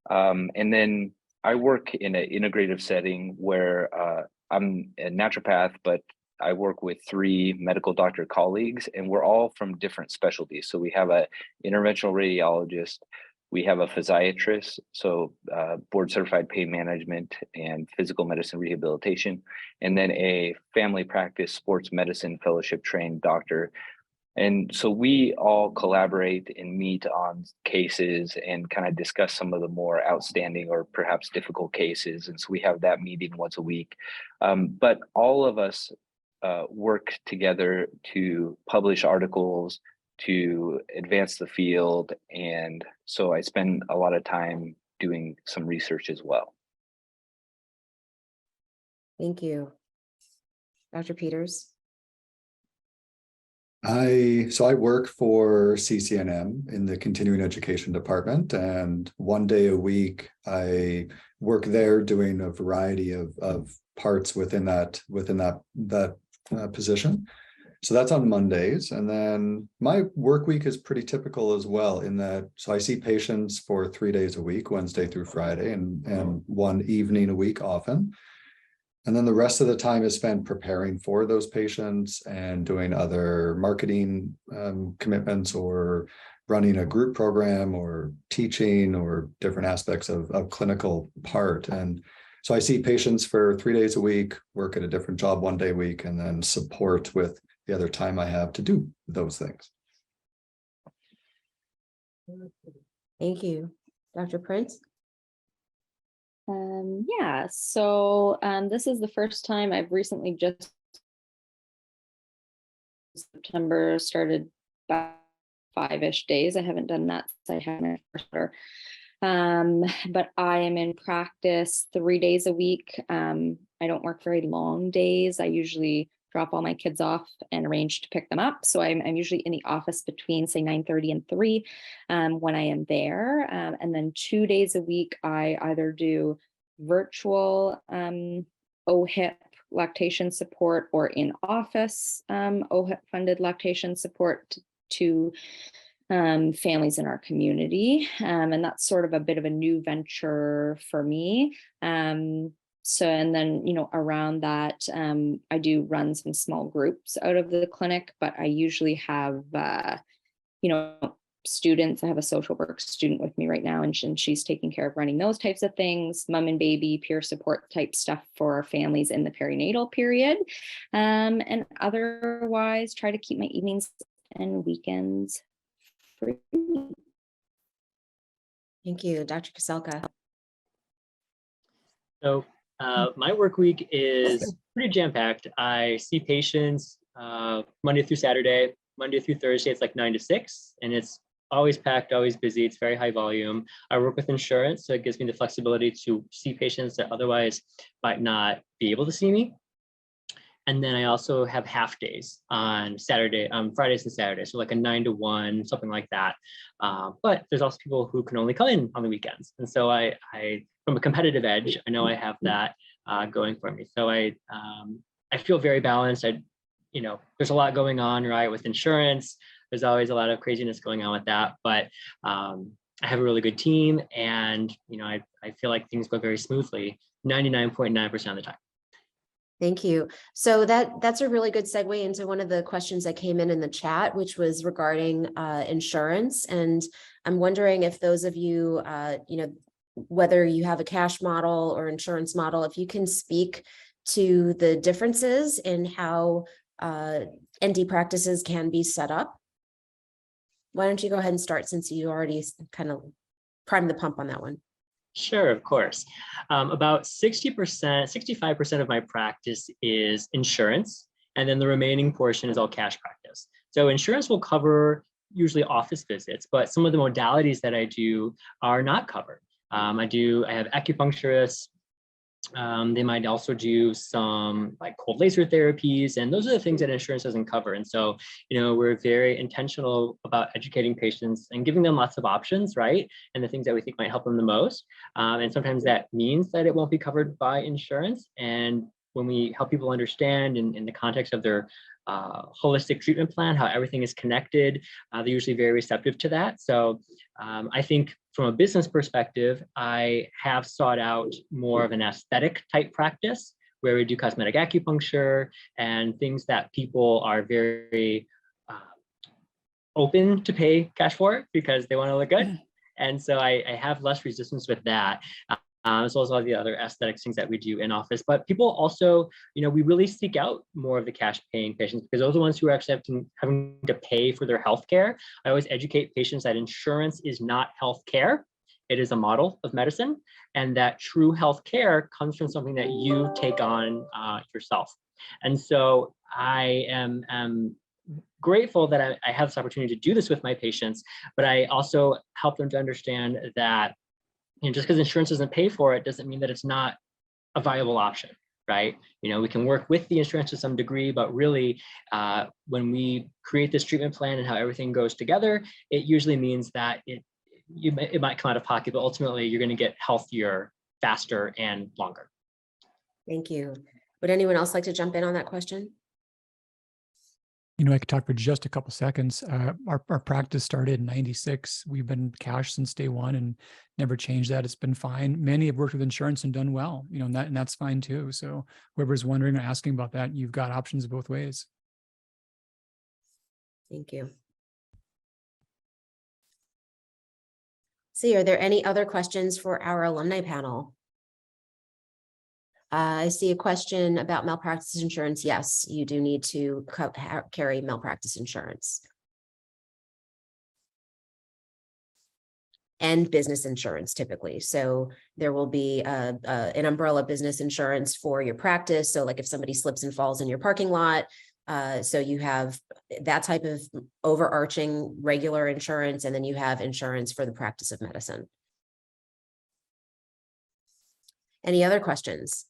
then I work in an integrative setting where I'm a naturopath, but I work with 3 medical doctor colleagues, and we're all from different specialties. So we have an interventional radiologist, we have a physiatrist, so board certified pain management and physical medicine rehabilitation, and then a family practice sports medicine fellowship trained doctor. And so we all collaborate and meet on cases and kind of discuss some of the more outstanding or perhaps difficult cases. And so we have that meeting once a week. But all of us work together to publish articles, to advance the field. And so I spend a lot of time doing some research as well. Thank you. Dr. Peters. I work for CCNM in the continuing education department, and 1 day a week I work there doing a variety of parts within that position. So that's on Mondays. And then my work week is pretty typical as well, in that, so I see patients for 3 days a week, Wednesday through Friday, and 1 evening a week often. And then the rest of the time is spent preparing for those patients and doing other marketing commitments, or running a group program, or teaching, or different aspects of clinical part. And so I see patients for 3 days a week, work at a different job 1 day a week, and then support with the other time I have to do those things. Thank you. Dr. Prince? Yeah, so this is the first time I've recently just September started about 5-ish days. I haven't done that since I had my first daughter. But I am in practice 3 days a week. I don't work very long days. I usually drop all my kids off and arrange to pick them up. So I'm usually in the office between say 9:30 and 3 when I am there. And then 2 days a week, I either do virtual OHIP lactation support or in office OHIP funded lactation support to families in our community. And that's sort of a bit of a new venture for me. So, and then, around that, I do run some small groups out of the clinic, but I usually have, students. I have a social work student with me right now, and she's taking care of running those types of things, mom and baby, peer support type stuff for our families in the perinatal period. And otherwise try to keep my evenings and weekends free. Thank you, Dr. Kaselka. So my work week is pretty jam-packed. I see patients Monday through Saturday, Monday through Thursday, it's like 9 to 6, and it's always packed, always busy. It's very high volume. I work with insurance, so it gives me the flexibility to see patients that otherwise might not be able to see me. And then I also have half days on Fridays and Saturdays, so like a 9 to 1, something like that. But there's also people who can only come in on the weekends. And so I from a competitive edge, I know I have that going for me. So I feel very balanced. There's a lot going on, right, with insurance. There's always a lot of craziness going on with that, but I have a really good team, and I feel like things go very smoothly 99.9% of the time. Thank you. So that's a really good segue into one of the questions that came in the chat, which was regarding insurance. And I'm wondering if those of you, whether you have a cash model or insurance model, if you can speak to the differences in how ND practices can be set up. Why don't you go ahead and start, since you already kind of primed the pump on that one? Sure, of course. About 60%, 65% of my practice is insurance, and then the remaining portion is all cash practice. So insurance will cover usually office visits, but some of the modalities that I do are not covered. I have acupuncturists. They might also do some like cold laser therapies, and those are the things that insurance doesn't cover. And so, we're very intentional about educating patients and giving them lots of options, right? And the things that we think might help them the most. And sometimes that means that it won't be covered by insurance. And when we help people understand in the context of their holistic treatment plan, how everything is connected, they're usually very receptive to that. So I think from a business perspective, I have sought out more of an aesthetic type practice where we do cosmetic acupuncture and things that people are very open to pay cash for because they want to look good. And so I have less resistance with that. As well as all the other aesthetics things that we do in office. But people also, we really seek out more of the cash paying patients because those are the ones who are actually having to pay for their healthcare. I always educate patients that insurance is not healthcare. It is a model of medicine, and that true healthcare comes from something that you take on yourself. And so I am grateful that I have this opportunity to do this with my patients, but I also help them to understand that just because insurance doesn't pay for it doesn't mean that it's not a viable option, right? We can work with the insurance to some degree, but really when we create this treatment plan and how everything goes together, it usually means that it might come out of pocket, but ultimately you're going to get healthier, faster, and longer. Thank you. Would anyone else like to jump in on that question? I could talk for just a couple seconds. Our practice started in '96. We've been cash since day one and never changed that. It's been fine. Many have worked with insurance and done well, and that's fine too. So whoever's wondering or asking about that, you've got options both ways. Thank you. See, are there any other questions for our alumni panel? I see a question about malpractice insurance. Yes, you do need to carry malpractice insurance. And business insurance typically. So there will be an umbrella business insurance for your practice. So like if somebody slips and falls in your parking lot, so you have that type of overarching regular insurance, and then you have insurance for the practice of medicine. Any other questions?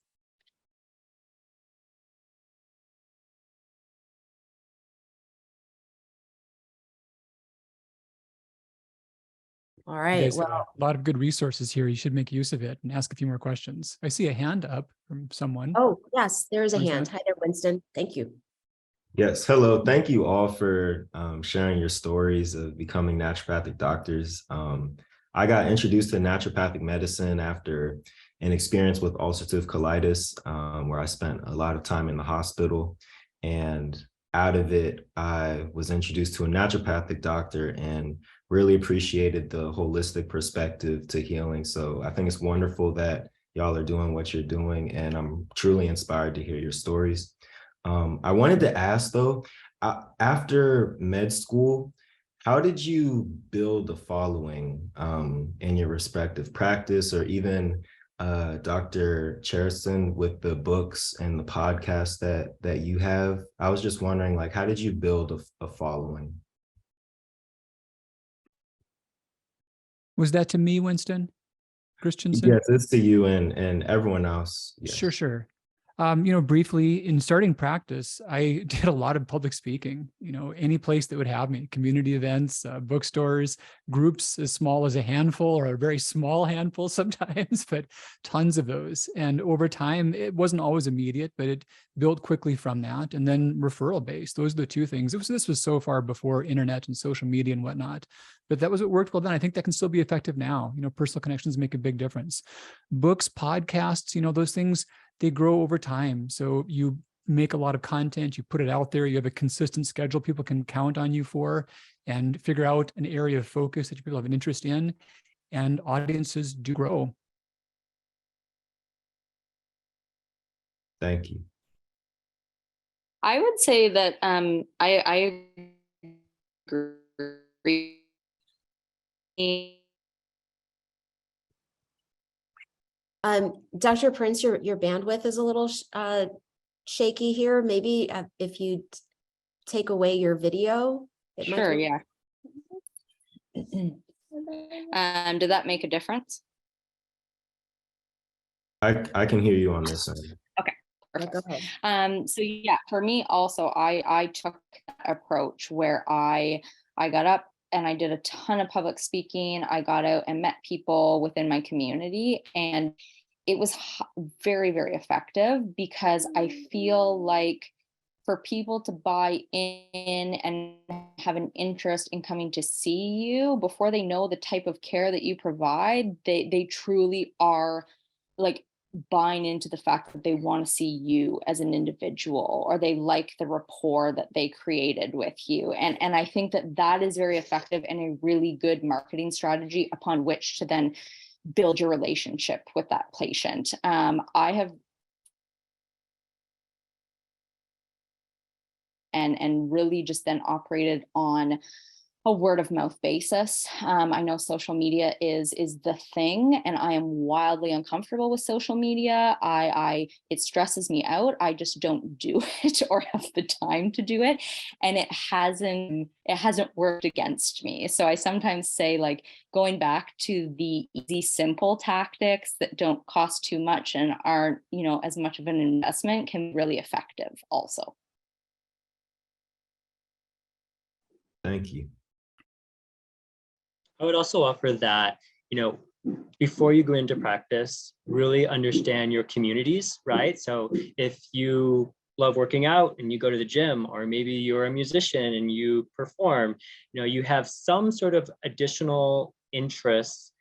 All You right. guys have Well, a lot of good resources here. You should make use of it and ask a few more questions. I see a hand up from someone. oh, yes, there is a Who's hand. that? Hi there, Winston. Thank you. Yes, hello. Thank you all for sharing your stories of becoming naturopathic doctors. I got introduced to naturopathic medicine after an experience with ulcerative colitis, where I spent a lot of time in the hospital. And out of it, I was introduced to a naturopathic doctor and really appreciated the holistic perspective to healing. So I think it's wonderful that y'all are doing what you're doing, and I'm truly inspired to hear your stories. I wanted to ask though, after med school, how did you build a following in your respective practice, or even Dr. Cherson with the books and the podcast that you have? I was just wondering, like, how did you build a following? Was that to me, Winston Christensen? Yes, it's to you and everyone else. Yes. Sure. Briefly in starting practice, I did a lot of public speaking, any place that would have me, community events, bookstores, groups as small as a handful or a very small handful sometimes, but tons of those. And over time, it wasn't always immediate, but it built quickly from that. And then referral based, those are the two things. This was so far before internet and social media and whatnot, but that was what worked well then. I think that can still be effective now. Personal connections make a big difference. Books, podcasts, those things, they grow over time. So you make a lot of content, you put it out there, you have a consistent schedule people can count on you for, and figure out an area of focus that people have an interest in, and audiences do grow. Thank you. I would say that I agree. Dr. Prince, your bandwidth is a little shaky here. Maybe if you take away your video, it might Sure, be. yeah. Did that make a difference? I can hear you on this end. Okay. Yeah, go ahead. So yeah, for me also, I took that approach where I got up and I did a ton of public speaking. I got out and met people within my community, and it was very, very effective, because I feel like for people to buy in and have an interest in coming to see you before they know the type of care that you provide, they truly are like buying into the fact that they want to see you as an individual, or they like the rapport that they created with you. And I think that is very effective and a really good marketing strategy upon which to then build your relationship with that patient. I have and really just then operated on a word of mouth basis. I know social media is the thing, and I am wildly uncomfortable with social media. It stresses me out. I just don't do it or have the time to do it, and it hasn't worked against me. So I sometimes say, like, going back to the easy, simple tactics that don't cost too much and aren't, as much of an investment, can be really effective also. Thank you. I would also offer that, before you go into practice, really understand your communities, right? So if you love working out and you go to the gym, or maybe you're a musician and you perform, you have some sort of additional interests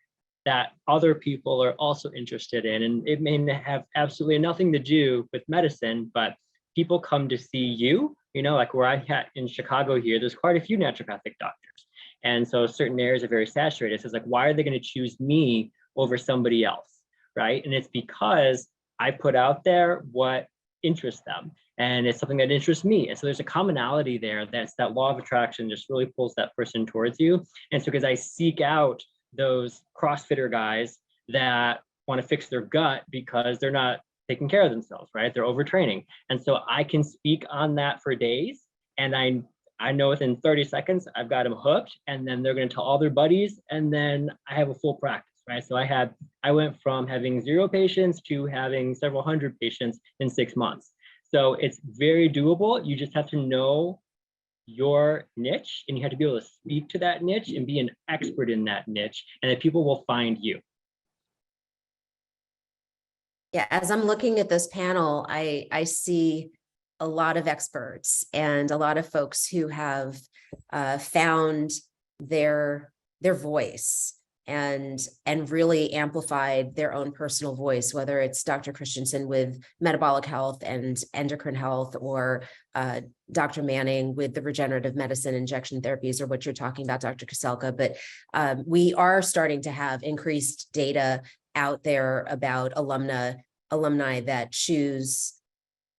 that other people are also interested in. And it may have absolutely nothing to do with medicine, but people come to see you, like where I had in Chicago here, there's quite a few naturopathic doctors. And so certain areas are very saturated. So it's like, why are they going to choose me over somebody else, right? And it's because I put out there what interests them, and it's something that interests me. And so there's a commonality there. That's that law of attraction just really pulls that person towards you. And so because I seek out those CrossFitter guys that want to fix their gut because they're not taking care of themselves, right? They're overtraining. And so I can speak on that for days, and I know within 30 seconds, I've got them hooked, and then they're going to tell all their buddies, and then I have a full practice, right? So I went from having 0 patients to having several hundred patients in 6 months. So it's very doable. You just have to know your niche, and you have to be able to speak to that niche and be an expert in that niche, and that people will find you. Yeah, as I'm looking at this panel, I see a lot of experts and a lot of folks who have found their voice and really amplified their own personal voice, whether it's Dr. Christensen with metabolic health and endocrine health, or Dr. Manning with the regenerative medicine injection therapies, or what you're talking about, Dr. Koselka. But we are starting to have increased data out there about alumni that choose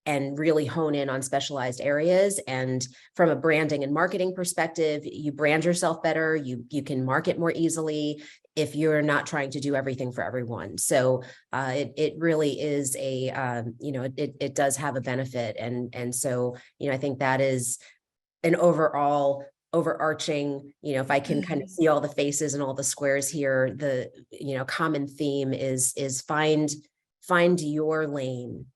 and really hone in on specialized areas. And from a branding and marketing perspective, you brand yourself better, you can market more easily if you're not trying to do everything for everyone. So it really is a, it does have a benefit. And so, I think that is an overarching, if I can kind of see all the faces and all the squares here, the, common theme is find your lane.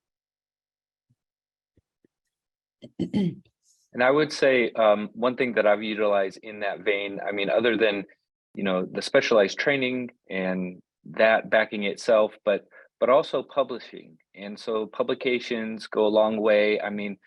And I would say one thing that I've utilized in that vein, I mean, other than, the specialized training and that backing itself, but also publishing. And so publications go a long way. I mean,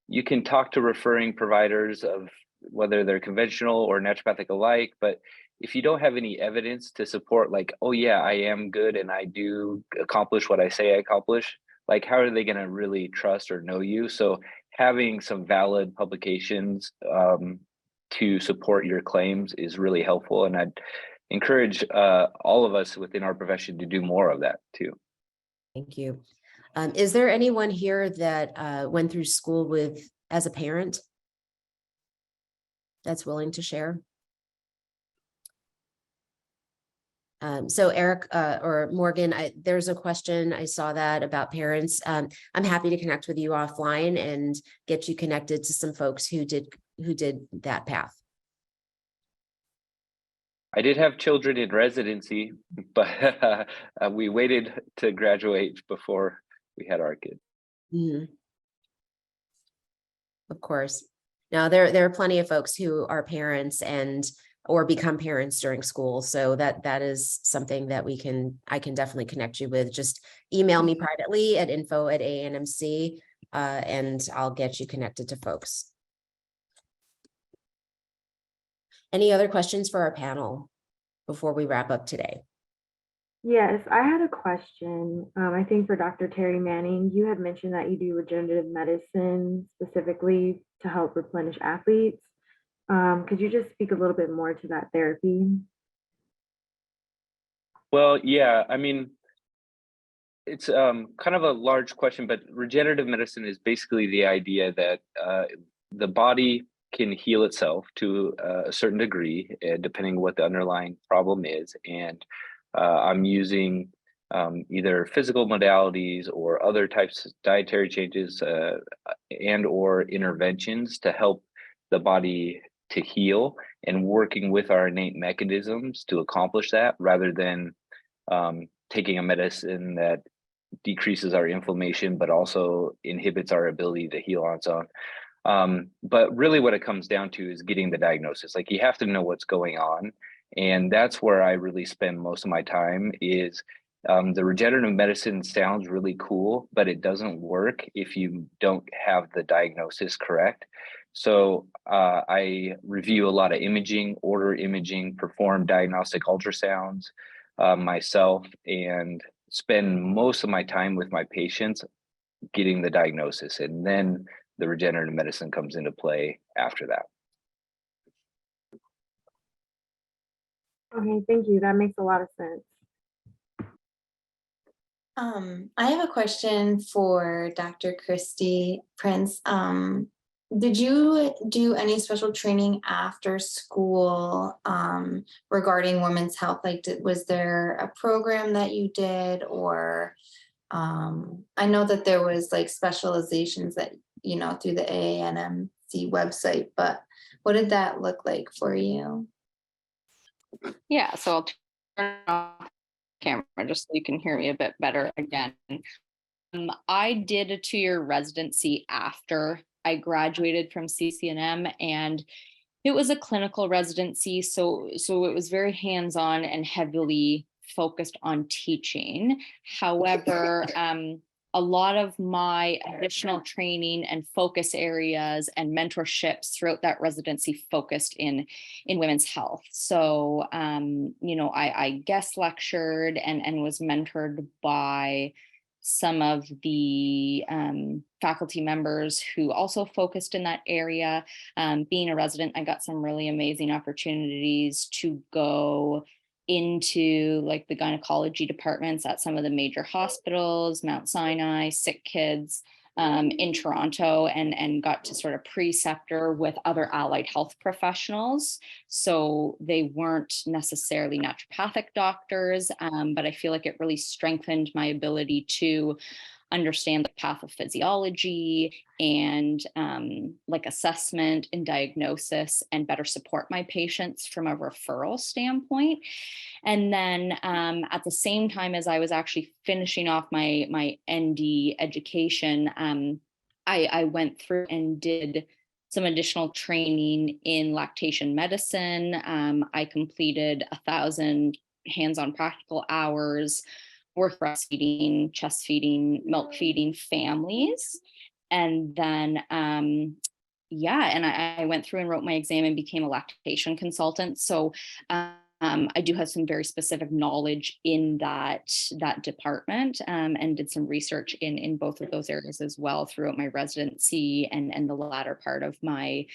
you can talk to referring providers of whether they're conventional or naturopathic alike, but if you don't have any evidence to support, like, oh yeah, I am good and I do accomplish what I say I accomplish, like, how are they going to really trust or know you? So having some valid publications to support your claims is really helpful. And I'd encourage all of us within our profession to do more of that too. Thank you. Is there anyone here that went through school as a parent that's willing to share? So Eric or Morgan, there's a question, I saw that about parents. I'm happy to connect with you offline and get you connected to some folks who did that path. I did have children in residency, but we waited to graduate before we had our kid. Mm-hmm. Of course. Now there are plenty of folks who are parents or become parents during school. So that is something that I can definitely connect you with. Just email me privately at info@ANMC and I'll get you connected to folks. Any other questions for our panel before we wrap up today? Yes, I had a question. I think for Dr. Terry Manning, you had mentioned that you do regenerative medicine specifically to help replenish athletes. Could you just speak a little bit more to that therapy? Well, yeah, I mean, it's kind of a large question, but regenerative medicine is basically the idea that the body can heal itself to a certain degree, depending on what the underlying problem is. And I'm using either physical modalities or other types of dietary changes and or interventions to help the body to heal, and working with our innate mechanisms to accomplish that, rather than taking a medicine that decreases our inflammation but also inhibits our ability to heal on its own. But really what it comes down to is getting the diagnosis. Like, you have to know what's going on, and that's where I really spend most of my time. Is the regenerative medicine sounds really cool, but it doesn't work if you don't have the diagnosis correct. So I review a lot of imaging, order imaging, perform diagnostic ultrasounds myself, and spend most of my time with my patients getting the diagnosis. And then the regenerative medicine comes into play after that. Okay, thank you. That makes a lot of sense. I have a question for Dr. Christy Prince. Did you do any special training after school regarding women's health? Like, was there a program that you did, or I know that there was like specializations that, through the AANMC website, but what did that look like for you? Yeah, so I'll turn off camera just so you can hear me a bit better again. I did a 2-year residency after I graduated from CCNM, and it was a clinical residency. So it was very hands-on and heavily focused on teaching. However, a lot of my additional training and focus areas and mentorships throughout that residency focused in women's health. So, I guest lectured and was mentored by some of the faculty members who also focused in that area. Being a resident, I got some really amazing opportunities to go into like the gynecology departments at some of the major hospitals, Mount Sinai, Sick Kids, in Toronto, and got to sort of preceptor with other allied health professionals. So they weren't necessarily naturopathic doctors, but I feel like it really strengthened my ability to understand the pathophysiology and like assessment and diagnosis, and better support my patients from a referral standpoint. And then at the same time as I was actually finishing off my ND education, I went through and did some additional training in lactation medicine. I completed 1,000 hands-on practical hours worth breastfeeding, chest feeding, milk feeding families. And then, and I went through and wrote my exam and became a lactation consultant. So I do have some very specific knowledge in that department, and did some research in both of those areas as well throughout my residency and the latter part of my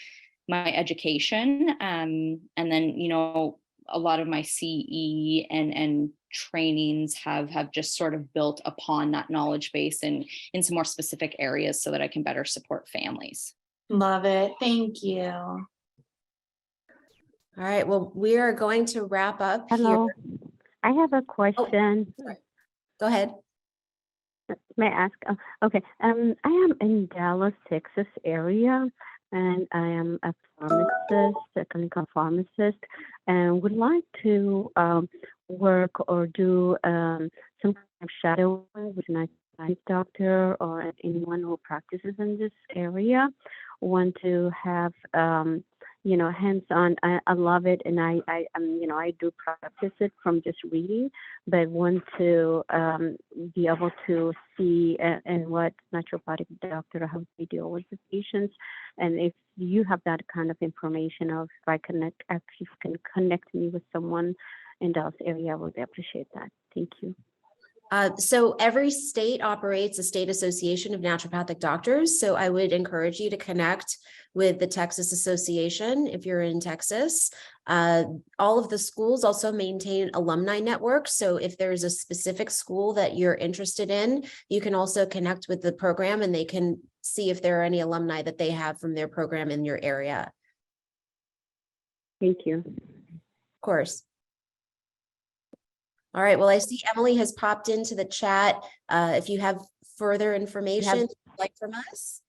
education. And then, a lot of my CE and trainings have just sort of built upon that knowledge base in some more specific areas so that I can better support families. Love it. Thank you. All right, well, we are going to wrap up Hello. here. I have a question. Go ahead. May I ask? Okay. I am in Dallas, Texas area, and I am a pharmacist, a clinical pharmacist, and would like to work or do some kind of shadowing with an naturopathic doctor or anyone who practices in this area. Want to have hands-on. I love it, and I do practice it from just reading, but want to be able to see and what naturopathic doctor, how they deal with the patients. And if you have that kind of information, or if I actually can connect me with someone in Dallas area, I would appreciate that. Thank you. So every state operates a state association of naturopathic doctors. So I would encourage you to connect with the Texas Association if you're in Texas. All of the schools also maintain alumni networks. So if there's a specific school that you're interested in, you can also connect with the program and they can see if there are any alumni that they have from their program in your area. Thank you. Of course. All right, well, I see Emily has popped into the chat. If you have further information you'd like from us.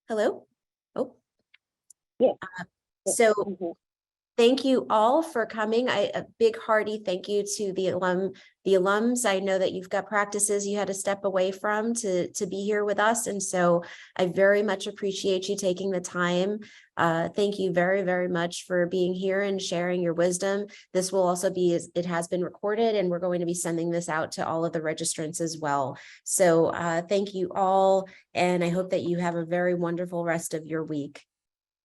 Hello? Oh. Yeah. So thank you all for coming. A big hearty thank you to the alums. I know that you've got practices you had to step away from to be here with us. And so I very much appreciate you taking the time. Thank you very, very much for being here and sharing your wisdom. This will also be, it has been recorded, and we're going to be sending this out to all of the registrants as well. So thank you all. And I hope that you have a very wonderful rest of your week.